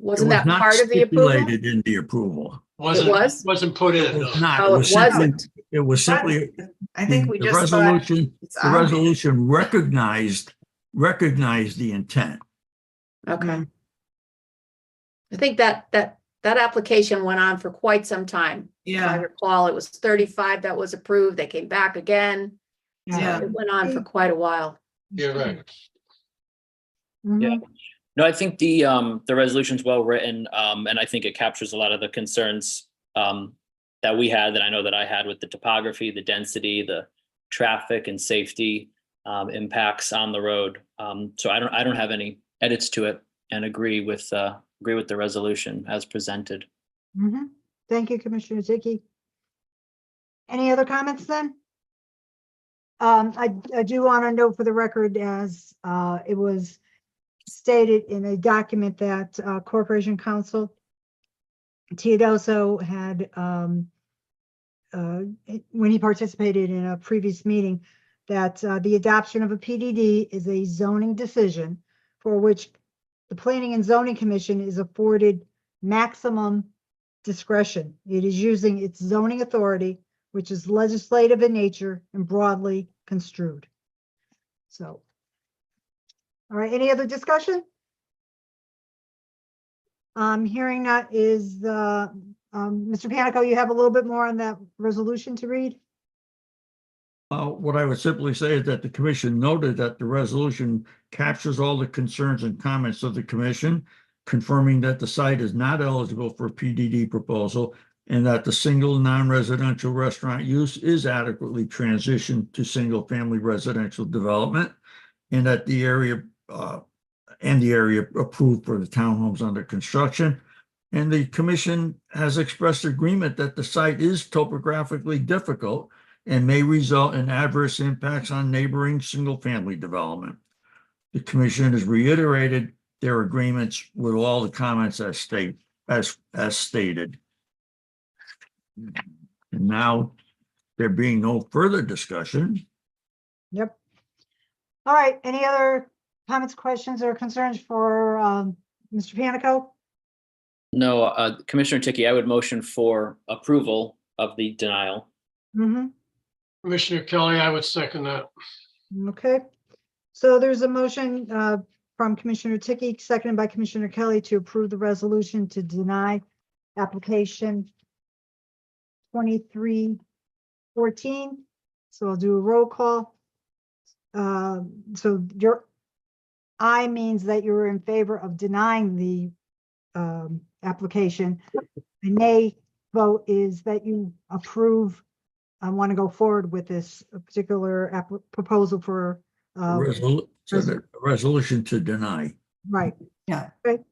wasn't that not part of the approval? stipulated in the approval. Wasn't put in. It was no. not. Oh, it wasn't. It was simply. I think we the just resolution. it's The obvious. resolution recognized the intent. Okay. I think that application went on for quite some time. If I Yeah. recall, it was 35 that was approved. They came back again. Yeah. It went on for quite a while. You're right. Yeah. Mhm. No, I think the resolution's well written, and I think it captures a lot of the concerns that we had, that I know that I had with the topography, the density, the traffic and safety impacts on the road. So I don't have any edits to it, and agree with the resolution as presented. Mhm. Thank you, Commissioner Dickey. Any other comments then? I do want to note for the record, as it was stated in a document that Corporation Counsel Teodoso had when he participated in a previous meeting, that the adoption of a PDD is a zoning decision for which the Planning and Zoning Commission is afforded maximum discretion. It is using its zoning authority, which is legislative in nature and broadly construed. So, all right, any other discussion? Hearing that is Mr. Panico, you have a little bit more on that resolution to read? What I would simply say is that the commission noted that the resolution captures all the concerns and comments of the commission, confirming that the site is not eligible for a PDD proposal, and that the single non-residential restaurant use is adequately transitioned to single-family residential development, and that the area approved for the townhomes under construction. And the commission has expressed agreement that the site is topographically difficult and may result in adverse impacts on neighboring single-family development. The commission has reiterated their agreements with all the comments as stated. And now, there being no further discussion, Yep. All right, any other comments, questions, or concerns for Mr. Panico? No, Commissioner Ticky, I would motion for approval of the denial. Mm-hmm. Commissioner Kelly, I would second that. Okay, so there's a motion from Commissioner Ticky, seconded by Commissioner Kelly, to approve the resolution to deny application 2314. So I'll do a roll call. So your aye means that you're in favor of denying the application. The nay vote is that you approve, want to go forward with this particular proposal for resolution to deny. right. Yeah. Okay.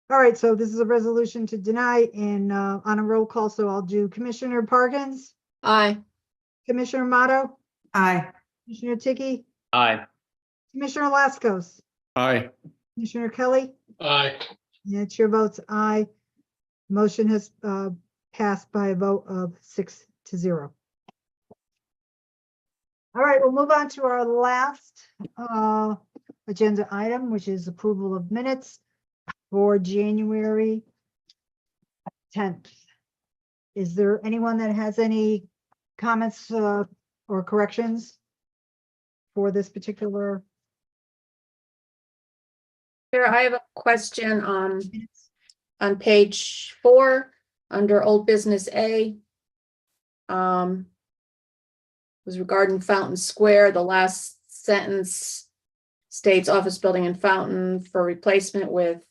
All right, so this is a resolution to deny and on a roll call, so I'll do Commissioner Parkins, Aye. Commissioner Motto, Aye. Commissioner Ticky, Aye. Commissioner Laskos, Aye. Commissioner Kelly. Aye. Yeah, chair votes aye. Motion has passed by a vote of 6-0. All right, we'll move on to our last agenda item, which is approval of minutes for January 10th. Is there anyone that has any comments or corrections for this particular? Chair, I have a question on page 4, under old business A. Was regarding Fountain Square. The last sentence states office building in Fountain for replacement with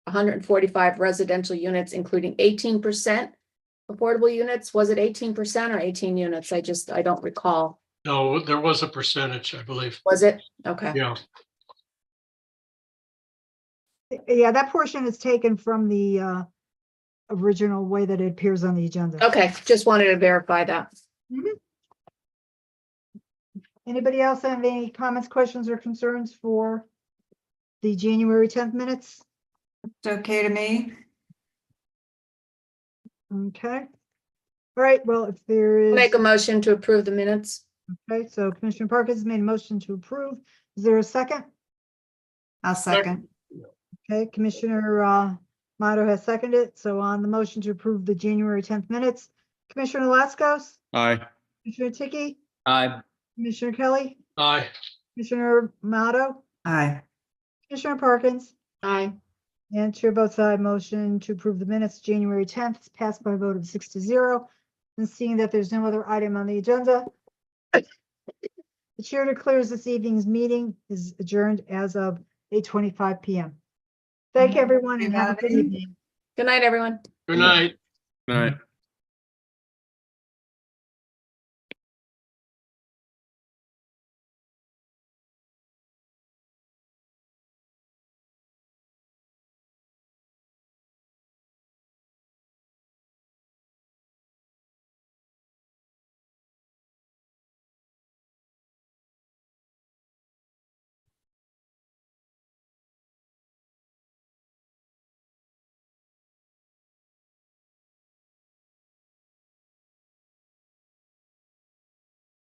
145 residential units, including 18% affordable units. Was it 18% or 18 units? I don't recall. No, there was a percentage, I believe. Was it? Okay. Yeah. Yeah, that portion is taken from the original way that it appears on the agenda. Okay, just wanted to verify that. Mhm. Anybody else have any comments, questions, or concerns for the January 10th minutes? It's okay to me. Okay. All right, well, if there is. Make a motion to approve the minutes. Okay, so Commissioner Parkins made a motion to approve. Is there a second? I'll second. Okay, Commissioner Motto has seconded. So on the motion to approve the January 10th minutes, Commissioner Laskos, Aye. Commissioner Ticky, Aye. Commissioner Kelly, Aye. Commissioner Motto, Aye. Commissioner Parkins, Aye. and chair votes aye. Motion to approve the minutes January 10th is passed by a vote of 6-0. And seeing that there's no other item on the agenda, The chair declares this evening's meeting is adjourned as of 8:25 p.m. Thank everyone and have a good evening. Good night, everyone. Good night. All right.